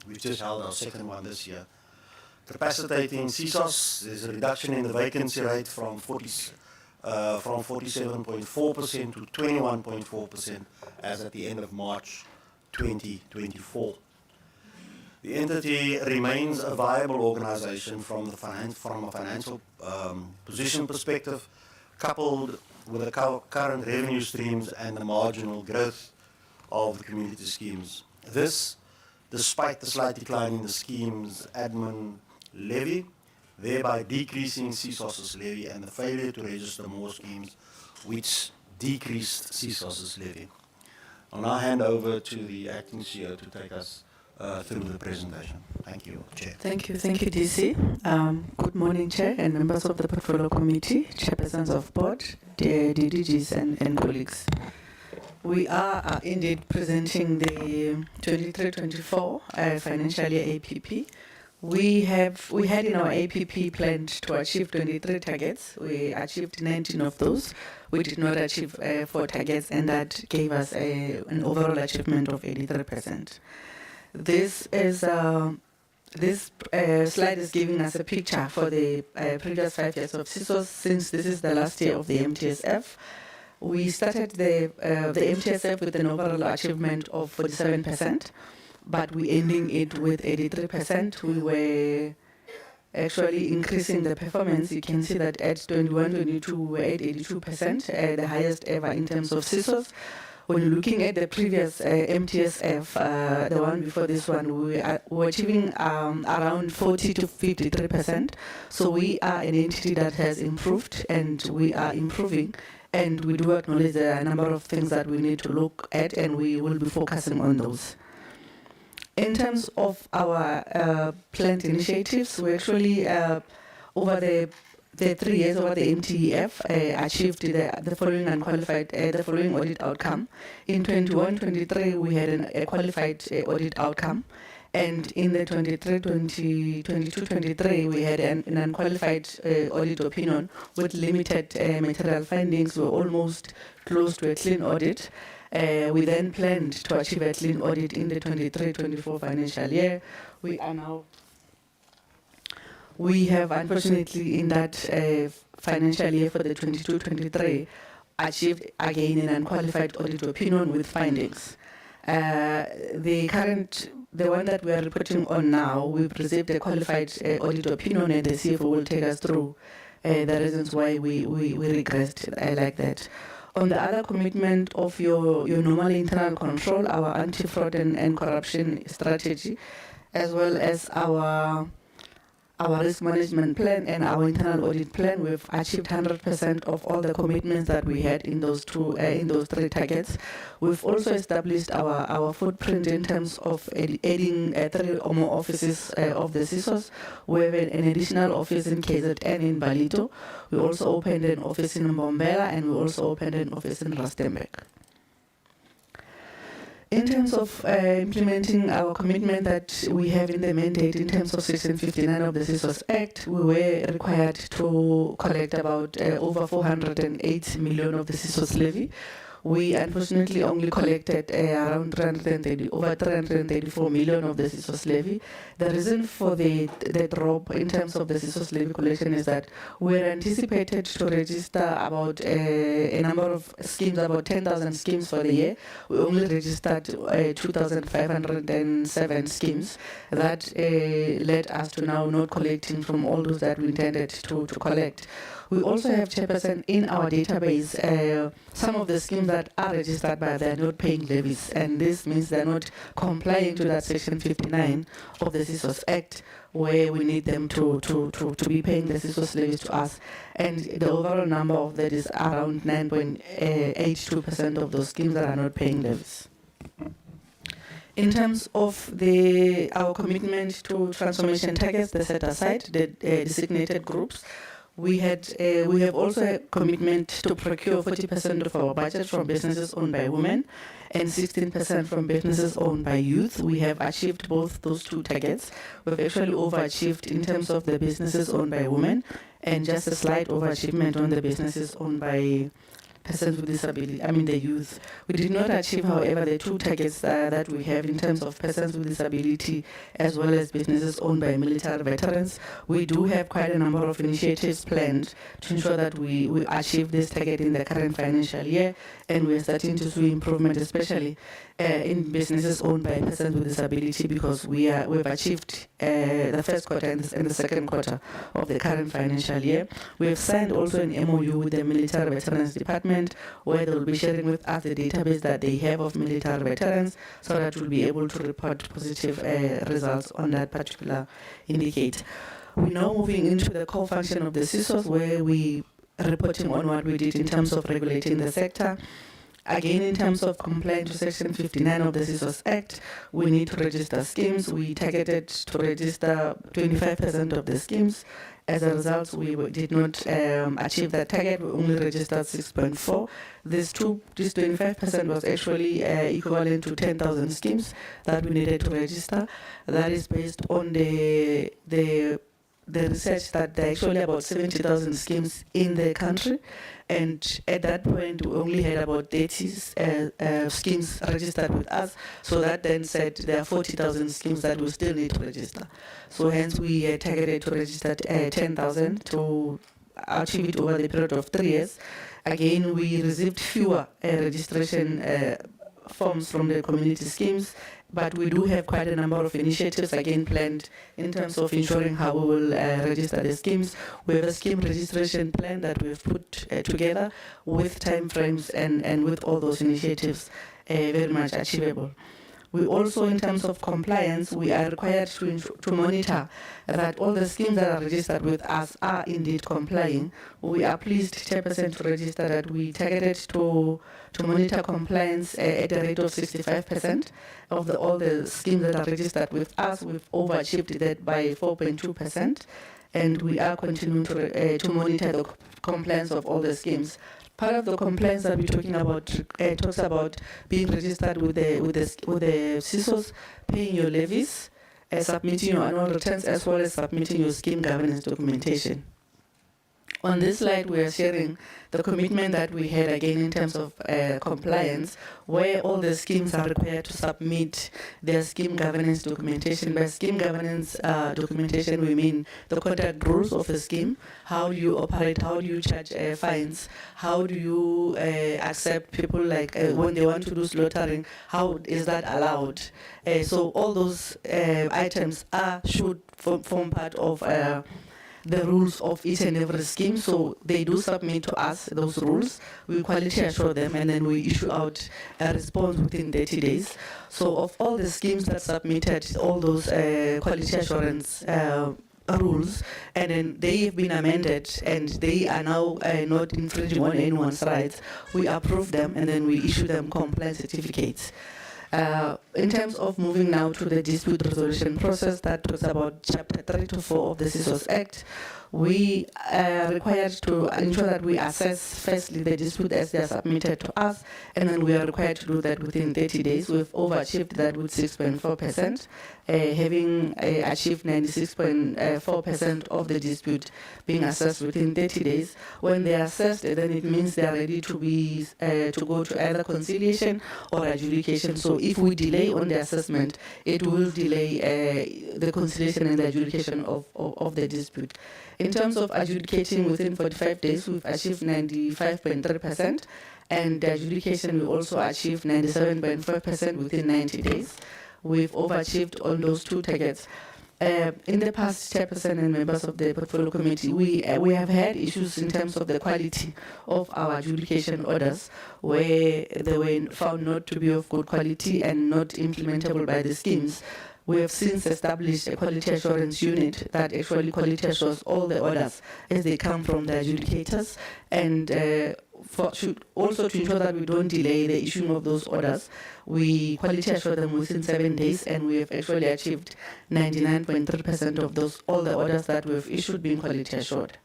We've just held our second one this year. Capacitating CSOS, there's a reduction in the vacancy rate from 47.4% to 21.4% as at the end of March 2024. The entity remains a viable organization from a financial position perspective, coupled with the current revenue streams and the marginal growth of the community schemes. This, despite the slight decline in the scheme's admin levy, thereby decreasing CSOS's levy, and the failure to register more schemes, which decreased CSOS's levy. I'll now hand over to the acting CEO to take us through the presentation. Thank you, Chair. Thank you, DC. Good morning, Chair and members of the Portfolio Committee, Chairpersons of Board, dear DDGs and colleagues. We are indeed presenting the 23-24 financial year APP. We had in our APP planned to achieve 23 targets. We achieved 19 of those. We did not achieve 4 targets, and that gave us an overall achievement of 83%. This slide is giving us a picture for the previous 5 years of CSOS, since this is the last year of the MTSF. We started the MTSF with an overall achievement of 47%, but we ending it with 83%. We were actually increasing the performance. You can see that at 21-22 we were at 82%, the highest ever in terms of CSOS. When you're looking at the previous MTSF, the one before this one, we were achieving around 40 to 53%. So we are an entity that has improved, and we are improving. And we do acknowledge there are a number of things that we need to look at, and we will be focusing on those. In terms of our planned initiatives, we actually, over the 3 years over the MTEF, achieved the following unqualified, the following audit outcome. In 21-23, we had a qualified audit outcome. And in the 22-23, we had an unqualified audit opinion with limited material findings. We were almost close to a clean audit. We then planned to achieve a clean audit in the 23-24 financial year. We have, unfortunately, in that financial year for the 22-23, achieved again an unqualified audit opinion with findings. The one that we are reporting on now, we've received a qualified audit opinion, and the CFO will take us through the reasons why we regressed like that. On the other commitment of your normal internal control, our anti-fraud and corruption strategy, as well as our risk management plan and our internal audit plan, we've achieved 100% of all the commitments that we had in those 3 targets. We've also established our footprint in terms of adding 3 or more offices of the CSOS. We have an additional office in KZN in Balito. We also opened an office in Mbombela, and we also opened an office in Rustenburg. In terms of implementing our commitment that we have in the mandate in terms of Section 59 of the CSOS Act, we were required to collect about over 408 million of the CSOS levy. We unfortunately only collected around over 334 million of the CSOS levy. The reason for the drop in terms of the CSOS levy collection is that we were anticipated to register about a number of schemes, about 10,000 schemes for the year. We only registered 2,507 schemes. That led us to now not collecting from all those that we intended to collect. We also have, Chairperson, in our database, some of the schemes that are registered, but they're not paying levies. And this means they're not complying to that Section 59 of the CSOS Act, where we need them to be paying the CSOS levies to us. And the overall number of that is around 9.82% of those schemes that are not paying levies. In terms of our commitment to transformation targets, the set aside, the designated groups, we have also a commitment to procure 40% of our budget from businesses owned by women and 16% from businesses owned by youth. We have achieved both those 2 targets. We've actually overachieved in terms of the businesses owned by women, and just a slight overachievement on the businesses owned by persons with disability, the youth. We did not achieve, however, the 2 targets that we have in terms of persons with disability as well as businesses owned by military veterans. We do have quite a number of initiatives planned to ensure that we achieve this target in the current financial year, and we're starting to see improvement, especially in businesses owned by persons with disability, because we've achieved the first quarter and the second quarter of the current financial year. We have signed also an MOU with the Military Veterans Department, where they will be sharing with us the database that they have of military veterans, so that we'll be able to report positive results on that particular indicator. We're now moving into the core function of the CSOS, where we are reporting on what we did in terms of regulating the sector. Again, in terms of compliance to Section 59 of the CSOS Act, we need to register schemes. We targeted to register 25% of the schemes. As a result, we did not achieve that target. We only registered 6.4. This 25% was actually equivalent to 10,000 schemes that we needed to register. That is based on the research that there are actually about 70,000 schemes in the country, and at that point we only had about 30 schemes registered with us. So that then said there are 40,000 schemes that we still need to register. So hence we targeted to register 10,000 to achieve it over the period of 3 years. Again, we received fewer registration forms from the community schemes, but we do have quite a number of initiatives again planned in terms of ensuring how we will register the schemes. We have a scheme registration plan that we've put together with timeframes and with all those initiatives very much achievable. We also, in terms of compliance, we are required to monitor that all the schemes that are registered with us are indeed complying. We are pleased, Chairperson, to register that we targeted to monitor compliance at a rate of 65% of all the schemes that are registered with us. We've overachieved that by 4.2%, and we are continuing to monitor the compliance of all the schemes. Part of the compliance that we're talking about talks about being registered with the CSOS, paying your levies, submitting your annual returns, as well as submitting your scheme governance documentation. On this slide, we are sharing the commitment that we had again in terms of compliance, where all the schemes are required to submit their scheme governance documentation. By scheme governance documentation, we mean the conduct rules of the scheme, how do you operate, how do you charge fines, how do you accept people like when they want to do slaughtering, how is that allowed? So all those items should form part of the rules of each and every scheme. So they do submit to us those rules, we quality assure them, and then we issue out a response within 30 days. So of all the schemes that submitted all those quality assurance rules, and then they have been amended and they are now not infringing on anyone's rights, we approve them and then we issue them compliance certificates. In terms of moving now to the dispute resolution process, that was about Chapter 3 to 4 of the CSOS Act. We are required to ensure that we assess firstly the dispute as they are submitted to us, and then we are required to do that within 30 days. We've overachieved that with 6.4%, having achieved 96.4% of the dispute being assessed within 30 days. When they are assessed, then it means they are ready to be to go to either conciliation or adjudication. So if we delay on the assessment, it will delay the conciliation and the adjudication of the dispute. In terms of adjudicating within 45 days, we've achieved 95.3%, and the adjudication we also achieved 97.5% within 90 days. We've overachieved on those two targets. In the past, Chairperson and members of the Portfolio Committee, we have had issues in terms of the quality of our adjudication orders, where they were found not to be of good quality and not implementable by the schemes. We have since established a quality assurance unit that actually quality assures all the orders as they come from the adjudicators, and should also to ensure that we don't delay the issuing of those orders, we quality assure them within 7 days, and we have actually achieved 99.3% of all the orders that we have issued being quality assured.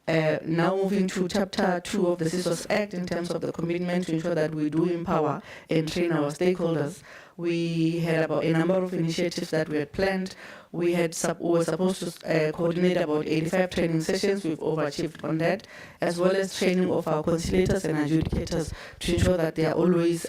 Now moving to Chapter 2 of the CSOS Act, in terms of the commitment to ensure that we do empower and train our stakeholders, we had about a number of initiatives that we had planned. We were supposed to coordinate about 85 training sessions. We've overachieved on that, as well as training of our conciliators and adjudicators to ensure that they are always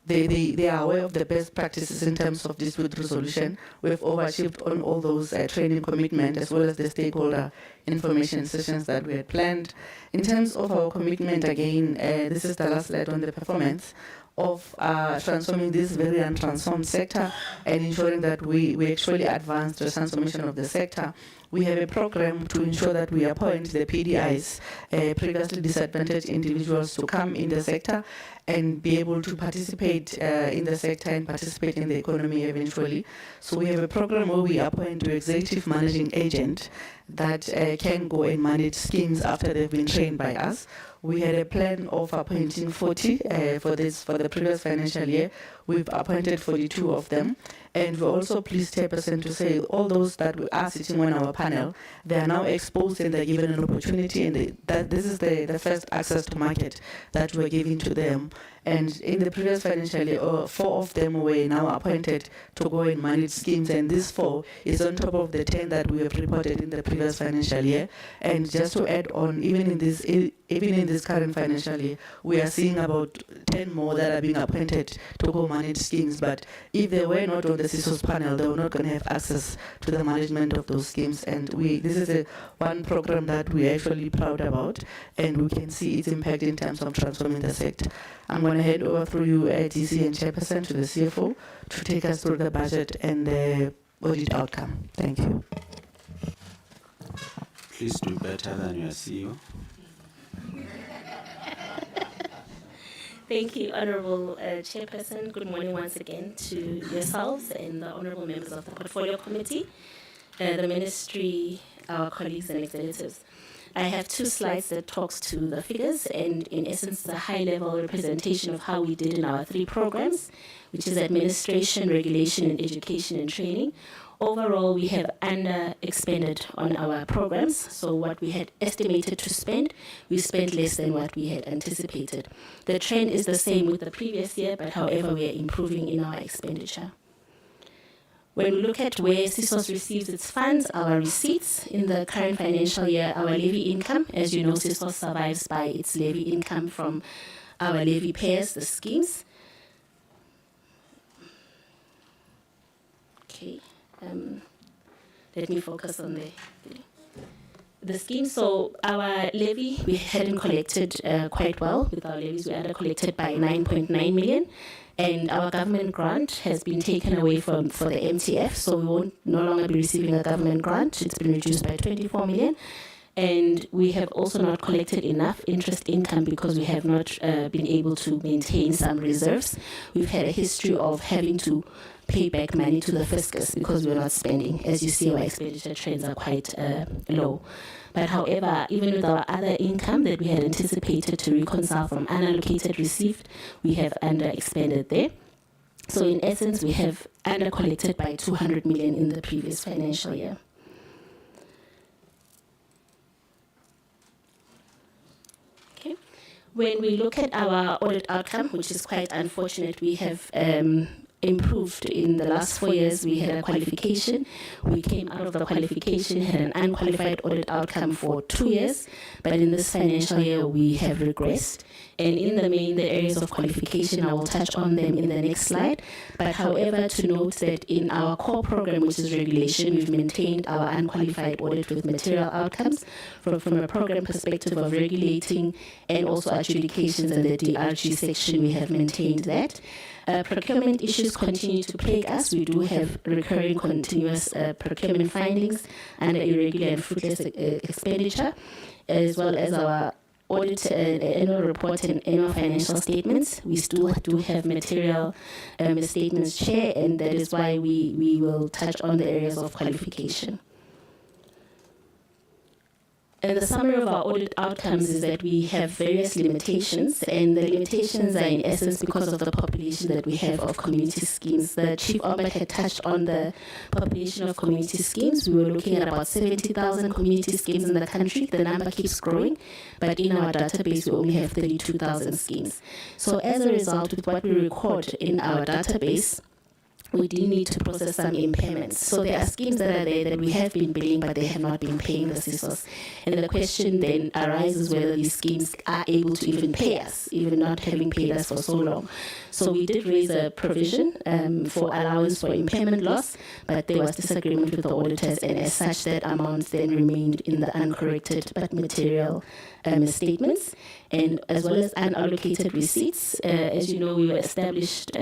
they are aware of the best practices in terms of dispute resolution. We've overachieved on all those training commitments, as well as the stakeholder information sessions that we had planned. In terms of our commitment, again, this is the last slide on the performance of transforming this very untransformed sector and ensuring that we actually advance the transformation of the sector. We have a program to ensure that we appoint the PDIs, previously disadvantaged individuals, to come in the sector and be able to participate in the sector and participate in the economy eventually. So we have a program where we appoint an executive managing agent that can go and manage schemes after they've been trained by us. we had a plan of appointing 40 for the previous financial year. We've appointed 42 of them. And we're also pleased, Chairperson, to say all those that are sitting on our panel, they are now exposed and they're given an opportunity, and that this is the first access to market that we're giving to them. And in the previous financial year, 4 of them were now appointed to go and manage schemes, and this 4 is on top of the 10 that we have reported in the previous financial year. And just to add on, even in this current financial year, we are seeing about 10 more that are being appointed to go manage schemes. But if they were not on the CSOS panel, they were not going to have access to the management of those schemes. And this is one program that we're actually proud about, and we can see its impact in terms of transforming the sector. I'm going to hand over through you, DC and Chairperson, to the CFO to take us through the budget and the audit outcome. Thank you. Please do better than your CEO. Thank you, Honourable Chairperson. Good morning once again to yourselves and the honourable members of the Portfolio Committee, the Ministry, our colleagues and executives. I have 2 slides that talks to the figures and in essence a high-level representation of how we did in our 3 programs, which is administration, regulation and education and training. Overall, we have under-expended on our programs, so what we had estimated to spend, we spent less than what we had anticipated. The trend is the same with the previous year, but however, we are improving in our expenditure. When we look at where CSOS receives its funds, our receipts in the current financial year, our levy income, as you know, CSOS survives by its levy income from our levy payers, the schemes. Okay, let me focus on the scheme. So our levy, we hadn't collected quite well with our levies. We under collected by 9.9 million. And our government grant has been taken away for the MTF, so we won't no longer be receiving a government grant. It's been reduced by 24 million. And we have also not collected enough interest income because we have not been able to maintain some reserves. We've had a history of having to pay back money to the fiscus because we're not spending. As you see, our expenditure trends are quite low. But however, even with our other income that we had anticipated to reconcile from unallocated received, we have under-expended there. So in essence, we have under-collected by 200 million in the previous financial year. Okay. When we look at our audit outcome, which is quite unfortunate, we have improved in the last 4 years. We had a qualification. We came out of the qualification, had an unqualified audit outcome for 2 years, but in this financial year we have regressed. And in the main, the areas of qualification, I will touch on them in the next slide. But however, to note that in our core program, which is regulation, we've maintained our unqualified audit with material outcomes from a program perspective of regulating and also adjudications in the DRG section. We have maintained that. Procurement issues continue to plague us. We do have recurring continuous procurement findings under irregular and fruitless expenditure, as well as our audit annual report and annual financial statements. We still do have material misstatements, Chair, and that is why we will touch on the areas of qualification. And the summary of our audit outcomes is that we have various limitations, and the limitations are in essence because of the population that we have of community schemes. The Chief Ombud had touched on the population of community schemes. We were looking at about 70,000 community schemes in the country. The number keeps growing, but in our database, we only have 32,000 schemes. So as a result, with what we record in our database, we do need to process some impairments. So there are schemes that are there that we have been billing, but they have not been paying the CSOS. And the question then arises whether these schemes are able to even pay us, even not having paid us for so long. So we did raise a provision for allowance for impairment loss, but there was disagreement with the auditors, and as such, that amount then remained in the uncorrected but material misstatements, and as well as unallocated receipts. As you know, we were established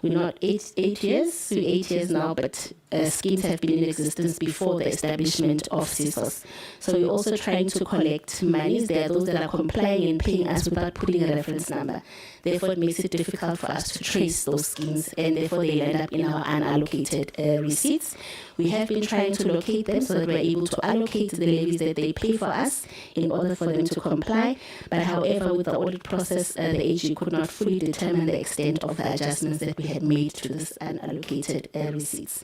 we're not 8 years, we're 8 years now, but schemes have been in existence before the establishment of CSOS. So we're also trying to collect monies. There are those that are complying and paying us without putting a reference number. Therefore, it makes it difficult for us to trace those schemes, and therefore they end up in our unallocated receipts. We have been trying to locate them so that we're able to allocate the levies that they pay for us in order for them to comply. But however, with the audit process, the AG could not fully determine the extent of the adjustments that we had made to this unallocated receipts.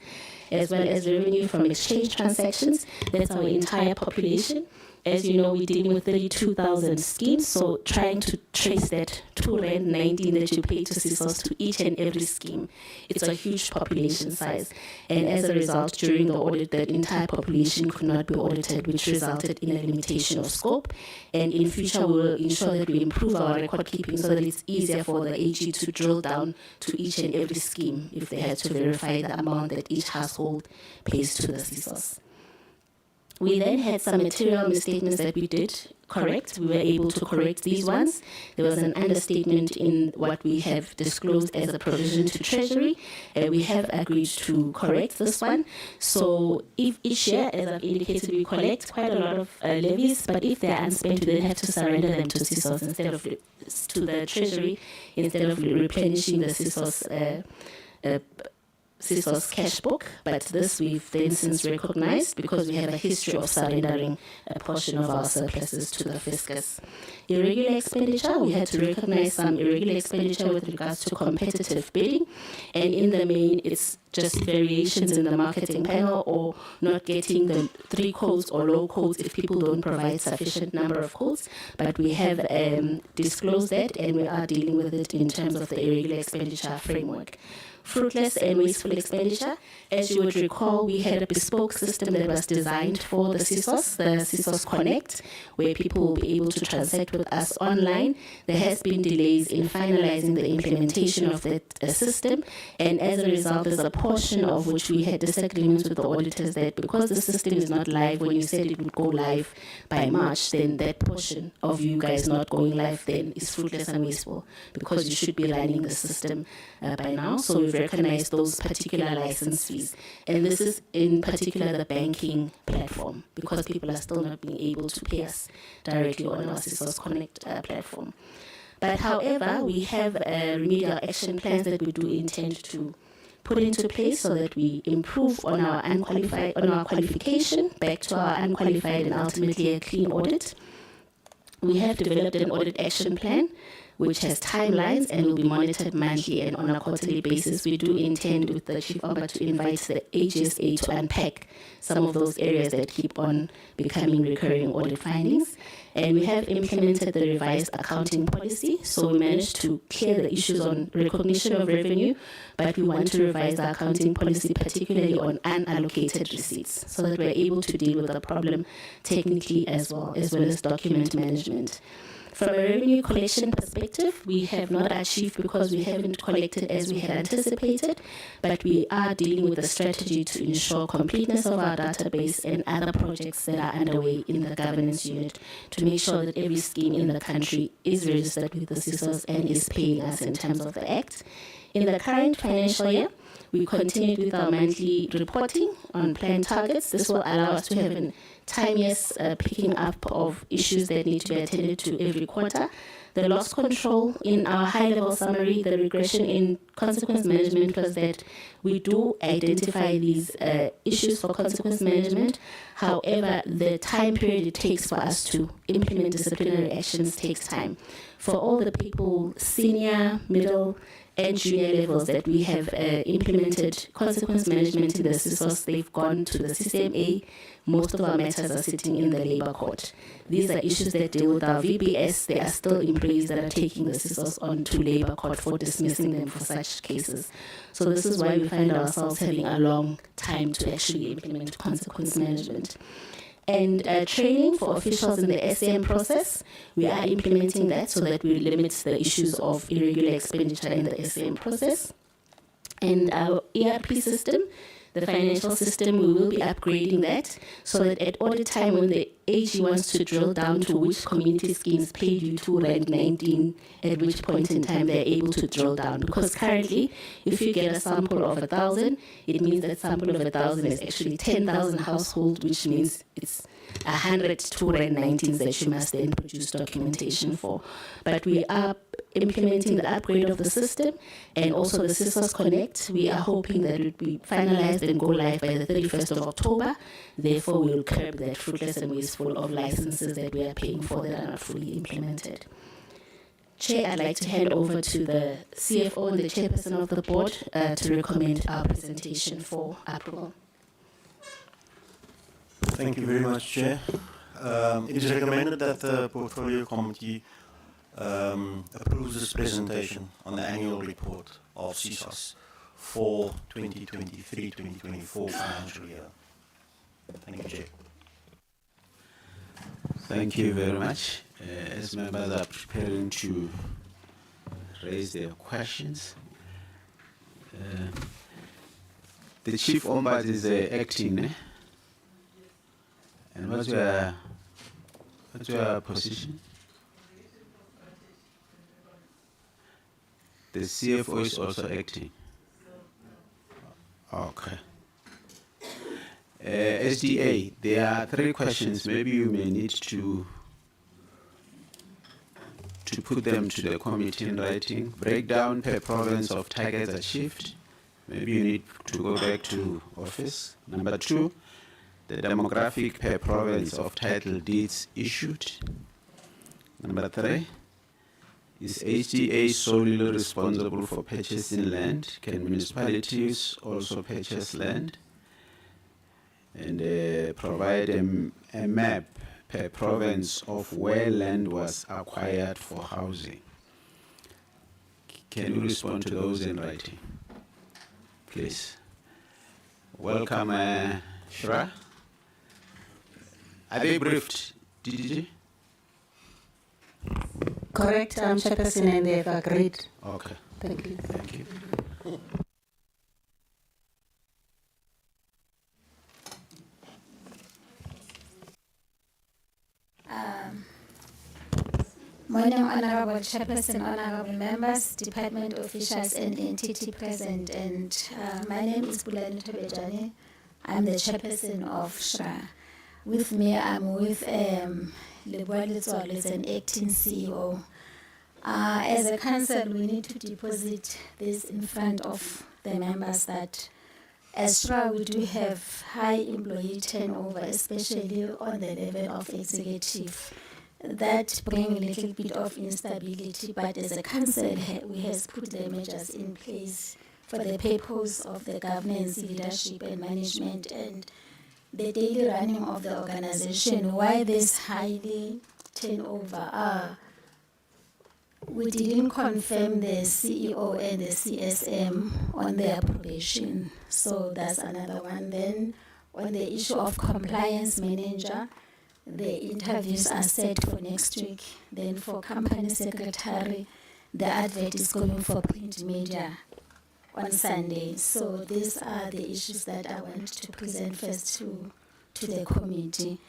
As well as revenue from exchange transactions, that's our entire population. As you know, we're dealing with 32,000 schemes, so trying to trace that R2.19 that you pay to CSOS to each and every scheme, it's a huge population size. And as a result, during the audit, that entire population could not be audited, which resulted in a limitation of scope. And in future, we will ensure that we improve our record keeping so that it's easier for the AG to drill down to each and every scheme if they had to verify the amount that each household pays to the CSOS. We then had some material misstatements that we did correct. We were able to correct these ones. There was an understatement in what we have disclosed as a provision to Treasury. We have agreed to correct this one. So if each year, as I've indicated, we collect quite a lot of levies, but if they're unspent, we then have to surrender them to CSOS instead of to the Treasury, instead of replenishing the CSOS cash book, but this we've then since recognized because we have a history of surrendering a portion of our surpluses to the fiscus. Irregular expenditure, we had to recognize some irregular expenditure with regards to competitive bidding, and in the main, it's just variations in the marketing panel or not getting the 3 codes or low codes if people don't provide sufficient number of codes, but we have disclosed that and we are dealing with it in terms of the irregular expenditure framework. Fruitless and wasteful expenditure. As you would recall, we had a bespoke system that was designed for the CSOS Connect, where people will be able to transact with us online. There has been delays in finalizing the implementation of that system, and as a result, there's a portion of which we had disagreements with the auditors that because the system is not live, when you said it would go live by March, then that portion of you guys not going live then is fruitless and wasteful because you should be running the system by now. So we've recognized those particular license fees. And this is in particular the banking platform because people are still not being able to pay us directly on our CSOS Connect platform. But however, we have remedial action plans that we do intend to put into place so that we improve on our qualification back to our unqualified and ultimately a clean audit. We have developed an audit action plan which has timelines and will be monitored monthly and on a quarterly basis. We do intend with the Chief Ombud to invite the AGSA to unpack some of those areas that keep on becoming recurring audit findings. And we have implemented the revised accounting policy. So we managed to clear the issues on recognition of revenue, but we want to revise the accounting policy, particularly on unallocated receipts, so that we're able to deal with the problem technically as well as document management. From a revenue collection perspective, we have not achieved because we haven't collected as we had anticipated, but we are dealing with a strategy to ensure completeness of our database and other projects that are underway in the governance unit to make sure that every scheme in the country is registered with the CSOS and is paying us in terms of the Act. In the current financial year, we continued with our monthly reporting on planned targets. This will allow us to have an timeous picking up of issues that need to be attended to every quarter. The loss control in our high-level summary, the regression in consequence management was that we do identify these issues for consequence management. However, the time period it takes for us to implement disciplinary actions takes time. For all the people, senior, middle, and junior levels that we have implemented consequence management in the CSOS, they've gone to the CCMA. Most of our matters are sitting in the Labour Court. These are issues that deal with our VBS. There are still employees that are taking the CSOS on to Labour Court for dismissing them for such cases. So this is why we find ourselves having a long time to actually implement consequence management. And training for officials in the SM process, we are implementing that so that we limit the issues of irregular expenditure in the SM process. And our ERP system, the financial system, we will be upgrading that so that at audit time when the AG wants to drill down to which community schemes paid you R2.19, at which point in time they're able to drill down. Because currently, if you get a sample of 1,000, it means that sample of 1,000 is actually 10,000 households, which means it's 100 R2.19s that you must then produce documentation for. But we are implementing the upgrade of the system and also the CSOS Connect. We are hoping that it will be finalized and go live by the 31st of October. Therefore, we will curb that fruitless and wasteful of licenses that we are paying for that are not fully implemented. Chair, I'd like to hand over to the CFO and the Chairperson of the Board to recommend our presentation for approval. Thank you very much, Chair. It is recommended that the Portfolio Committee approves this presentation on the annual report of CSOS for 2023-2024 financial year. Thank you, Chair. Thank you very much. As members are preparing to raise their questions, the Chief Ombud is acting, eh? And what's your position? The CFO is also acting. Okay. SDA, there are 3 questions. Maybe you may need to put them to the committee in writing. Breakdown per province of targets achieved. Maybe you need to go back to office. Number 2, the demographic per province of title deeds issued. Number 3, is HDA solely responsible for purchasing land? Can municipalities also purchase land? And provide a map per province of where land was acquired for housing. Can you respond to those in writing, please? Welcome, SHRA. Are they briefed, DDG? Correct, Chairperson, and they have agreed. Okay. Thank you. Thank you. Morning, Honorable Chairperson, Honorable Members, Department Officials, and entity present. And my name is Bulani Tobejane. I'm the Chairperson of SHRA. With me, I'm with Leboa Letswalo, is an acting CEO. As a council, we need to deposit this in front of the members that as SHRA, we do have high employee turnover, especially on the level of executive. That brings a little bit of instability, but as a council, we have put the measures in place for the purpose of the governance, leadership, and management, and the daily running of the organization. Why this highly turnover? We didn't confirm the CEO and the CSM on their probation, so that's another one. Then on the issue of compliance manager, the interviews are set for next week. Then for company secretary, the advert is going for print media on Sunday. So these are the issues that I want to present first to the committee.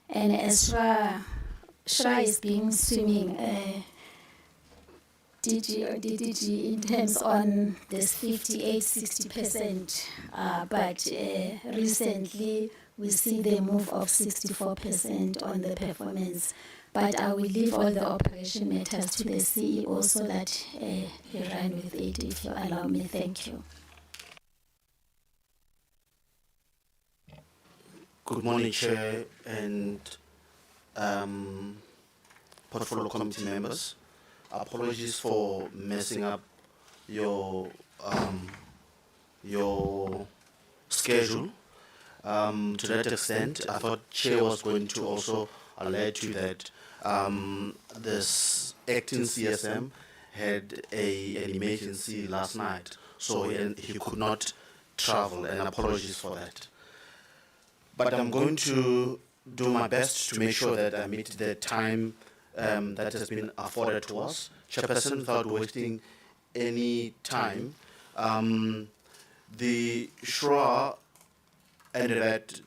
And as SHRA is being swimming DDG in terms on this 58-60%, but recently we see the move of 64% on the performance. But I will leave all the operation matters to the CEO so that he run with it, if you allow me. Thank you. Good morning, Chair and Portfolio Committee members. Apologies for messing up your schedule. To that extent, I thought Chair was going to also alert you that this acting CSM had an emergency last night, so he could not travel, and apologies for that. But I'm going to do my best to make sure that I meet the time that has been afforded to us. Chairperson, without wasting any time, the SHRA ended at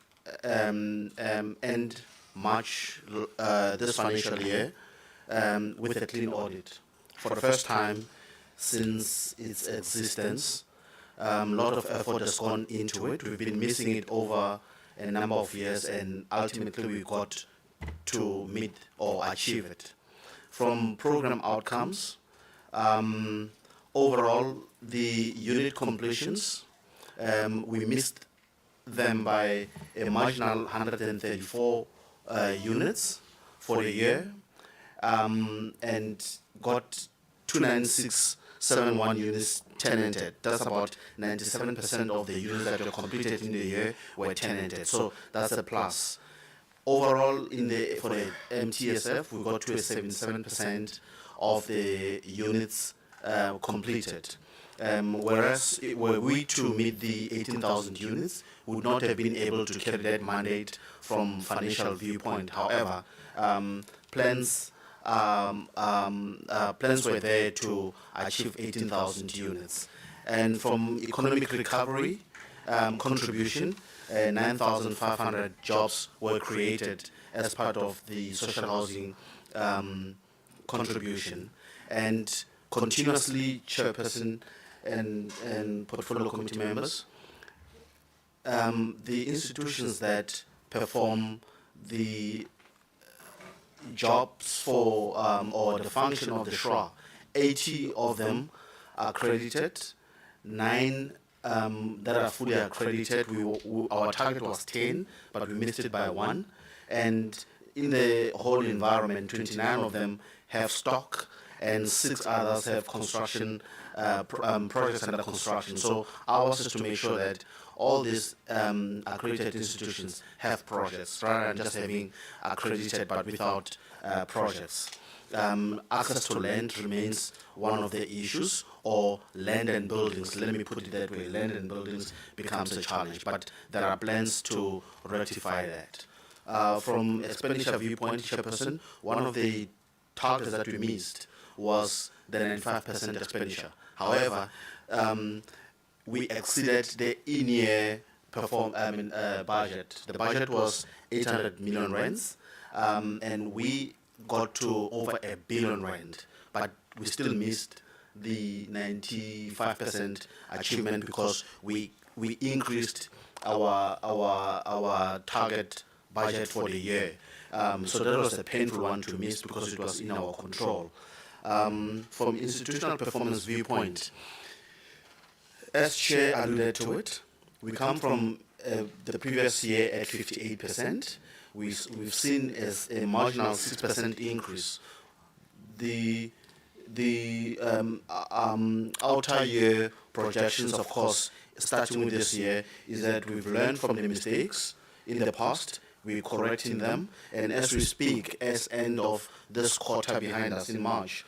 end March this financial year with a clean audit. For the first time since its existence, a lot of effort has gone into it. We've been missing it over a number of years, and ultimately we got to meet or achieve it. From program outcomes, overall, the unit completions, we missed them by a marginal 134 units for the year, and got 29671 units tenanted. That's about 97% of the units that were completed in the year were tenanted. So that's a plus. Overall, for the MTSF, we got to a 77% of the units completed. Whereas were we to meet the 18,000 units, we would not have been able to carry that mandate from financial viewpoint. However, plans were there to achieve 18,000 units. And from economic recovery contribution, 9,500 jobs were created as part of the social housing contribution. And continuously, Chairperson and Portfolio Committee members, the institutions that perform the jobs for or the function of the SHRA, 80 of them are accredited, 9 that are fully accredited. Our target was 10, but we missed it by 1. And in the whole environment, 29 of them have stock, and 6 others have construction projects under construction. So ours is to make sure that all these accredited institutions have projects, rather than just having accredited but without projects. Access to land remains one of the issues, or land and buildings. Let me put it that way. Land and buildings becomes a challenge, but there are plans to rectify that. From expenditure viewpoint, Chairperson, one of the targets that we missed was the 95% expenditure. However, we exceeded the in-year budget. The budget was 800 million rands, and we got to over R1 billion, but we still missed the 95% achievement because we increased our target budget for the year. So that was a painful one to miss because it was in our control. From institutional performance viewpoint, as Chair alluded to it, we come from the previous year at 58%. We've seen as a marginal 6% increase. The outer year projections, of course, starting with this year, is that we've learned from the mistakes in the past. We're correcting them, and as we speak, as end of this quarter behind us in March,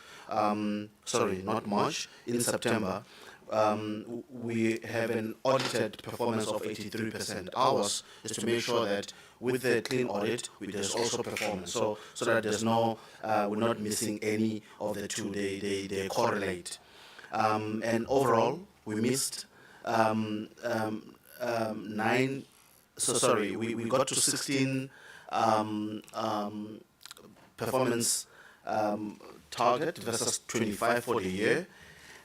sorry, not March, in September, we have an audited performance of 83%. Ours is to make sure that with the clean audit, there's also performance, so that there's no, we're not missing any of the two. They correlate. And overall, we missed 9. So sorry, we got to 16 performance target versus 25 for the year.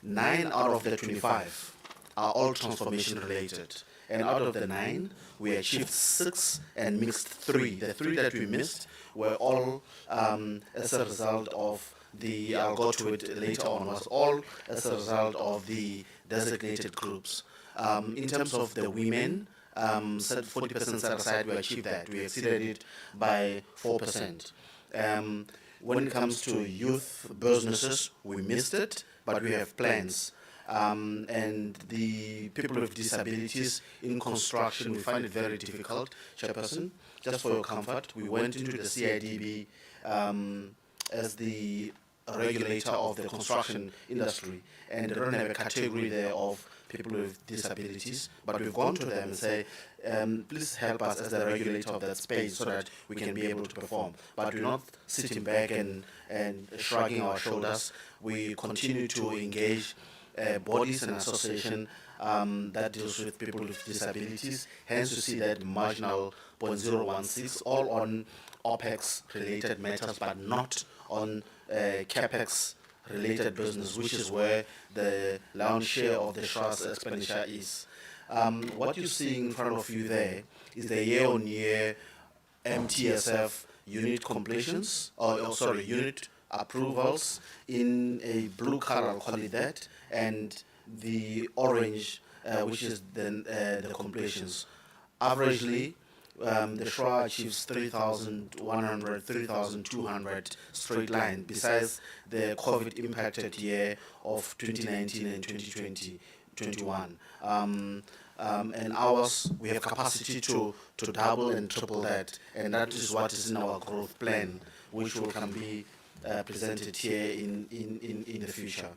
9 out of the 25 are all transformation related. And out of the 9, we achieved 6 and missed 3. The 3 that we missed were all as a result of the, I'll go to it later on, was all as a result of the designated groups. In terms of the women, said 40% set aside, we achieved that. We exceeded it by 4%. When it comes to youth businesses, we missed it, but we have plans. And the people with disabilities in construction, we find it very difficult. Chairperson, just for your comfort, we went into the CIDB as the regulator of the construction industry, and they don't have a category there of people with disabilities, but we've gone to them and say, please help us as the regulator of that space so that we can be able to perform. But we're not sitting back and shrugging our shoulders. We continue to engage bodies and association that deals with people with disabilities. Hence, you see that marginal 0.016, all on OPEX-related matters, but not on CAPEX-related business, which is where the lion's share of the SHRA's expenditure is. What you're seeing in front of you there is the year-on-year MTSF unit completions, unit approvals in a blue color, I'll call it that, and the orange, which is the completions. Averagely, the SHRA achieves 3,100, 3,200 straight line, besides the COVID impacted year of 2019 and 2021. And ours, we have capacity to double and triple that, and that is what is in our growth plan, which will can be presented here in the future.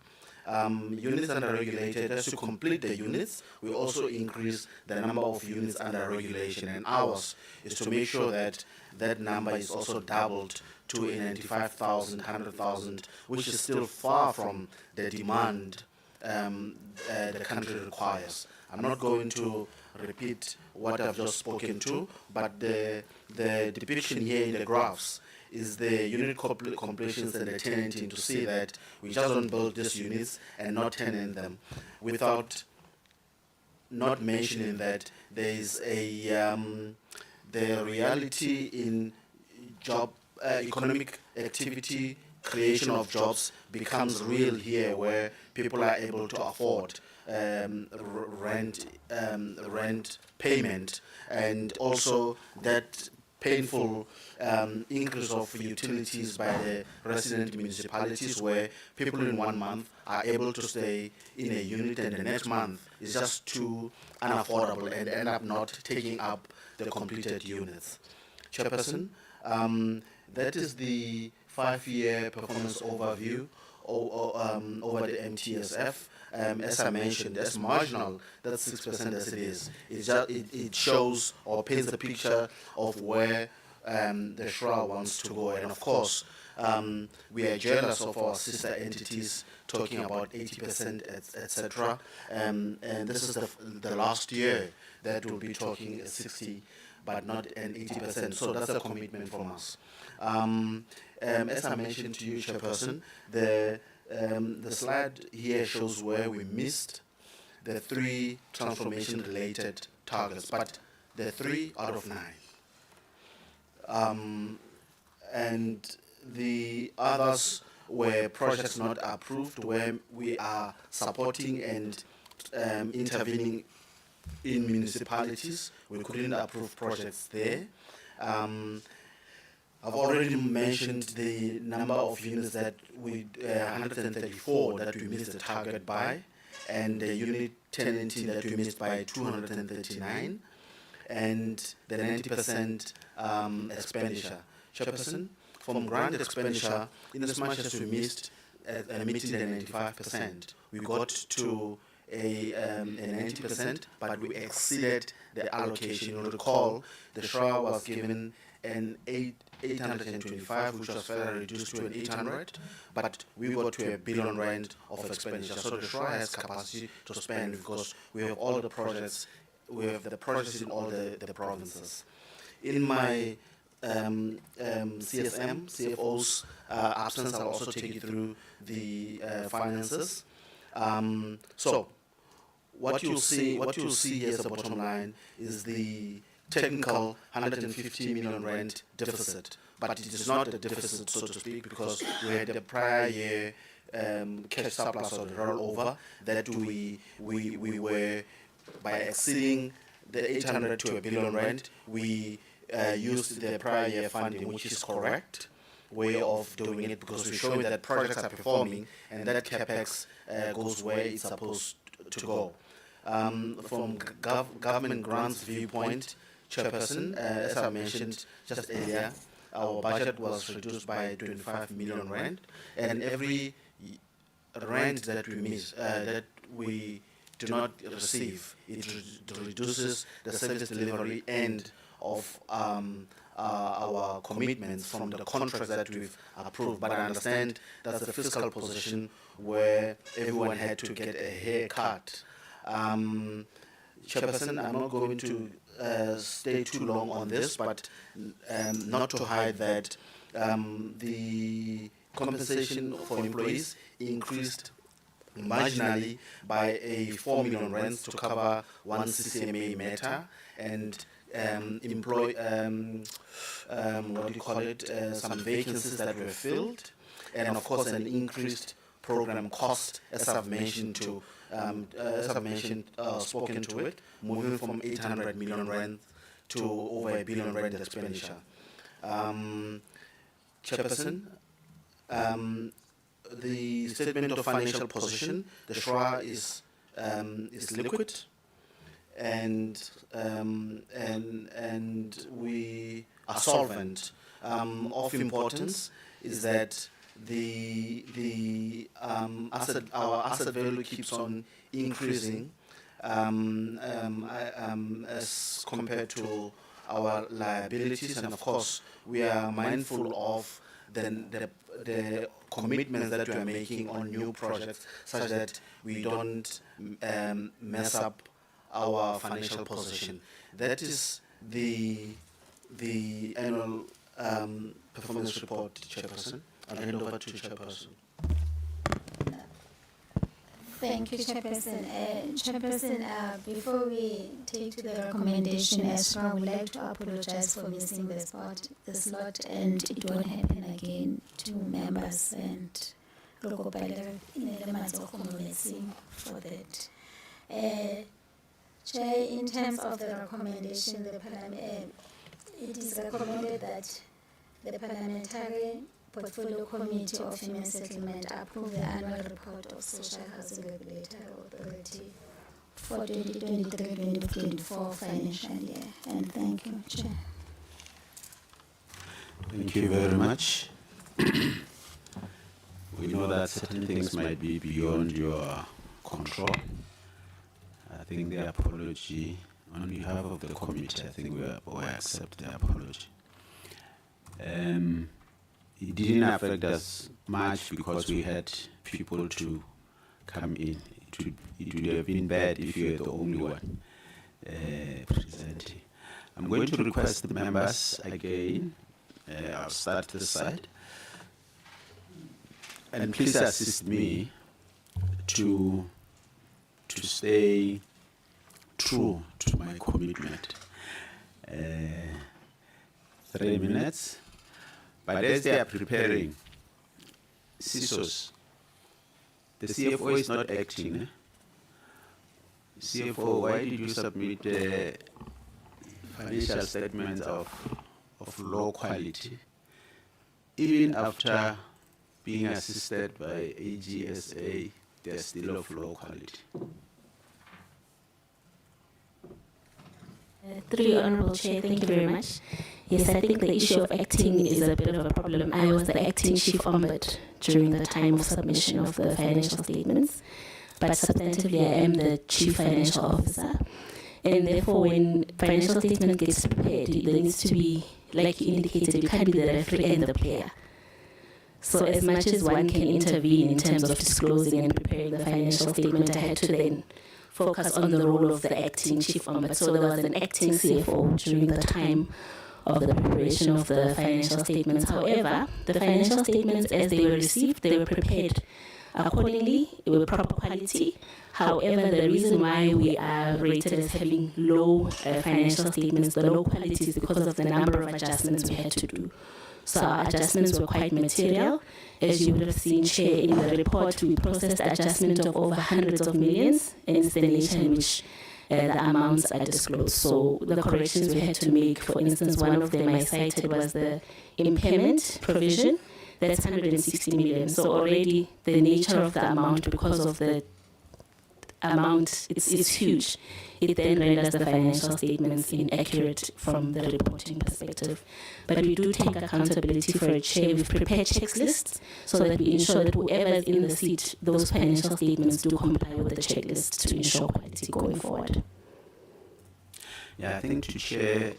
Units under regulated, as to complete the units, we also increase the number of units under regulation, and ours is to make sure that that number is also doubled to a 95,000, 100,000, which is still far from the demand the country requires. I'm not going to repeat what I've just spoken to, but the depiction here in the graphs is the unit completions and the tenanting, to see that we just don't build these units and not tenant them, without not mentioning that there is the reality in job economic activity, creation of jobs becomes real here, where people are able to afford rent payment, and also that painful increase of utilities by the resident municipalities, where people in 1 month are able to stay in a unit and the next month is just too unaffordable and end up not taking up the completed units. Chairperson, that is the 5-year performance overview over the MTSF. As I mentioned, that's marginal, that's 6% as it is. It shows or paints the picture of where the SHRA wants to go. And of course, we are jealous of our sister entities talking about 80%, etc. And this is the last year that we'll be talking 60, but not an 80%. So that's a commitment from us. As I mentioned to you, Chairperson, the slide here shows where we missed the 3 transformation-related targets, but the 3 out of 9. And the others were projects not approved, where we are supporting and intervening in municipalities. We couldn't approve projects there. I've already mentioned the number of units that 134 that we missed the target by, and the unit tenancy that we missed by 239, and the 90% expenditure. Chairperson, from granted expenditure, in as much as we missed meeting the 95%, we got to a 90%, but we exceeded the allocation. You'll recall the SHRA was given an 825, which was further reduced to an 800, but we got to R1 billion of expenditure. So the SHRA has capacity to spend, because we have all the projects, we have the projects in all the provinces. In my CFO's absence, I'll also take you through the finances. So what you'll see as a bottom line is the technical 150 million rand deficit, but it is not a deficit, so to speak, because we had the prior year cash surplus or the rollover that we were, by exceeding the 800 to R1 billion, we used the prior year funding, which is correct way of doing it, because we're showing that projects are performing and that capex goes where it's supposed to go. From government grants viewpoint, Chairperson, as I mentioned just earlier, our budget was reduced by 25 million rand, and every rand that we miss, that we do not receive, it reduces the service delivery end of our commitments from the contracts that we've approved. But I understand that's the fiscal position where everyone had to get a haircut. Chairperson, I'm not going to stay too long on this, but not to hide that the compensation for employees increased marginally by a 4 million rands to cover one CCMA matter and employ some vacancies that were filled, and of course an increased program cost, as I've mentioned spoken to it, moving from 800 million rand to over R1 billion expenditure. Chairperson, the statement of financial position, the SHRA is liquid, and we are solvent. Of importance is that our asset value keeps on increasing as compared to our liabilities, and of course we are mindful of the commitments that we are making on new projects, such that we don't mess up our financial position. That is the annual performance report, Chairperson. I'll hand over to Chairperson. Thank you, Chairperson. Chairperson, before we take to the recommendation, SHRA would like to apologize for missing the slot, and it won't happen again to members, and for that. Chair, in terms of the recommendation, it is recommended that the Parliamentary Portfolio Committee of Human Settlement approve the annual report of Social Housing Regulatory Authority for 2023-2024 financial year. And thank you, Chair. Thank you very much. We know that certain things might be beyond your control. I think the apology on behalf of the committee, I think we accept the apology. It didn't affect us much because we had people to come in. It would have been bad if you were the only one presenting. I'm going to request the members again. I'll start this side. And please assist me to stay true to my commitment. 3 minutes. But as they are preparing, CSOS, the CFO is not acting. CFO, why did you submit financial statements of low quality, even after being assisted by AGSA? They're still of low quality. Through you, Honourable Chair, thank you very much. Yes, I think the issue of acting is a bit of a problem. I was the acting chief ombud during the time of submission of the financial statements, but substantively I am the chief financial officer. And therefore, when financial statement gets prepared, there needs to be, like you indicated, you can't be the referee and the player. So as much as one can intervene in terms of disclosing and preparing the financial statement, I had to then focus on the role of the acting chief ombud. So there was an acting CFO during the time of the preparation of the financial statements. However, the financial statements, as they were received, they were prepared accordingly, they were proper quality. However, the reason why we are rated as having low financial statements, the low quality, is because of the number of adjustments we had to do. So our adjustments were quite material. As you would have seen, Chair, in the report, we processed adjustment of over hundreds of millions, and it's the nature in which the amounts are disclosed. So the corrections we had to make, for instance, one of them I cited was the impairment provision. That's 160 million. So already the nature of the amount, because of the amount, it's huge. It then renders the financial statements inaccurate from the reporting perspective. But we do take accountability for it, Chair. We've prepared checklists so that we ensure that whoever is in the seat, those financial statements do comply with the checklists to ensure quality going forward. Yeah, I think to Chair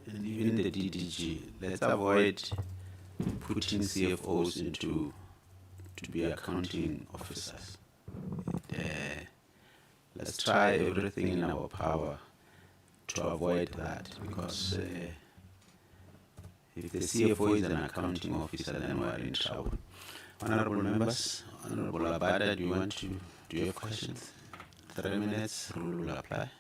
and even the DDG, let's avoid putting CFOs to be accounting officers. Let's try everything in our power to avoid that, because if the CFO is an accounting officer, then we are in trouble. Honorable members, Honorable Abada, do you have questions? 3 minutes, rule will apply.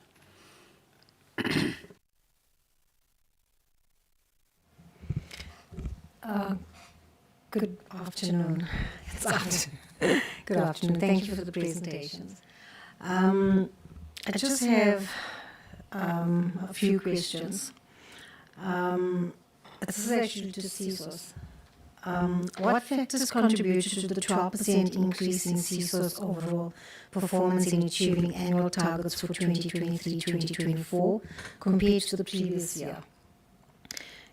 Good afternoon. It's afternoon. Good afternoon. Thank you for the presentations. I just have a few questions. This is actually to CSOS. What factors contributed to the 12% increase in CSOS overall performance in achieving annual targets for 2023-2024 compared to the previous year?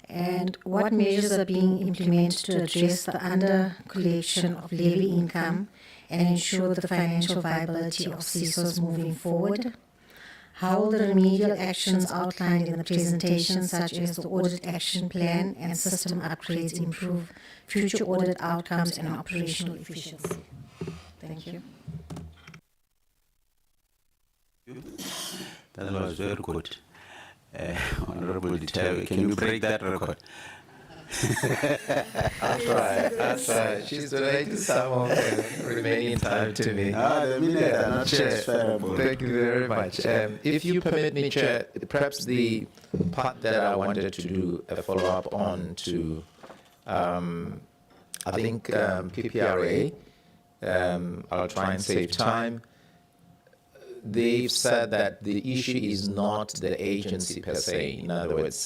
And what measures are being implemented to address the under-collection of levy income and ensure the financial viability of CSOS moving forward? How will the remedial actions outlined in the presentation, such as the audit action plan and system upgrades, improve future audit outcomes and operational efficiency? Thank you. That was very good. Honorable Detail, can you break that record? I'll try. She's donating some of the remaining time to me. The minute are not transferable. Thank you very much. If you permit me, Chair, perhaps the part that I wanted to do a follow-up on to, I think PPRA, I'll try and save time. They've said that the issue is not the agency per se, in other words,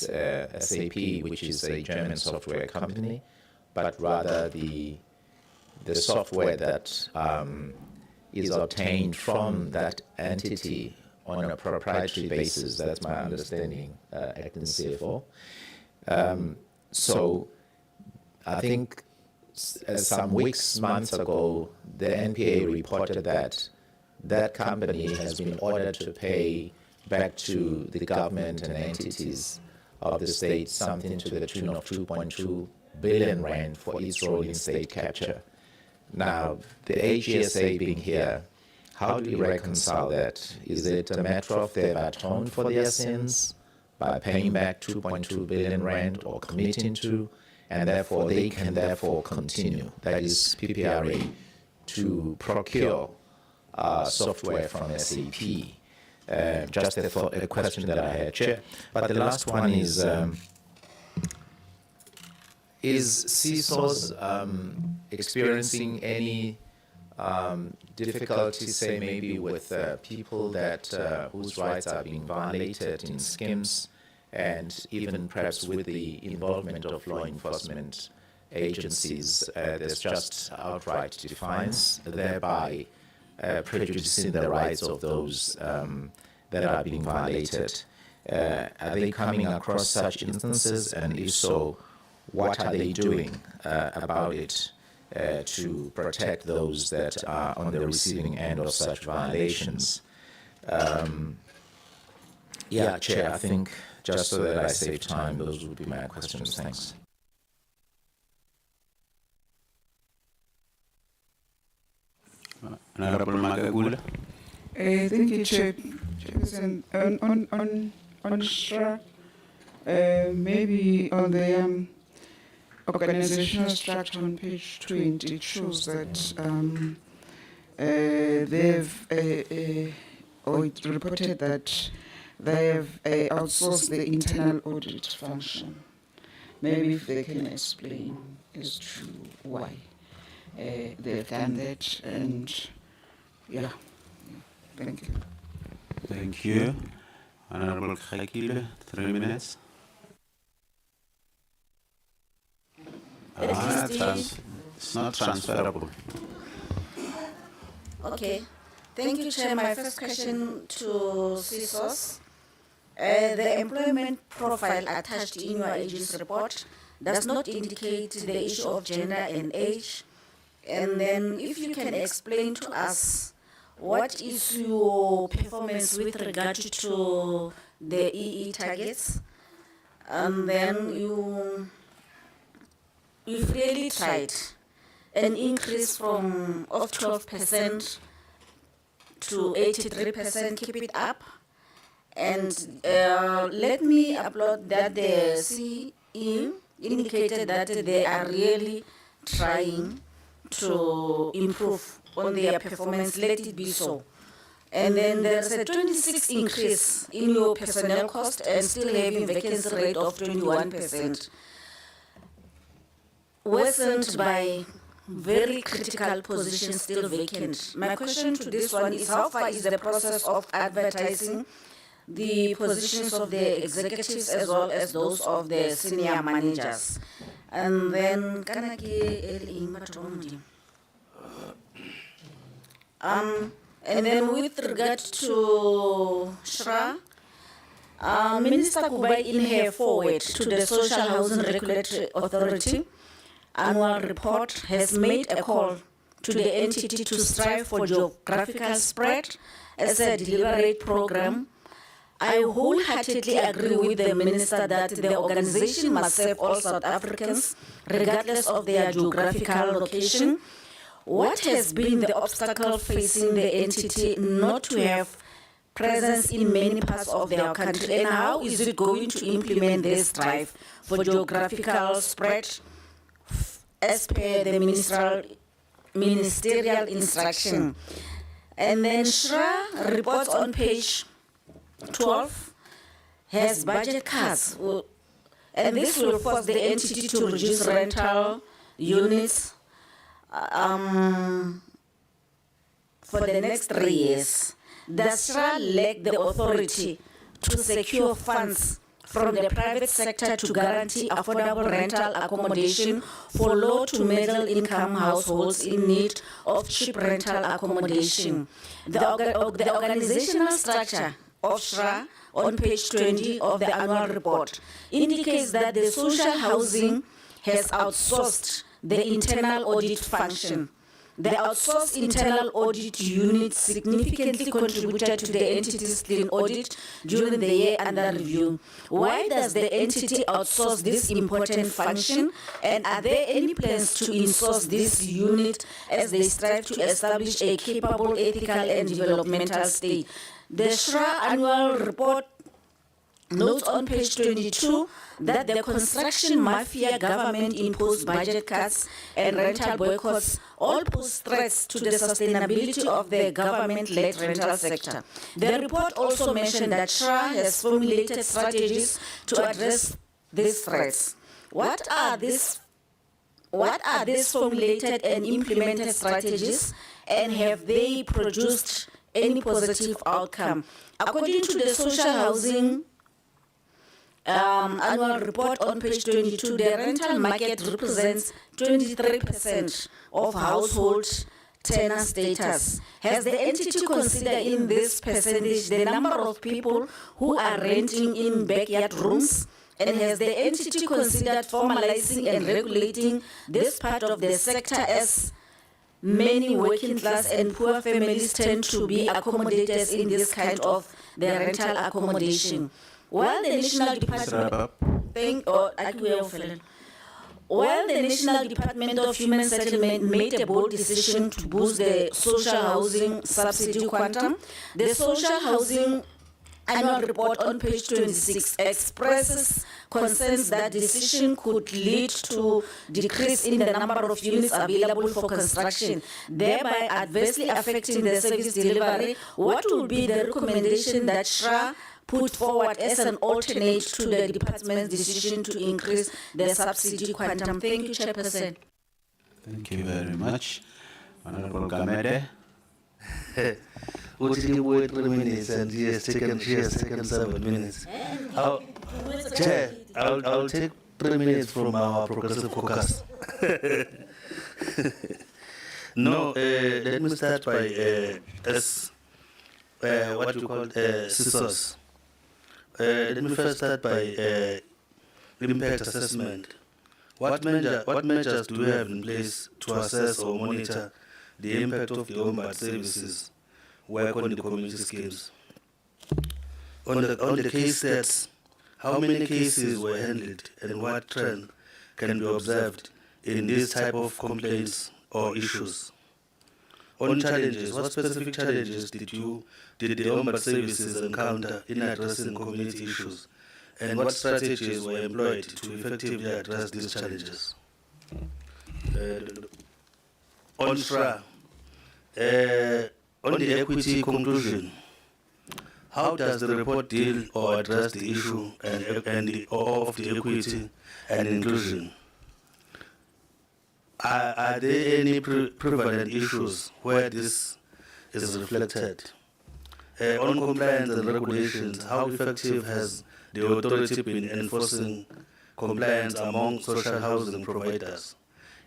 SAP, which is a German software company, but rather the software that is obtained from that entity on a proprietary basis. That's my understanding, acting CFO. So I think some months ago, the NPA reported that that company has been ordered to pay back to the government and entities of the state something to the tune of 2.2 billion rand for its role in state capture. Now, the AGSA being here, how do you reconcile that? Is it a matter of they've atoned for their sins by paying back 2.2 billion rand or committing to, and therefore they can therefore continue, that is PPRA, to procure software from SAP? Just a question that I had, Chair. But the last one is CSOS experiencing any difficulty, say maybe with people that whose rights are being violated in schemes, and even perhaps with the involvement of law enforcement agencies, there's just outright defiance, thereby prejudicing the rights of those that are being violated. Are they coming across such instances, and if so, what are they doing about it to protect those that are on the receiving end of such violations? Yeah, Chair, I think just so that I save time, those would be my questions. Thanks. Honorable Magagula. Thank you, Chairperson. On SHRA, maybe on the organizational structure on page 20, it shows that they've, or it reported that they have outsourced the internal audit function. Maybe if they can explain as to why they've done that, and yeah, thank you. Thank you. Honorable Khakile, 3 minutes. It's not transferable. Okay. Thank you, Chair. My first question to CSOS. The employment profile attached in your agency report does not indicate the issue of gender and age. And then if you can explain to us what is your performance with regard to the EE targets, and then you've really tried an increase of 12% to 83%, keep it up. And let me applaud that the CE indicated that they are really trying to improve on their performance. Let it be so. And then there's a 26 increase in your personnel cost and still having vacancy rate of 21%, worsened by very critical positions still vacant. My question to this one is, how far is the process of advertising the positions of the executives as well as those of the senior managers? And then and then with regard to SHRA, Minister Kubai in her forward to the Social Housing Regulatory Authority annual report has made a call to the entity to strive for geographical spread as a deliberate program. I wholeheartedly agree with the Minister that the organization must serve all South Africans, regardless of their geographical location. What has been the obstacle facing the entity not to have presence in many parts of their country, and how is it going to implement this drive for geographical spread as per the ministerial instruction? And then SHRA reports on page 12 has budget cuts, and this will force the entity to reduce rental units for the next 3 years. Does SHRA lack the authority to secure funds from the private sector to guarantee affordable rental accommodation for low to middle income households in need of cheap rental accommodation? The organizational structure of SHRA on page 20 of the annual report indicates that the social housing has outsourced the internal audit function. The outsourced internal audit unit significantly contributed to the entity's clean audit during the year under review. Why does the entity outsource this important function, and are there any plans to insource this unit as they strive to establish a capable, ethical and developmental state? The SHRA annual report notes on page 22 that the construction mafia government imposed budget cuts and rental boycotts all pose threats to the sustainability of the government-led rental sector. The report also mentioned that SHRA has formulated strategies to address these threats. What are these formulated and implemented strategies, and have they produced any positive outcome? According to the social housing annual report on page 22, the rental market represents 23% of household tenant status. Has the entity considered in this percentage the number of people who are renting in backyard rooms? And has the entity considered formalizing and regulating this part of the sector, as many working class and poor families tend to be accommodated in this kind of the rental accommodation? While the National Department of Human Settlement made a bold decision to boost the social housing subsidy quantum, the social housing annual report on page 26 expresses concerns that decision could lead to decrease in the number of units available for construction, thereby adversely affecting the service delivery. What will be the recommendation that SHRA put forward as an alternate to the department's decision to increase the subsidy quantum? Thank you, Chairperson. Thank you very much. Honorable Gamede. What did you wait 3 minutes and she has taken 7 minutes? Chair, I'll take 3 minutes from our progressive caucus. No, let me start by what you call CSOS. Let me first start by impact assessment. What measures do we have in place to assess or monitor the impact of the Ombud services work on the community schemes? On the case stats, how many cases were handled and what trend can be observed in this type of complaints or issues? On challenges, what specific challenges did the Ombud services encounter in addressing community issues, and what strategies were employed to effectively address these challenges? On SHRA, on the equity conclusion, how does the report deal or address the issue of the equity and inclusion? Are there any prevalent issues where this is reflected? On compliance and regulations, how effective has the authority been enforcing compliance among social housing providers?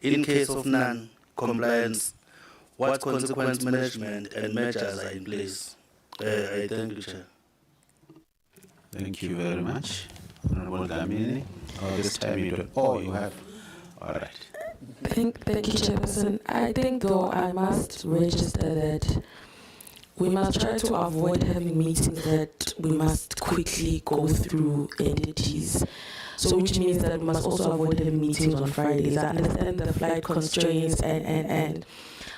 In case of non-compliance, what consequence management and measures are in place? I thank you, Chair. Thank you very much. Honorable Damini. Oh, this time you don't. Oh, you have. All right. Thank you, Chairperson. I think, though, I must register that we must try to avoid having meetings that we must quickly go through entities. So which means that we must also avoid having meetings on Fridays. I understand the flight constraints and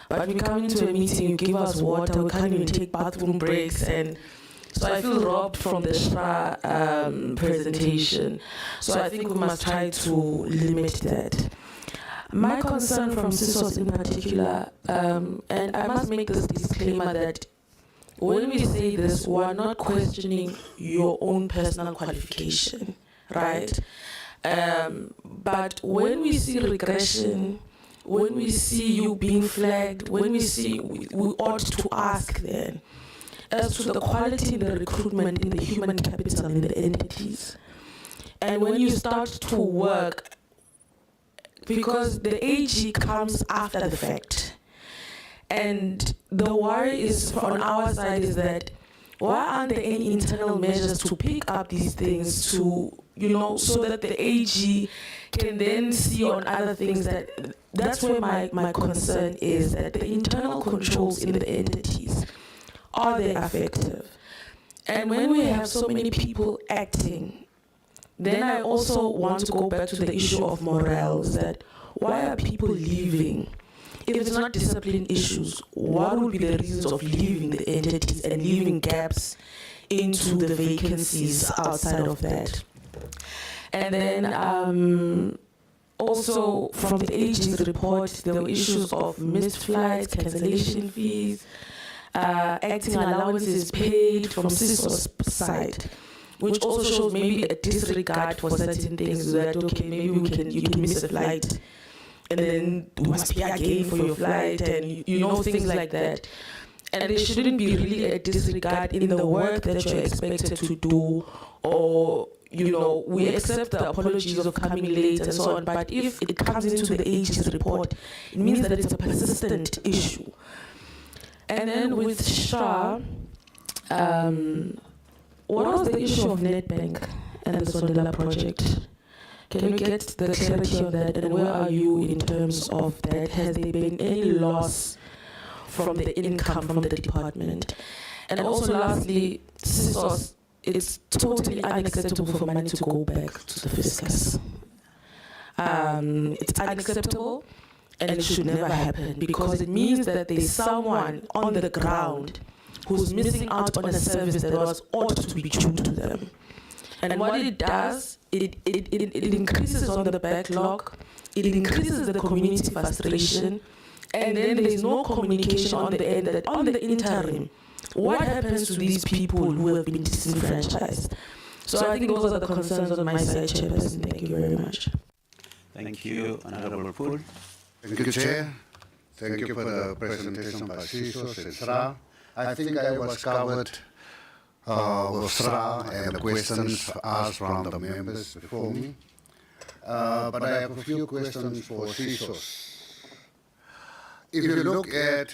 but we come into a meeting, you give us water, we can't even take bathroom breaks, and so I feel robbed from the SHRA presentation. So I think we must try to limit that. My concern from CSOS in particular, and I must make this disclaimer that when we say this, we are not questioning your own personal qualification, right? But when we see regression, when we see you being flagged, when we see, we ought to ask then as to the quality in the recruitment in the human capital in the entities. And when you start to work, because the AG comes after the fact. And the worry is on our side is that why aren't there any internal measures to pick up these things to, so that the AG can then see on other things that's where my concern is, that the internal controls in the entities, are they effective? And when we have so many people acting, then I also want to go back to the issue of morals, that why are people leaving? If it's not discipline issues, what would be the reasons of leaving the entities and leaving gaps into the vacancies outside of that? And then also from the AG's report, there were issues of missed flights, cancellation fees, acting allowances paid from CSOS side, which also shows maybe a disregard for certain things, that okay, maybe you can miss a flight and then you must pay again for your flight, and things like that. And there shouldn't be really a disregard in the work that you're expected to do, or we accept the apologies of coming late and so on, but if it comes into the AG's report, it means that it's a persistent issue. And then with SHRA, what was the issue of Nedbank and the Sondela project? Can we get the clarity on that, and where are you in terms of that? Has there been any loss from the income from the department? And also lastly, CSOS, it's totally unacceptable for money to go back to the fiscus. It's unacceptable, and it should never happen, because it means that there's someone on the ground who's missing out on a service that ought to be due to them. And what it does, it increases on the backlog, it increases the community frustration, and then there's no communication on the end that on the interim, what happens to these people who have been disenfranchised? So I think those are the concerns on my side, Chairperson. Thank you very much. Thank you, Honorable Poole. Thank you, Chair. Thank you for the presentation by CSOS and SHRA. I think I was covered with SHRA and the questions asked from the members before me. But I have a few questions for CSOS. If you look at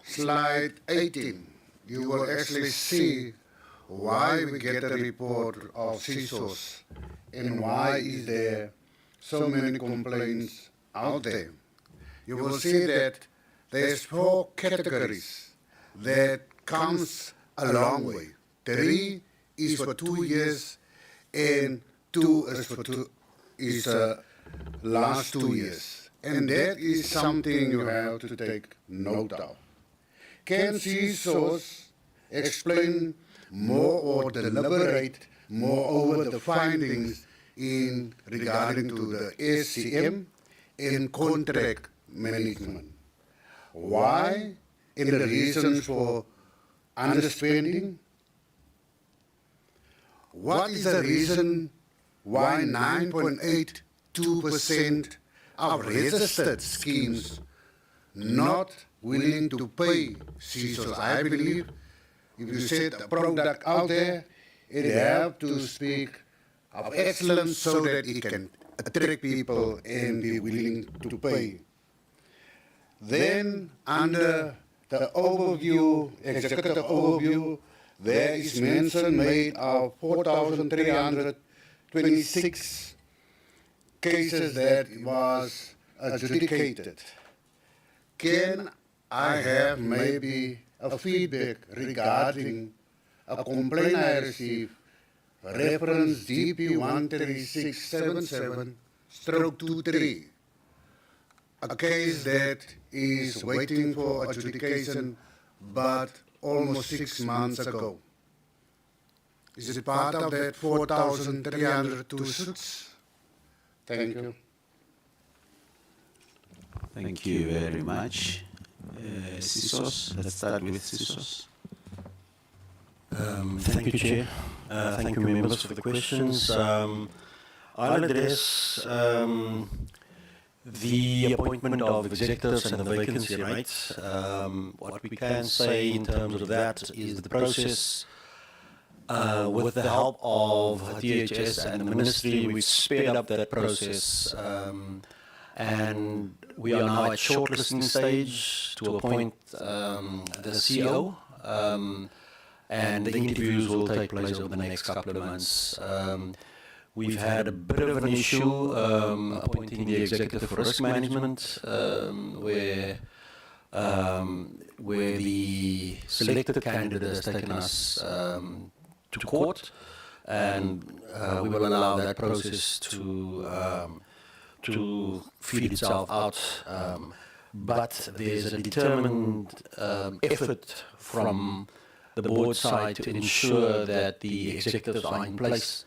slide 18, you will actually see why we get a report of CSOS and why is there so many complaints out there. You will see that there's 4 categories that comes a long way. 3 is for 2 years and 2 is last 2 years. And that is something you have to take note of. Can CSOS explain more or deliberate more over the findings in regarding to the SCM and contract management? Why and the reasons for underspending? What is the reason why 9.82% of registered schemes not willing to pay CSOS? I believe if you set a product out there, it have to speak of excellence so that it can attract people and be willing to pay. Then under the overview, executive overview, there is mention made of 4,326 cases that was adjudicated. Can I have maybe a feedback regarding a complaint I received, reference DP 13677/23, a case that is waiting for adjudication but almost 6 months ago? Is it part of that 4,302 suits? Thank you. Thank you very much. CSOS, let's start with CSOS. Thank you, Chair. Thank you, members, for the questions. I'll address the appointment of executives and the vacancy rates. What we can say in terms of that is the process, with the help of DHS and the Ministry, we've sped up that process, and we are now at shortlisting stage to appoint the CO, and the interviews will take place over the next couple of months. We've had a bit of an issue appointing the executive for risk management, where the selected candidate has taken us to court, and we will allow that process to feed itself out. But there's a determined effort from the board side to ensure that the executives are in place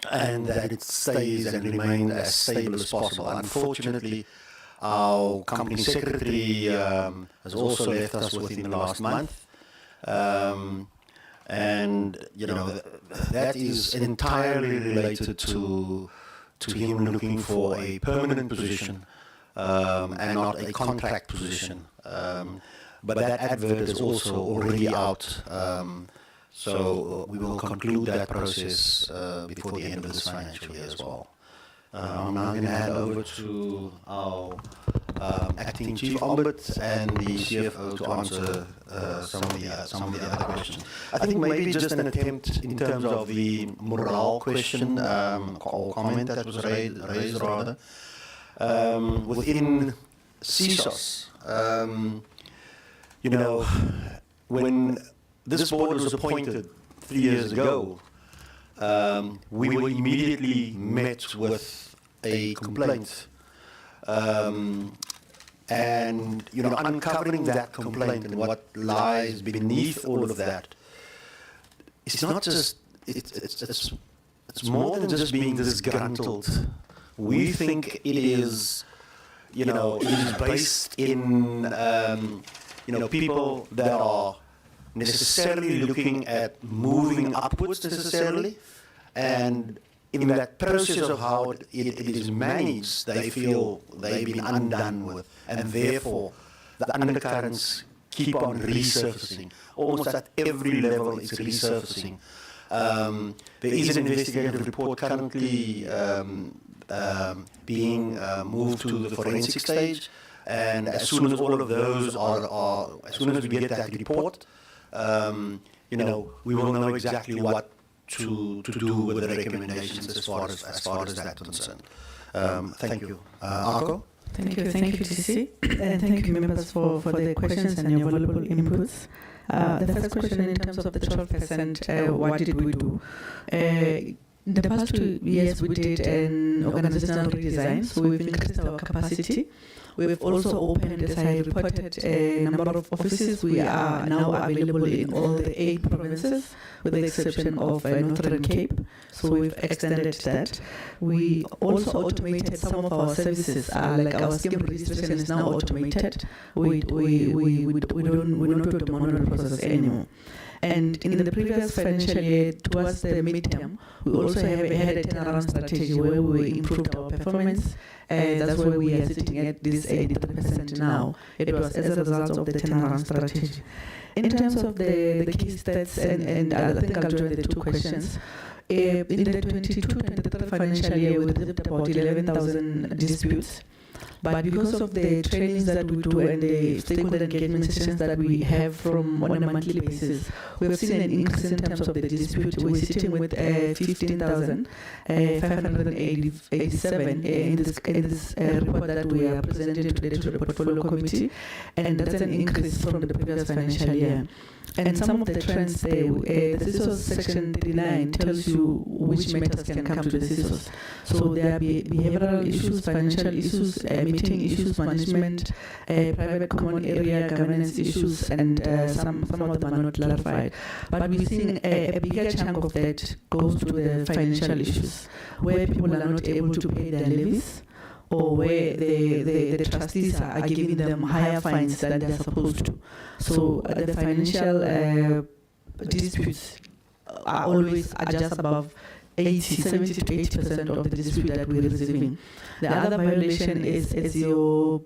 and that it stays and remains as stable as possible. Unfortunately, our company secretary has also left us within the last month, and that is entirely related to him looking for a permanent position and not a contract position. But that advert is also already out, so we will conclude that process before the end of this financial year as well. I'm now going to hand over to our acting chief Ombud and the CFO to answer some of the other questions. I think maybe just an attempt in terms of the morale question or comment that was raised rather within CSOS. When this board was appointed 3 years ago, we were immediately met with a complaint, and uncovering that complaint and what lies beneath all of that, it's not just it's more than just being disgruntled. We think it is it is based in people that are necessarily looking at moving upwards necessarily, and in that process of how it is managed, they feel they've been undone with, and therefore the undercurrents keep on resurfacing. Almost at every level it's resurfacing. There is an investigative report currently being moved to the forensic stage, and as soon as all of those as soon as we get that report, we will know exactly what to do with the recommendations as far as that's concerned. Thank you. Arco? Thank you, TC, and thank you, members, for the questions and your valuable inputs. The first question in terms of the 12%, what did we do? In the past 2 years, we did an organizational redesign, so we've increased our capacity We've also opened, as I reported, a number of offices. We are now available in all the 8 provinces, with the exception of Northern Cape. So we've extended that. We also automated some of our services, like our scheme registration is now automated. We don't do the manual process anymore. And in the previous financial year, towards the midterm, we also had a turnaround strategy where we improved our performance. That's where we are sitting at this 83% now. It was as a result of the turnaround strategy. In terms of the key stats, and I think I'll join the 2 questions. In the 22-23 financial year, we received about 11,000 disputes. But because of the trainings that we do and the stakeholder engagement sessions that we have on a monthly basis, we have seen an increase in terms of the dispute. We're sitting with 15,587 in this report that we are presenting today to the Portfolio Committee, and that's an increase from the previous financial year. And some of the trends, the CSOS Section 39 tells you which matters can come to the CSOS. So there are behavioral issues, financial issues, meeting issues, management, private common area governance issues, and some of them are not clarified. But we're seeing a bigger chunk of that goes to the financial issues, where people are not able to pay their levies, or where the trustees are giving them higher fines than they're supposed to. So the financial disputes are always just above 70 to 80% of the dispute that we're receiving. The other violation is your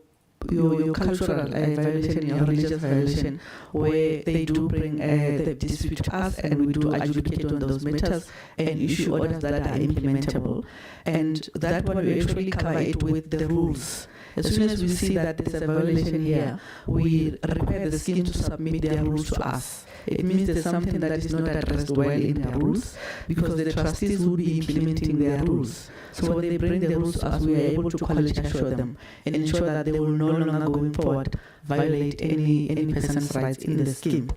cultural violation, your religious violation, where they do bring the dispute to us, and we do adjudicate on those matters and issue orders that are implementable. And that one, we actually cover it with the rules. As soon as we see that there's a violation here, we require the scheme to submit their rules to us. It means there's something that is not addressed well in their rules, because the trustees will be implementing their rules. So when they bring the rules to us, we are able to quality assure them and ensure that they will no longer going forward violate any person's rights in the scheme.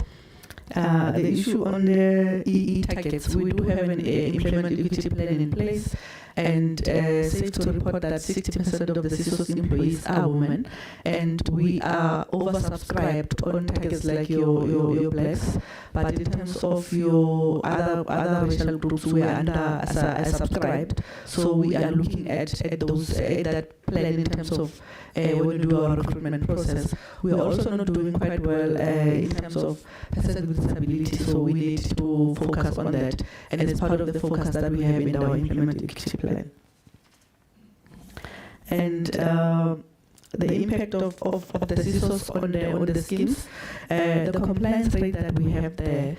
The issue on the EE targets, we do have an employment equity plan in place, and safe to report that 60% of the CSOS employees are women, and we are oversubscribed on targets like your blacks, but in terms of your other racial groups, we are subscribed. So we are looking at that plan in terms of when we do our recruitment process. We are also not doing quite well in terms of persons with disability, so we need to focus on that, and it's part of the focus that we have in our employment equity plan. And the impact of the CSOS on the schemes, the compliance rate that we have there.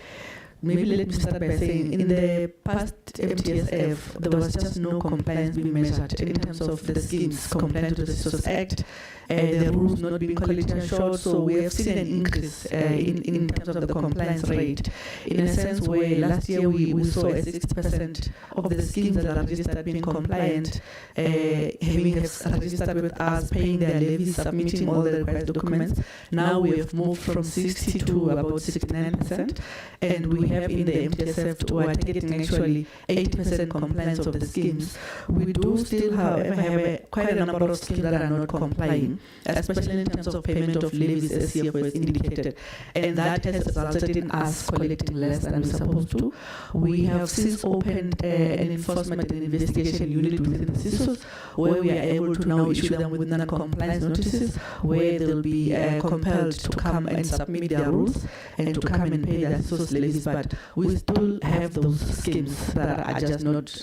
Maybe let me start by saying, in the past MTSF, there was just no compliance being measured in terms of the schemes compliant to the CSOS Act, the rules not being quality assured. So we have seen an increase in terms of the compliance rate, in a sense where last year we saw a 60% of the schemes that are registered being compliant, having registered with us, paying their levies, submitting all the required documents. Now we have moved from 60 to about 69%, and we have in the MTSF, we are targeting actually 80% compliance of the schemes. We do still, however, have quite a number of schemes that are not complying, especially in terms of payment of levies, as CFO has indicated, and that has resulted in us collecting less than we're supposed to. We have since opened an enforcement and investigation unit within the CSOS, where we are able to now issue them with non-compliance notices, where they'll be compelled to come and submit their rules and to come and pay their CSOS levies. But we still have those schemes that are just not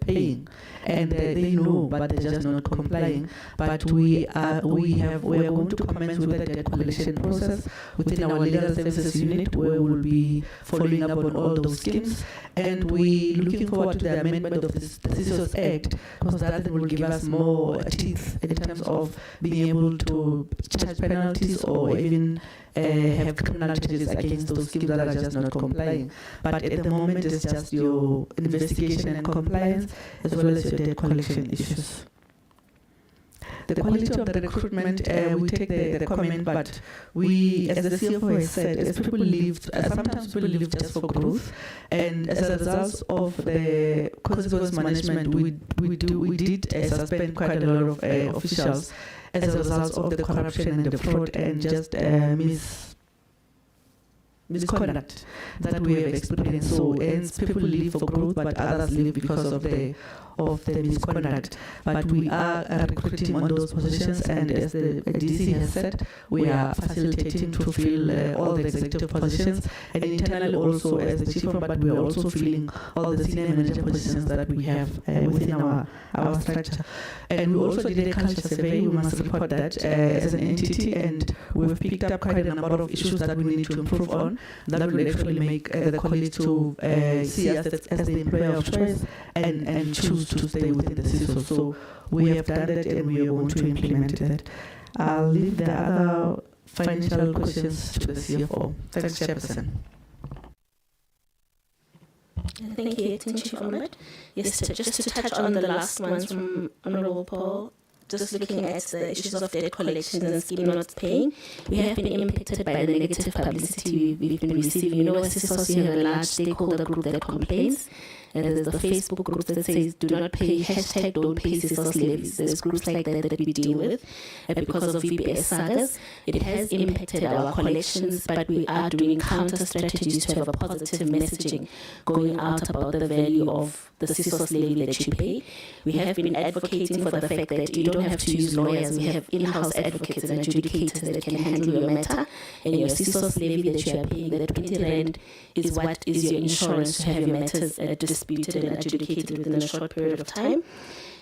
paying, and they know, but they're just not complying. But we are going to commence with the debt collection process within our legal services unit, where we'll be following up on all those schemes, and we looking forward to the amendment of the CSOS Act, because that will give us more teeth in terms of being able to charge penalties or even have criminal charges against those schemes that are just not complying. But at the moment, it's just your investigation and compliance, as well as your debt collection issues. The quality of the recruitment, we take the comment, but we, as the CFO has said, as people leave, sometimes people leave just for growth, and as a result of the consequence management, we did suspend quite a lot of officials. as a result of the corruption and the fraud and just misconduct that we have experienced. So, hence people leave for growth, but others leave because of the misconduct. But we are recruiting on those positions, and as the DC has said, we are facilitating to fill all the executive positions, and internally also as the chief, but we are also filling all the senior manager positions that we have within our structure. And we also did a culture survey. We must report that as an entity, and we've picked up quite a number of issues that we need to improve on, that will actually make the colleagues to see us as the employer of choice and choose to stay within the CSOS. So we have done that, and we are going to implement that. I'll leave the other financial questions to the CFO. Thanks, Chairperson. Thank you, Chief Ombud. Yes, just to touch on the last ones from Honourable Paul, just looking at the issues of debt collections and scheme not paying, we have been impacted by the negative publicity we've been receiving. You know, as CSOS, we have a large stakeholder group that complains. There's the Facebook group that says, do not pay, hashtag don't pay CSOS levies. There's groups like that we deal with because of VBS sagas. It has impacted our collections, but we are doing counter strategies to have a positive messaging going out about the value of the CSOS levy that you pay. We have been advocating for the fact that you don't have to use lawyers. We have in-house advocates and adjudicators that can handle your matter, and your CSOS levy that you are paying, that 20 rand is what is your insurance to have your matters disputed and adjudicated within a short period of time.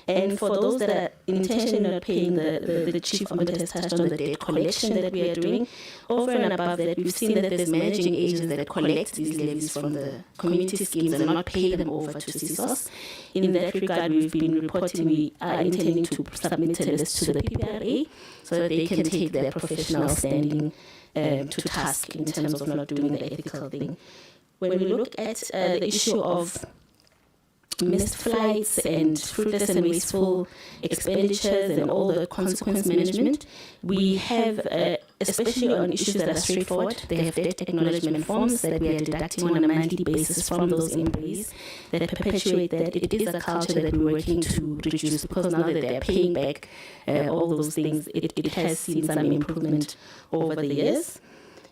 And for those that are intentionally not paying, the Chief Ombud has touched on the debt collection that we are doing. Over and above that, we've seen that there's managing agents that collect these levies from the community schemes and not pay them over to CSOS. In that regard, we've been reporting we are intending to submit a list to the PPRA so that they can take their professional standing to task in terms of not doing the ethical thing. When we look at the issue of missed flights and fruitless and wasteful expenditures and all the consequence management, we have, especially on issues that are straightforward, they have debt acknowledgement forms that we are deducting on a monthly basis from those employees that perpetuate that. It is a culture that we're working to reduce, because now that they're paying back all those things, it has seen some improvement over the years.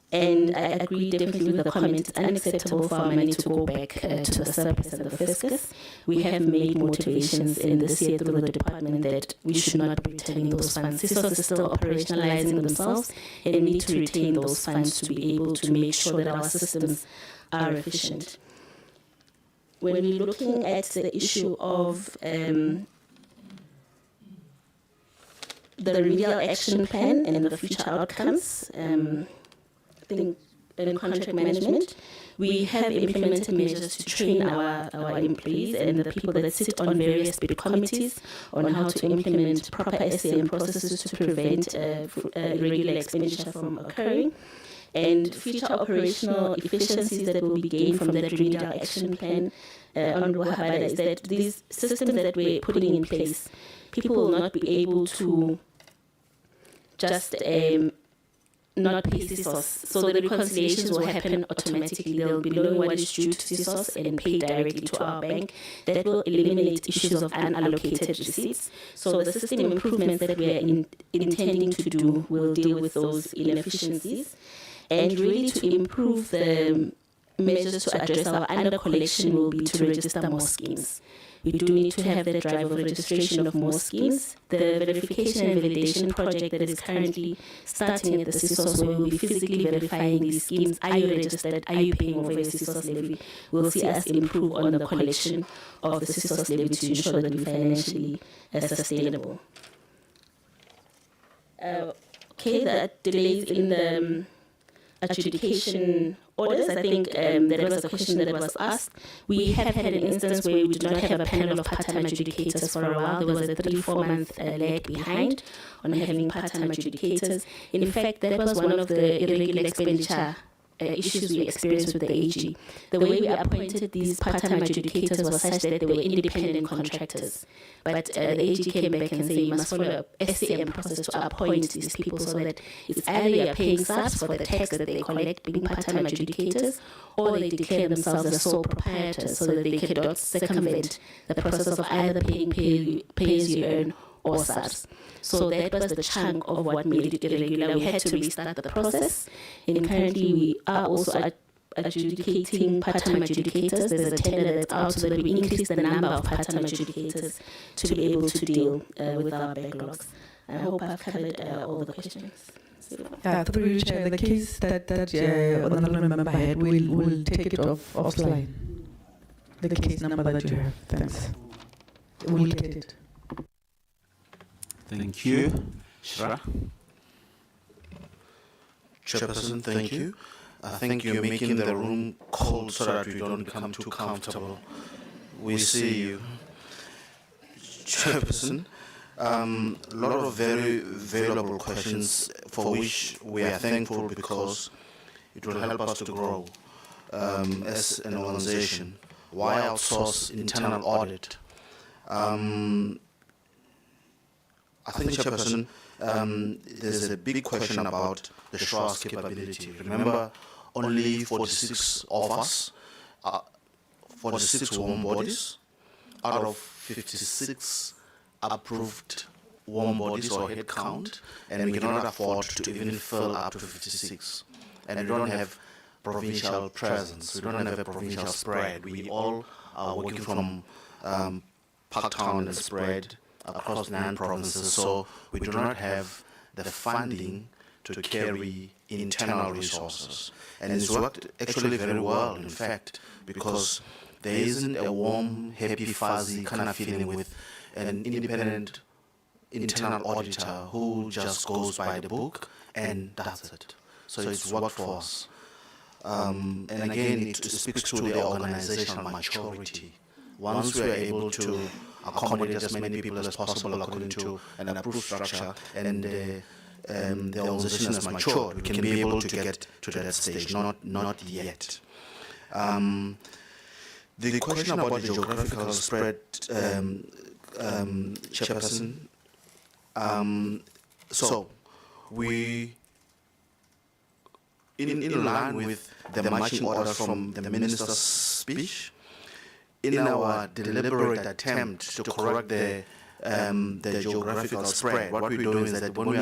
And I agree definitely with the comment, it's unacceptable for our money to go back to the surplus and the fiscus. We have made motivations in this year through the department that we should not be returning those funds. CSOS is still operationalizing themselves and need to retain those funds to be able to make sure that our systems are efficient. When we're looking at the issue of the remedial action plan and the future outcomes, in contract management, we have implemented measures to train our employees and the people that sit on various bid committees on how to implement proper SAM processes to prevent irregular expenditure from occurring. And future operational efficiencies that will be gained from that remedial action plan on Wahabada is that these systems that we're putting in place, people will not be able to just not pay CSOS. So the reconciliations will happen automatically. They'll be knowing what is due to CSOS and pay directly to our bank. That will eliminate issues of unallocated receipts. So the system improvements that we are intending to do will deal with those inefficiencies. And really to improve the measures to address our under collection will be to register more schemes. We do need to have the drive of registration of more schemes. The verification and validation project that is currently starting at the CSOS, where we'll be physically verifying these schemes. Are you registered? Are you paying over your CSOS levy? We'll see us improve on the collection of the CSOS levy to ensure that we're financially sustainable. The delays in the adjudication orders, I think there was a question that was asked. We have had an instance where we did not have a panel of part-time adjudicators for a while. There was a 3-4 month lag behind on having part-time adjudicators. In fact, that was one of the irregular expenditure issues we experienced with the AG. The way we appointed these part-time adjudicators was such that they were independent contractors. But the AG came back and said you must follow a SCM process to appoint these people, so that it's either you're paying SARS for the tax that they collect being part-time adjudicators, or they declare themselves as sole proprietors so that they cannot circumvent the process of either paying pay as you earn or SARS. So that was the chunk of what made it irregular. We had to restart the process, and currently we are also adjudicating part-time adjudicators. There's a tender that's out so that we increase the number of part-time adjudicators to be able to deal with our backlogs. I hope I've covered all the questions. Through you, Chair, the case that honourable member had, we'll take it offline. The case number that you have. Thanks. We'll get it. Thank you. SHRA. Chairperson, thank you. I think you're making the room cold so that we don't become too comfortable. We see you. Chairperson, a lot of very valuable questions for which we are thankful because it will help us to grow as an organization. Why outsource internal audit? I think, Chairperson, there's a big question about the SHRA's capability. Remember, only 46 of us, 46 warm bodies, out of 56 approved warm bodies or head count, and we cannot afford to even fill up to 56. And we don't have provincial presence. We don't have a provincial spread. We all are working from Parktown and spread across 9 provinces, so we do not have the funding to carry internal resources. And it's worked actually very well, in fact, because there isn't a warm, happy, fuzzy kind of feeling with an independent internal auditor who just goes by the book and does it. So it's worked for us. And again, it speaks to the organizational maturity. Once we are able to accommodate as many people as possible according to an approved structure, and the organization is matured, we can be able to get to that stage. Not yet. The question about the geographical spread, Chairperson. So we, in line with the marching orders from the minister's speech, in our deliberate attempt to correct the geographical spread, what we're doing is that when we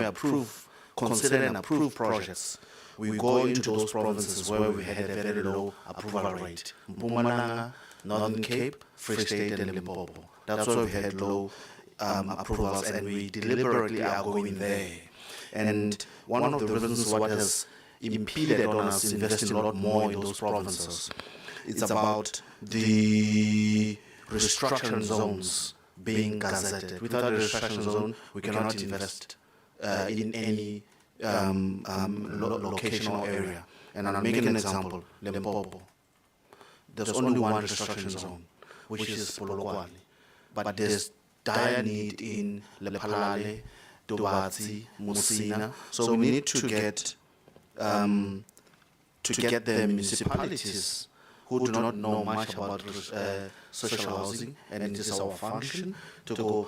consider and approve projects, we go into those provinces where we had a very low approval rate. Mpumalanga, Northern Cape, Free State, and Limpopo. That's where we had low approvals, and we deliberately are going there. And one of the reasons what has impeded on us investing a lot more in those provinces, it's about the restructuring zones being gazetted. Without a restructuring zone, we cannot invest in any location or area. And I'll make an example, Limpopo. There's only one restructuring zone, which is Polokwane. But there's dire need in Lephalale, Dubatsi, Musina. So we need to get the municipalities who do not know much about social housing, and it is our function to go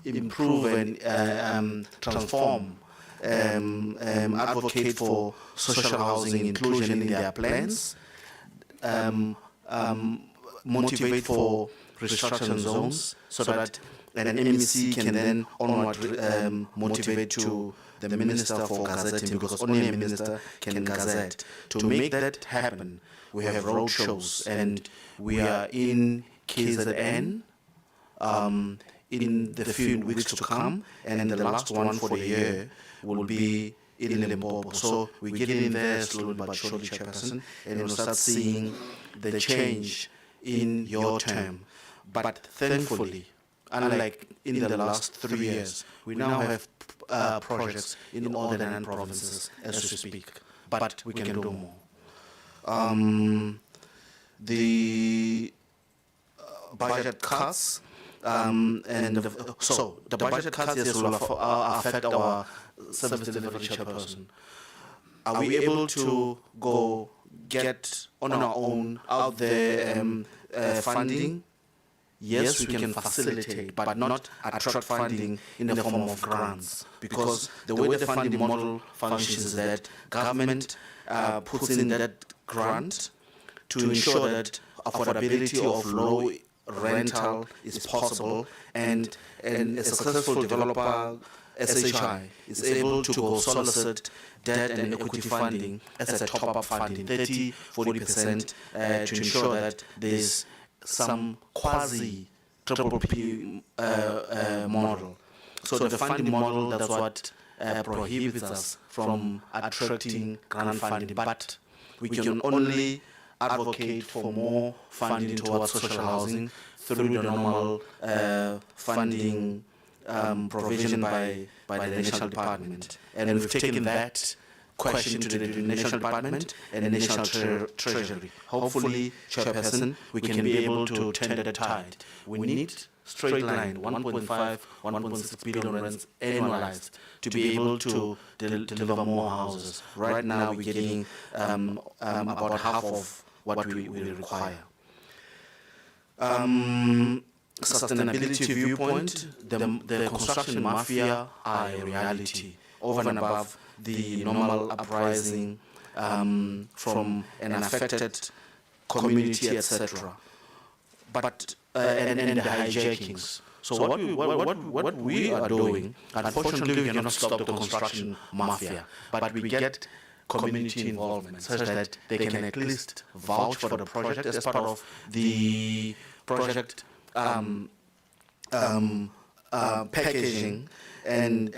improve and transform, advocate for social housing inclusion in their plans, motivate for restructuring zones so that an MEC can then onward motivate to the Minister for gazetting, because only a minister can gazette. To make that happen, we have road shows, and we are in KZN in the few weeks to come, and the last one for the year will be in Limpopo. So we get in there slowly but surely, Chairperson, and we'll start seeing the change in your term. But thankfully, unlike in the last 3 years, we now have projects in all the 9 provinces as we speak, but we can do more. The budget cuts, so the budget cuts, yes, will affect our service delivery, Chairperson. Are we able to go get on our own out there funding? Yes, we can facilitate, but not attract funding in the form of grants, because the way the funding model functions is that government puts in that grant to ensure that affordability of rental is possible, and a successful developer, SHRA, is able to go solicit debt and equity funding as a top-up funding, 30-40%, to ensure that there's some quasi-triple P model. So the funding model, that's what prohibits us from attracting grant funding, but we can only advocate for more funding towards social housing through the normal funding provision by the National Department. And we've taken that question to the National Department and the National Treasury. Hopefully, Chairperson, we can be able to turn the tide. We need straight line, 1.5, 1.6 billion rands annualized to be able to deliver more houses. Right now, we're getting about half of what we require. Sustainability viewpoint, the construction mafia are a reality over and above the normal uprising from an affected community, etc. But and the hijackings. So what we are doing, unfortunately, we cannot stop the construction mafia, but we get community involvement such that they can at least vouch for the project as part of the project packaging, and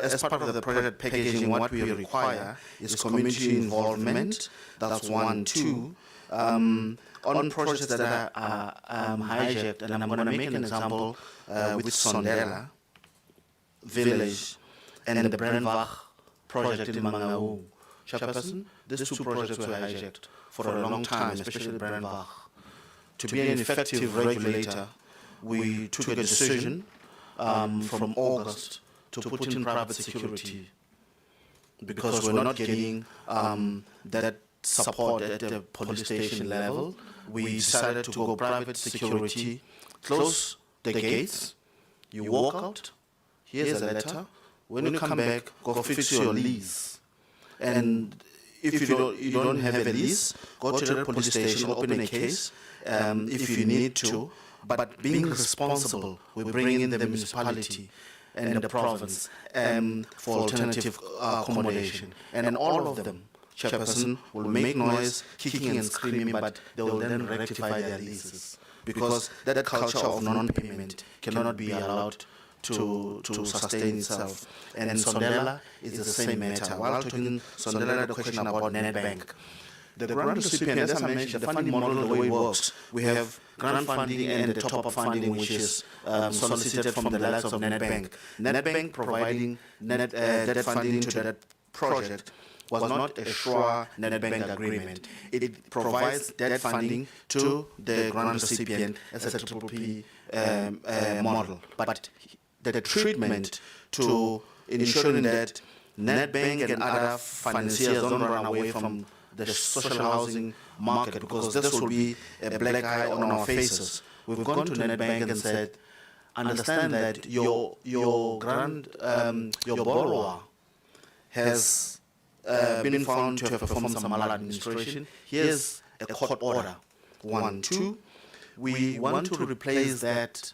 as part of the project packaging, what we require is community involvement. That's 1, 2. On projects that are hijacked, and I'm going to make an example with Sondela Village and the Brandwag project in Mangaung. Chairperson, these 2 projects were hijacked for a long time, especially Brandwag. To be an effective regulator, we took a decision from August to put in private security because we're not getting that support at the police station level. We decided to go private security, close the gates, you walk out, here's a letter, when you come back, go fix your lease. And if you don't have a lease, go to the police station, open a case if you need to. But being responsible, we bring in the municipality and the province for alternative accommodation. And all of them, Chairperson, will make noise, kicking and screaming, but they will then rectify their leases. Because that culture of non-payment cannot be allowed to sustain itself. And Sondela is the same matter. While talking Sondela, the question about Nedbank. The grant recipient, as I mentioned, the funding model, the way it works, we have grant funding and the top-up funding, which is solicited from the likes of Nedbank. Nedbank providing debt funding to that project was not a SHRA Nedbank agreement. It provides debt funding to the grant recipient as a triple P model. But the treatment to ensuring that Nedbank and other financiers don't run away from the social housing market, because this will be a black eye on our faces. We've gone to Nedbank and said, understand that your borrower has been found to have performed some maladministration. Here's a court order. 1, 2. We want to replace that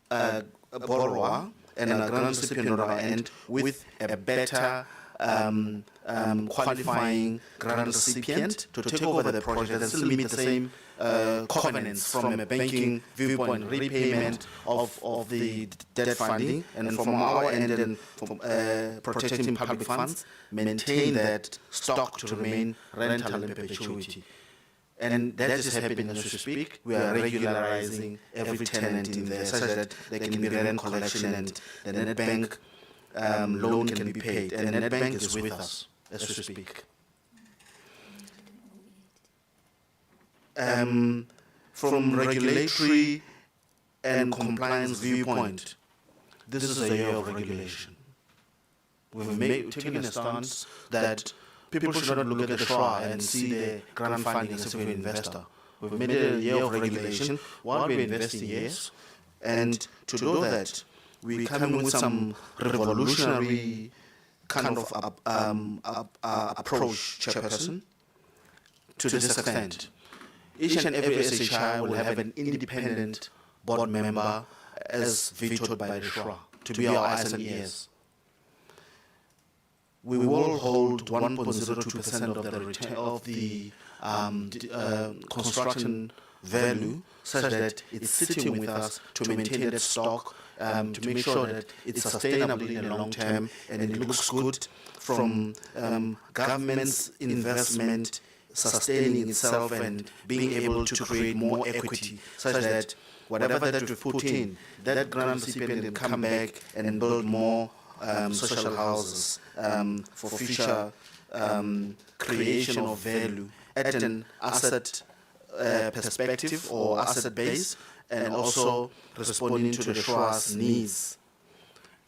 borrower and a grant recipient on our end with a better qualifying grant recipient to take over the project and still meet the same covenants from a banking viewpoint, repayment of the debt funding, and from our end, and from protecting public funds, maintain that stock to remain rental in perpetuity. And that is happening as we speak. We are regularizing every tenant in there such that there can be rent collection and the Nedbank loan can be paid. And Nedbank is with us as we speak. From regulatory and compliance viewpoint, this is a year of regulation. We've taken a stance that people should not look at the SHRA and see the grant funding as if we're an investor. We've made it a year of regulation while we're investing, yes. And to do that, we come in with some revolutionary kind of approach, Chairperson, to this extent. each and every SHRA will have an independent board member as vetoed by the SHRA to be our eyes and ears. We will hold 1.02% of the return of the construction value, such that it's sitting with us to maintain that stock, to make sure that it's sustainable in the long term and it looks good from government's investment sustaining itself and being able to create more equity, such that whatever that we've put in, that grant recipient can come back and build more social houses for future creation of value at an asset perspective or asset base, and also responding to the SHRA's needs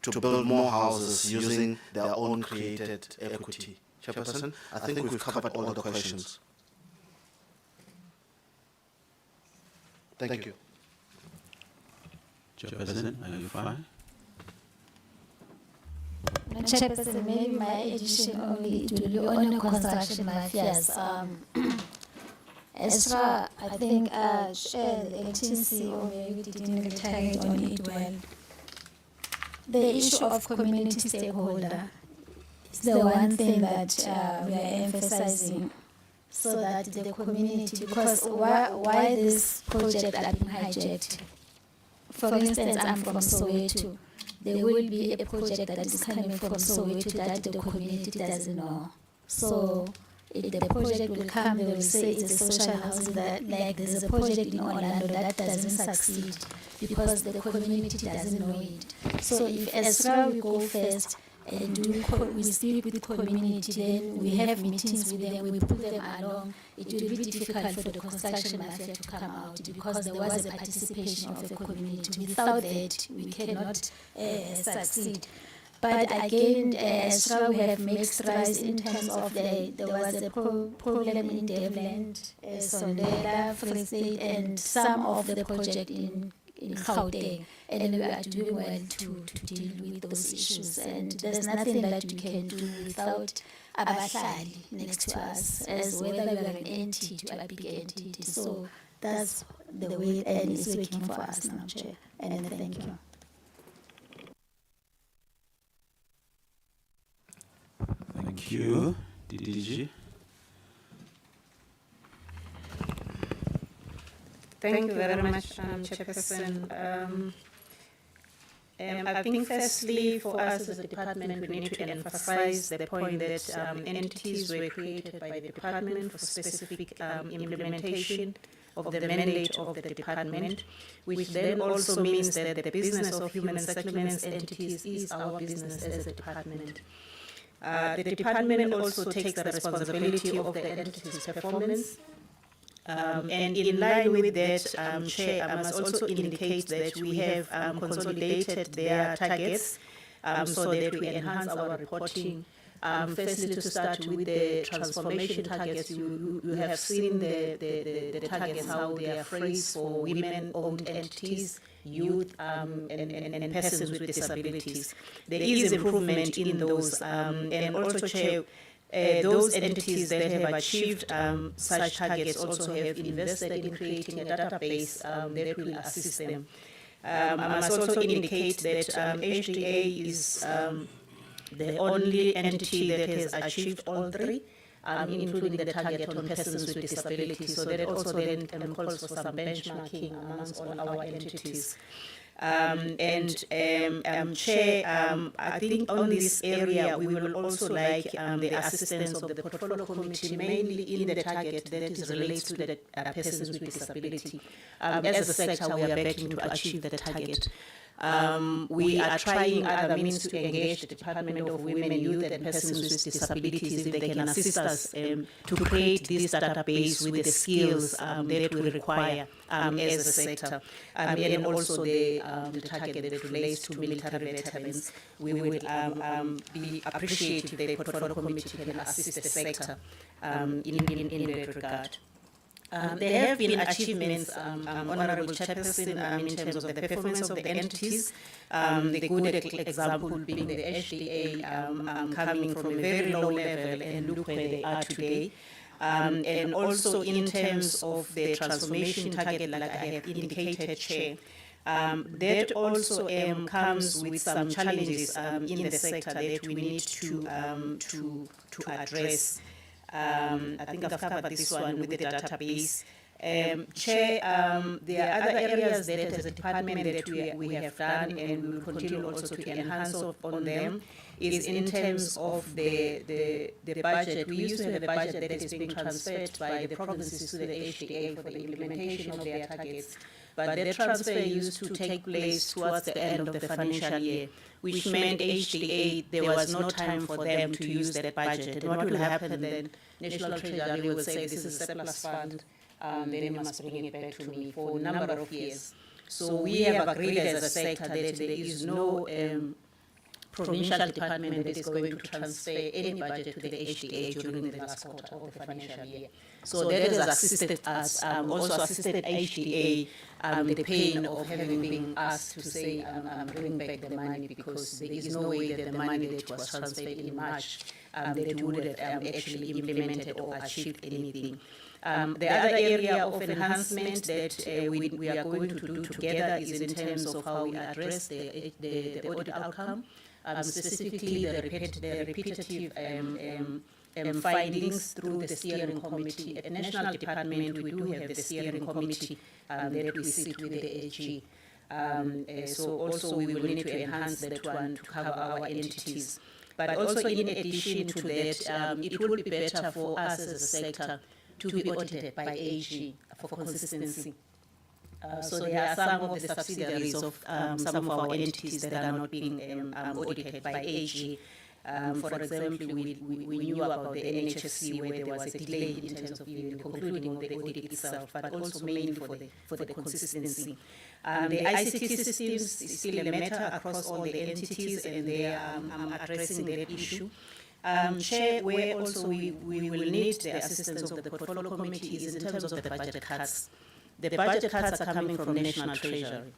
to build more houses using their own created equity. Chairperson, I think we've covered all the questions. Thank you. Chairperson, are you fine? Chairperson, maybe my addition only it will be on the construction mafias. SHRA, I think, share the acting CEO maybe didn't retaliate on it well. The issue of community stakeholder is the one thing that we are emphasizing, so that the community, because why this project are being hijacked? For instance, I'm from Soweto. There will be a project that is coming from Soweto that the community doesn't know. So if the project will come, they will say it's a social housing, that like there's a project in Orlando that doesn't succeed because the community doesn't know it. So if SHRA we go first and we speak with the community, then we have meetings with them, we put them along, it will be difficult for the construction mafia to come out because there was a participation of the community. Without that, we cannot succeed. But again, SHRA we have made strides in terms of there was a problem in Devland, Sondela, Free State, and some of the project in Gauteng, and we are doing well to deal with those issues. And there's nothing that we can do without abahlali next to us, as whether we are an entity or a big entity. So that's the way it is working for us now, Chair. And thank you. Thank you. DDG. Thank you very much, Chairperson. I think firstly for us as a department, we need to emphasize the point that entities were created by the department for specific implementation of the mandate of the department, which then also means that the business of human settlements entities is our business as a department. The department also takes the responsibility of the entity's performance. And in line with that, Chair, I must also indicate that we have consolidated their targets so that we enhance our reporting. Firstly, to start with the transformation targets, you have seen the targets, how they are phrased for women-owned entities, youth, and persons with disabilities. There is improvement in those, and also, Chair, those entities that have achieved such targets also have invested in creating a database that will assist them. I must also indicate that HDA is the only entity that has achieved all three, including the target on persons with disabilities. So that also then calls for some benchmarking amongst all our entities. Chair, I think on this area we will also like the assistance of the portfolio committee, mainly in the target that is related to the persons with disability. As a sector, we are backing to achieve the target. We are trying other means to engage the Department of Women, Youth and Persons with Disabilities if they can assist us to create this database with the skills that we require as a sector. And also the target that relates to military veterans. We will be appreciative if the Portfolio Committee can assist the sector in that regard. There have been achievements, Honourable Chairperson, in terms of the performance of the entities. The good example being the HDA coming from a very low level and look where they are today. And also in terms of the transformation target, like I have indicated, Chair, that also comes with some challenges in the sector that we need to address. I think I've covered this one with the database. Chair, there are other areas that as a department that we have done and we will continue also to enhance on them is in terms of the budget. We used to have a budget that is being transferred by the provinces to the HDA for the implementation of their targets. But that transfer used to take place towards the end of the financial year, which meant HDA, there was no time for them to use that budget. And what will happen then, National Treasury will say this is surplus fund, then they must bring it back to me for a number of years. So we have agreed as a sector that there is no provincial department that is going to transfer any budget to the HDA during the last quarter of the financial year. So that has assisted us, also assisted HDA, the pain of having been asked to say, bring back the money, because there is no way that the money that was transferred in March, that would have actually implemented or achieved anything. The other area of enhancement that we are going to do together is in terms of how we address the audit outcome, specifically the repetitive findings through the steering committee. At National Department, we do have the steering committee that we sit with the AG. So also we will need to enhance that one to cover our entities. But also in addition to that, it would be better for us as a sector to be audited by AG for consistency. So there are some of the subsidiaries of some of our entities that are not being audited by AG. For example, we knew about the NHFC where there was a delay in terms of even concluding the audit itself, but also mainly for the consistency. The ICT systems is still a matter across all the entities, and they are addressing that issue. Chair, where also we will need the assistance of the portfolio committee is in terms of the budget cuts. The budget cuts are coming from National Treasury.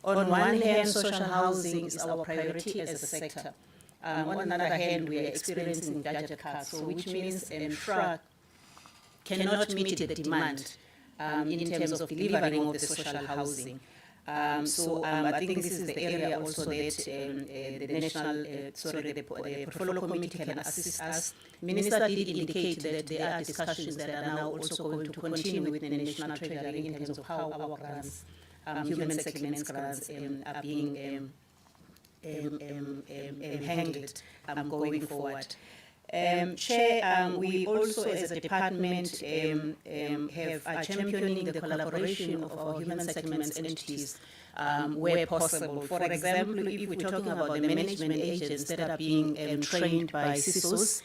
On one hand, social housing is our priority as a sector. On another hand, we are experiencing budget cuts, so which means SHRA cannot meet the demand in terms of delivering of the social housing. So I think this is the area also that the portfolio committee can assist us. Minister did indicate that there are discussions that are now also going to continue with the National Treasury in terms of how our grants, human settlements grants, are being handled going forward. Chair, we also as a department have championing the collaboration of our human settlements entities where possible. For example, if we're talking about the management agents that are being trained by CSOS,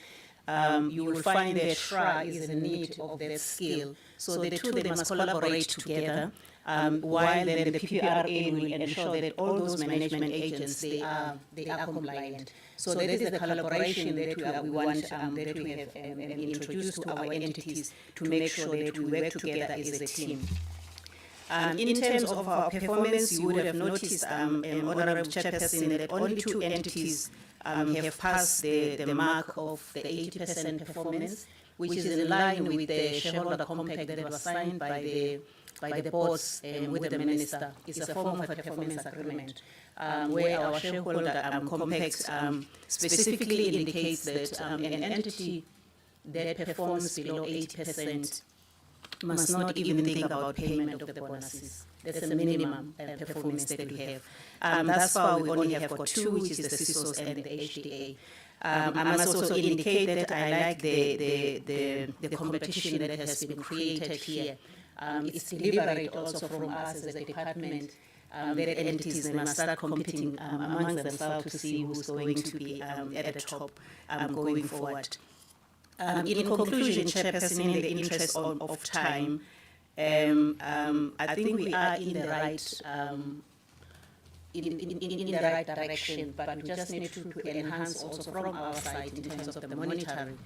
you will find that SHRA is in need of that skill. So the two, they must collaborate together, while then the PPRA will ensure that all those management agents, they are compliant. So that is the collaboration that we want, that we have introduced to our entities to make sure that we work together as a team. In terms of our performance, you would have noticed, Honourable Chairperson, that only 2 entities have passed the mark of the 80% performance, which is in line with the shareholder compact that was signed by the boards with the minister. It's a form of a performance agreement where our shareholder compact specifically indicates that an entity that performs below 80% must not even think about payment of the bonuses. That's the minimum performance that we have. Thus far, we only have got 2, which is the CSOS and the HDA. I must also indicate that I like the competition that has been created here. It's deliberate also from us as a department that entities must start competing amongst themselves to see who's going to be at the top going forward. In conclusion, Chairperson, in the interest of time, I think we are in the right in the right direction, but we just need to enhance also from our side in terms of the monitoring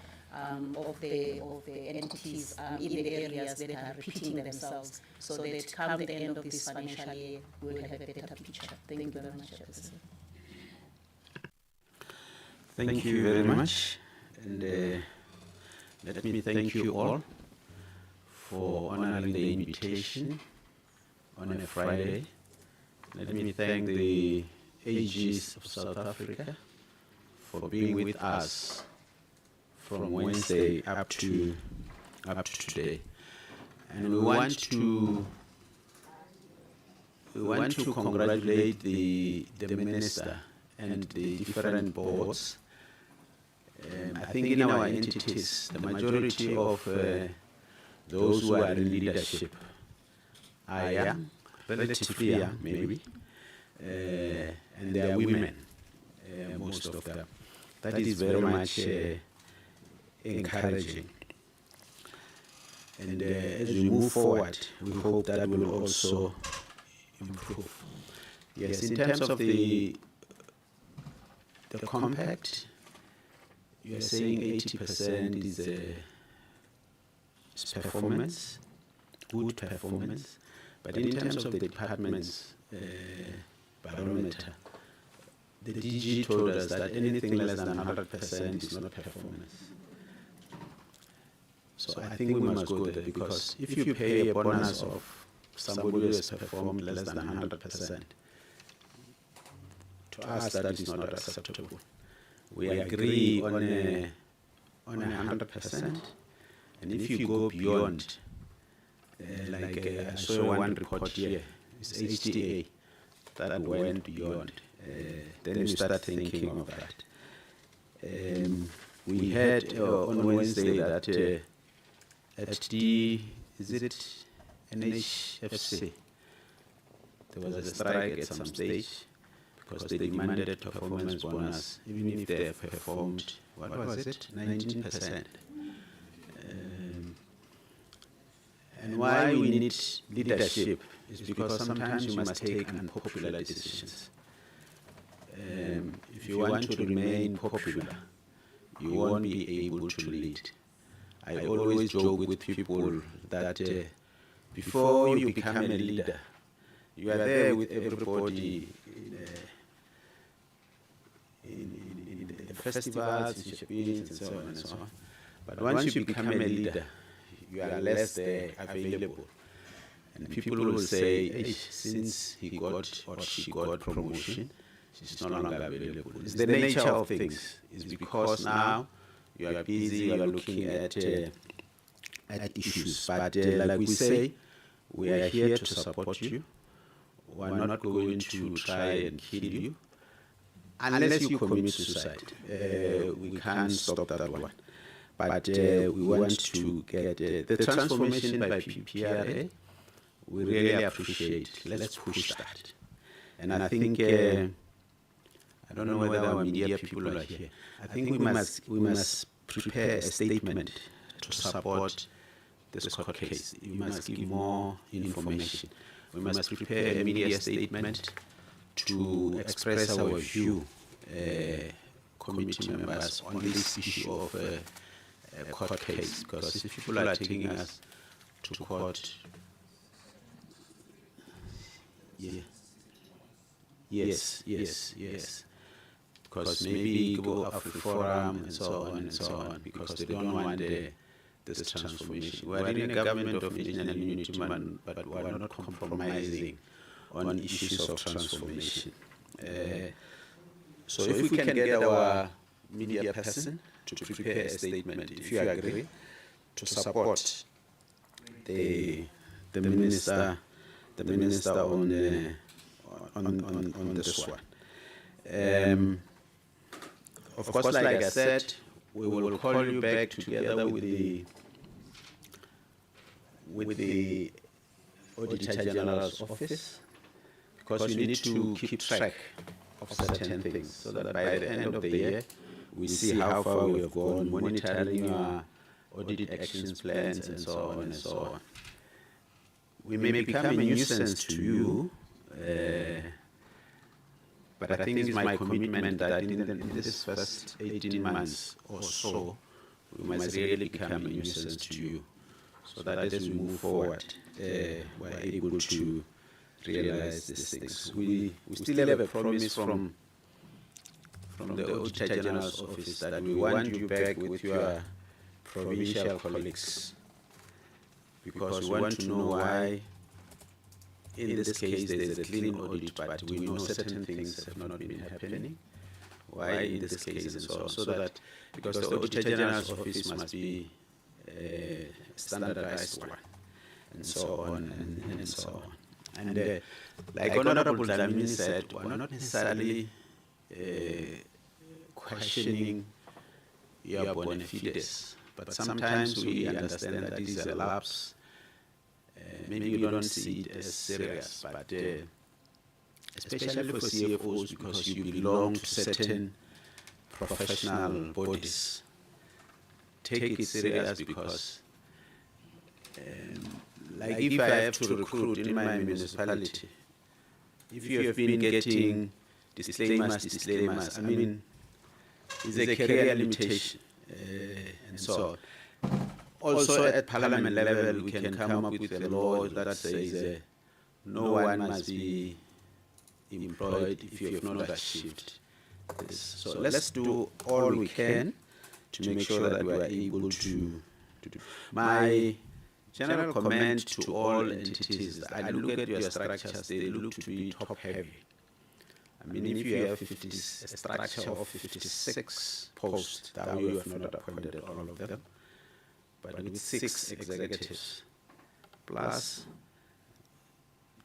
of the entities in the areas that are repeating themselves, so that come the end of this financial year, we will have a better picture. Thank you very much, Chairperson. Thank you very much. And Let me thank you all for honoring the invitation on a Friday. Let me thank the AGs of South Africa for being with us from Wednesday up to today. And we want to congratulate the minister and the different boards. I think in our entities, the majority of those who are in leadership are young, relatively young maybe, and they are women, most of them. That is very much encouraging. And as we move forward, we hope that will also improve. Yes, in terms of the compact, you are saying 80% is performance, good performance. But in terms of the department's barometer, the DG told us that anything less than 100% is not performance. So I think we must go there, because if you pay a bonus of somebody who has performed less than 100%, to us that is not acceptable. We agree on a 100%, and if you go beyond, like I saw one report here, it's HTA that went beyond, then you start thinking of that. We heard on Wednesday that at the, is it NHFC, there was a strike at some stage because they demanded a performance bonus, even if they have performed, what was it, 19%. And why we need leadership is because sometimes you must take unpopular decisions. If you want to remain popular, you won't be able to lead. I always joke with people that before you become a leader, you are there with everybody in the festivals, in shoppings, and so on and so on. But once you become a leader, you are less available. And people will say, since he got or she got promotion, she's no longer available. It's the nature of things. It's because now you are busy, you are looking at issues. But like we say, we are here to support you. We are not going to try and kill you unless you commit suicide. We can't stop that one. But we want to get the transformation by PPRA. We really appreciate. Let's push that. And I think, I don't know whether our media people are here. I think we must prepare a statement to support this court case. We must give more information. We must prepare a media statement to express our view, committee members, on this issue of a court case. Because if people are taking us to court, yes. Because maybe go Afri-Forum and so on, because they don't want this transformation. We are in a government of national unity, but we are not compromising on issues of transformation. So if we can get our media person to prepare a statement, if you agree, to support the minister on this one. Of course, like I said, we will call you back together with the Auditor General's office, because we need to keep track of certain things, so that by the end of the year, we see how far we have gone, monitoring your audit actions plans, and so on and so on. We may become a nuisance to you, but I think it's my commitment that in this first 18 months or so, we must really become a nuisance to you, so that as we move forward, we're able to realize these things. We still have a promise from the Auditor General's office that we want you back with your provincial colleagues, because we want to know why in this case there is a clean audit, but we know certain things have not been happening. Why in this case and so on, so that, because the Auditor General's office must be a standardized one, and so on, and so on. And like Honorable Dlamini said, we're not necessarily questioning your bona fides, but sometimes we understand that these are lapses. Maybe we don't see it as serious, but especially for CFOs, because you belong to certain professional bodies, take it serious, because like if I have to recruit in my municipality, if you have been getting disclaimers, I mean, it's a career limitation, and so on. Also at parliament level, we can come up with a law that says no one must be employed if you have not achieved this. So let's do all we can to make sure that we are able to do. My general comment to all entities is that I look at your structures, they look to be top heavy. I mean, if you have a structure of 56 posts, that you have not appointed all of them, but with 6 executives, plus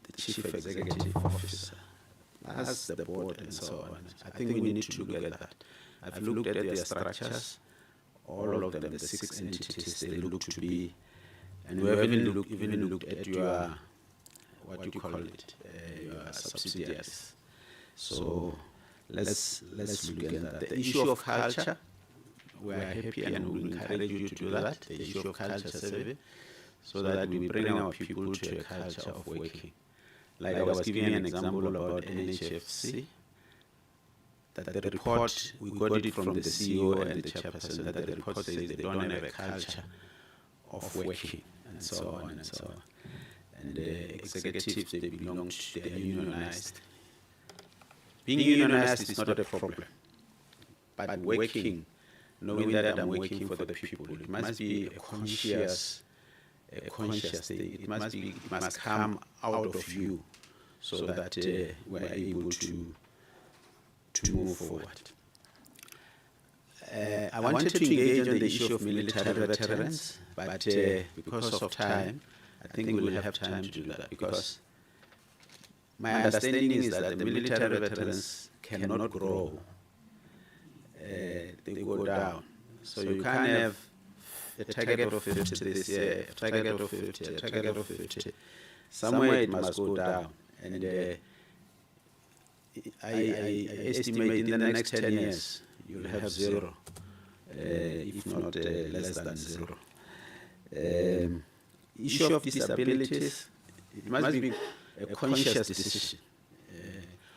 the chief executive officer, plus the board, and so on. I think we need to look at that. I've looked at their structures, all of them, the 6 entities, they look to be, and we have even looked at your, what you call it, your subsidiaries. So let's look at that. The issue of culture, we are happy and we encourage you to do that, the issue of culture survey, so that we bring our people to a culture of working. Like I was giving an example about NHFC, that the report, we got it from the CEO and the chairperson, that the report says they don't have a culture of working, and so on and so on. And the executives, they belong to, they are unionized. Being unionized is not a problem, but working, knowing that I'm working for the people, it must be a conscious thing. It must come out of you, so that we're able to move forward. I wanted to engage on the issue of military veterans, but because of time, I think we'll have time to do that, because my understanding is that the military veterans cannot grow. They go down. So you can't have a target of 50 this year, a target of 50, a target of 50. Somewhere it must go down. And I estimate in the next 10 years, you'll have 0, if not less than 0. Issue of disabilities, it must be a conscious decision.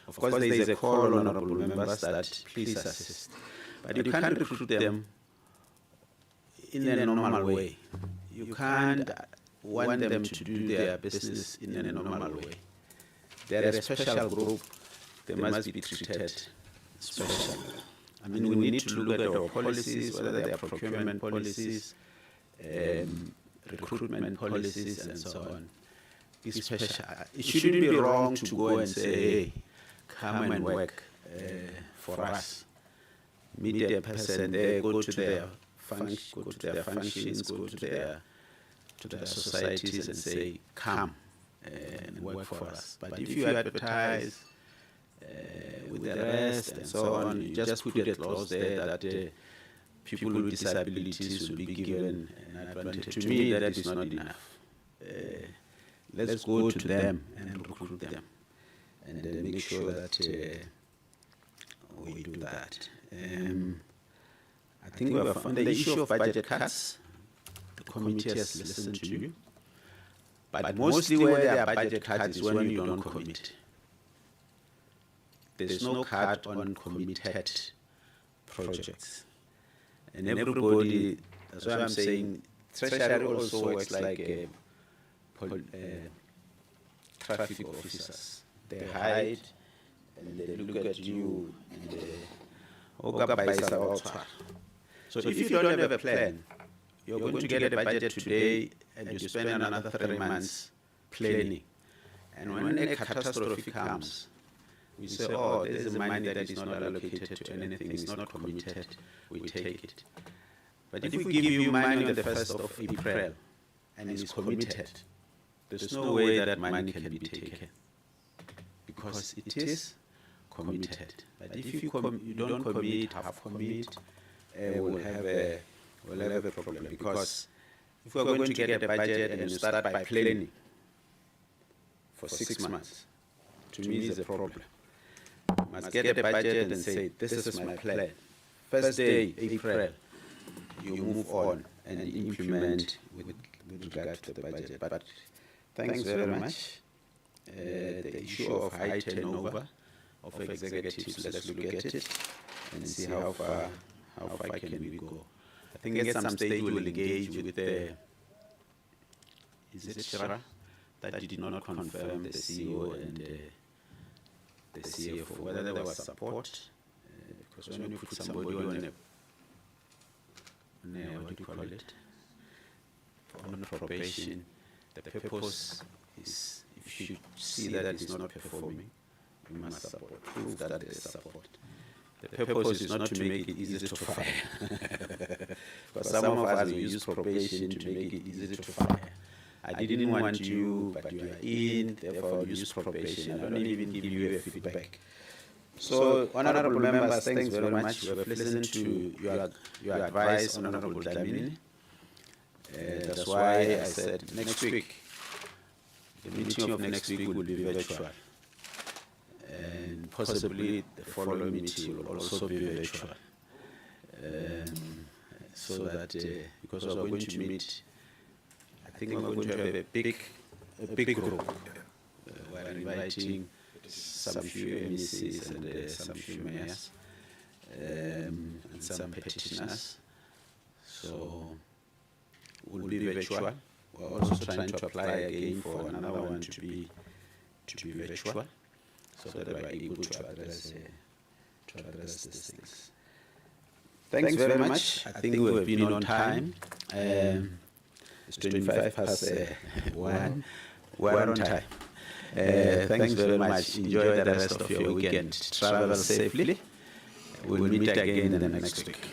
Of course, there is a call, honourable members, that please assist. But you can't recruit them in a normal way. You can't want them to do their business in a normal way. They're a special group. They must be treated special. I mean, we need to look at our policies, whether they are procurement policies, recruitment policies, and so on. It's special. It shouldn't be wrong to go and say, hey, come and work for us. Meet a person there, go to their functions, go to their societies and say, come and work for us. But if you advertise with the rest and so on, you just put a clause there that people with disabilities will be given an advantage. To me, that is not enough. Let's go to them and recruit them, and then make sure that we do that. I think we have, on the issue of budget cuts, the committee has listened to you, but mostly where there are budget cuts is when you don't commit. There's no cut on committed projects. And everybody, that's why I'm saying, Treasury also works like traffic officers. They hide and they look at you and they, so if you don't have a plan, you're going to get a budget today and you spend another 3 months planning. And when a catastrophe comes, we say, oh, there's a money that is not allocated to anything, it's not committed, we take it. But if we give you money on the 1st of April and it's committed, there's no way that money can be taken because it is committed. But if you don't commit, half commit, we'll have a problem because if we're going to get a budget and you start by planning for 6 months, to me is a problem. You must get a budget and say, this is my plan. First day, April, you move on and implement with regard to the budget. But thanks very much. The issue of high turnover of executives, let's look at it and see how far can we go. I think at some stage we'll engage with the, is it SHRA, that did not confirm the CEO and the CFO, whether there was support, because when you put somebody on what do you call it, on probation, the purpose is, if you see that it's not performing, you must support, prove that there is support. The purpose is not to make it easy to fire. Because some of us, we use probation to make it easy to fire. I didn't want you, but you are in, therefore I'll use probation. I don't even give you a feedback. So, honorable members, thanks very much. We have listened to your advice, Honorable Dlamini. That's why I said next week, the meeting of next week will be virtual. And possibly the following meeting will also be virtual. So that, because we're going to meet, I think we're going to have a big group. We're inviting some few MECs and some few mayors and some petitioners. So we'll be virtual. We're also trying to apply again for another one to be virtual, so that we're able to address these things. Thanks very much. I think we have been on time. It's 25 past 1. We're on time. Thanks very much. Enjoy the rest of your weekend. Travel safely. We'll meet again in the next week.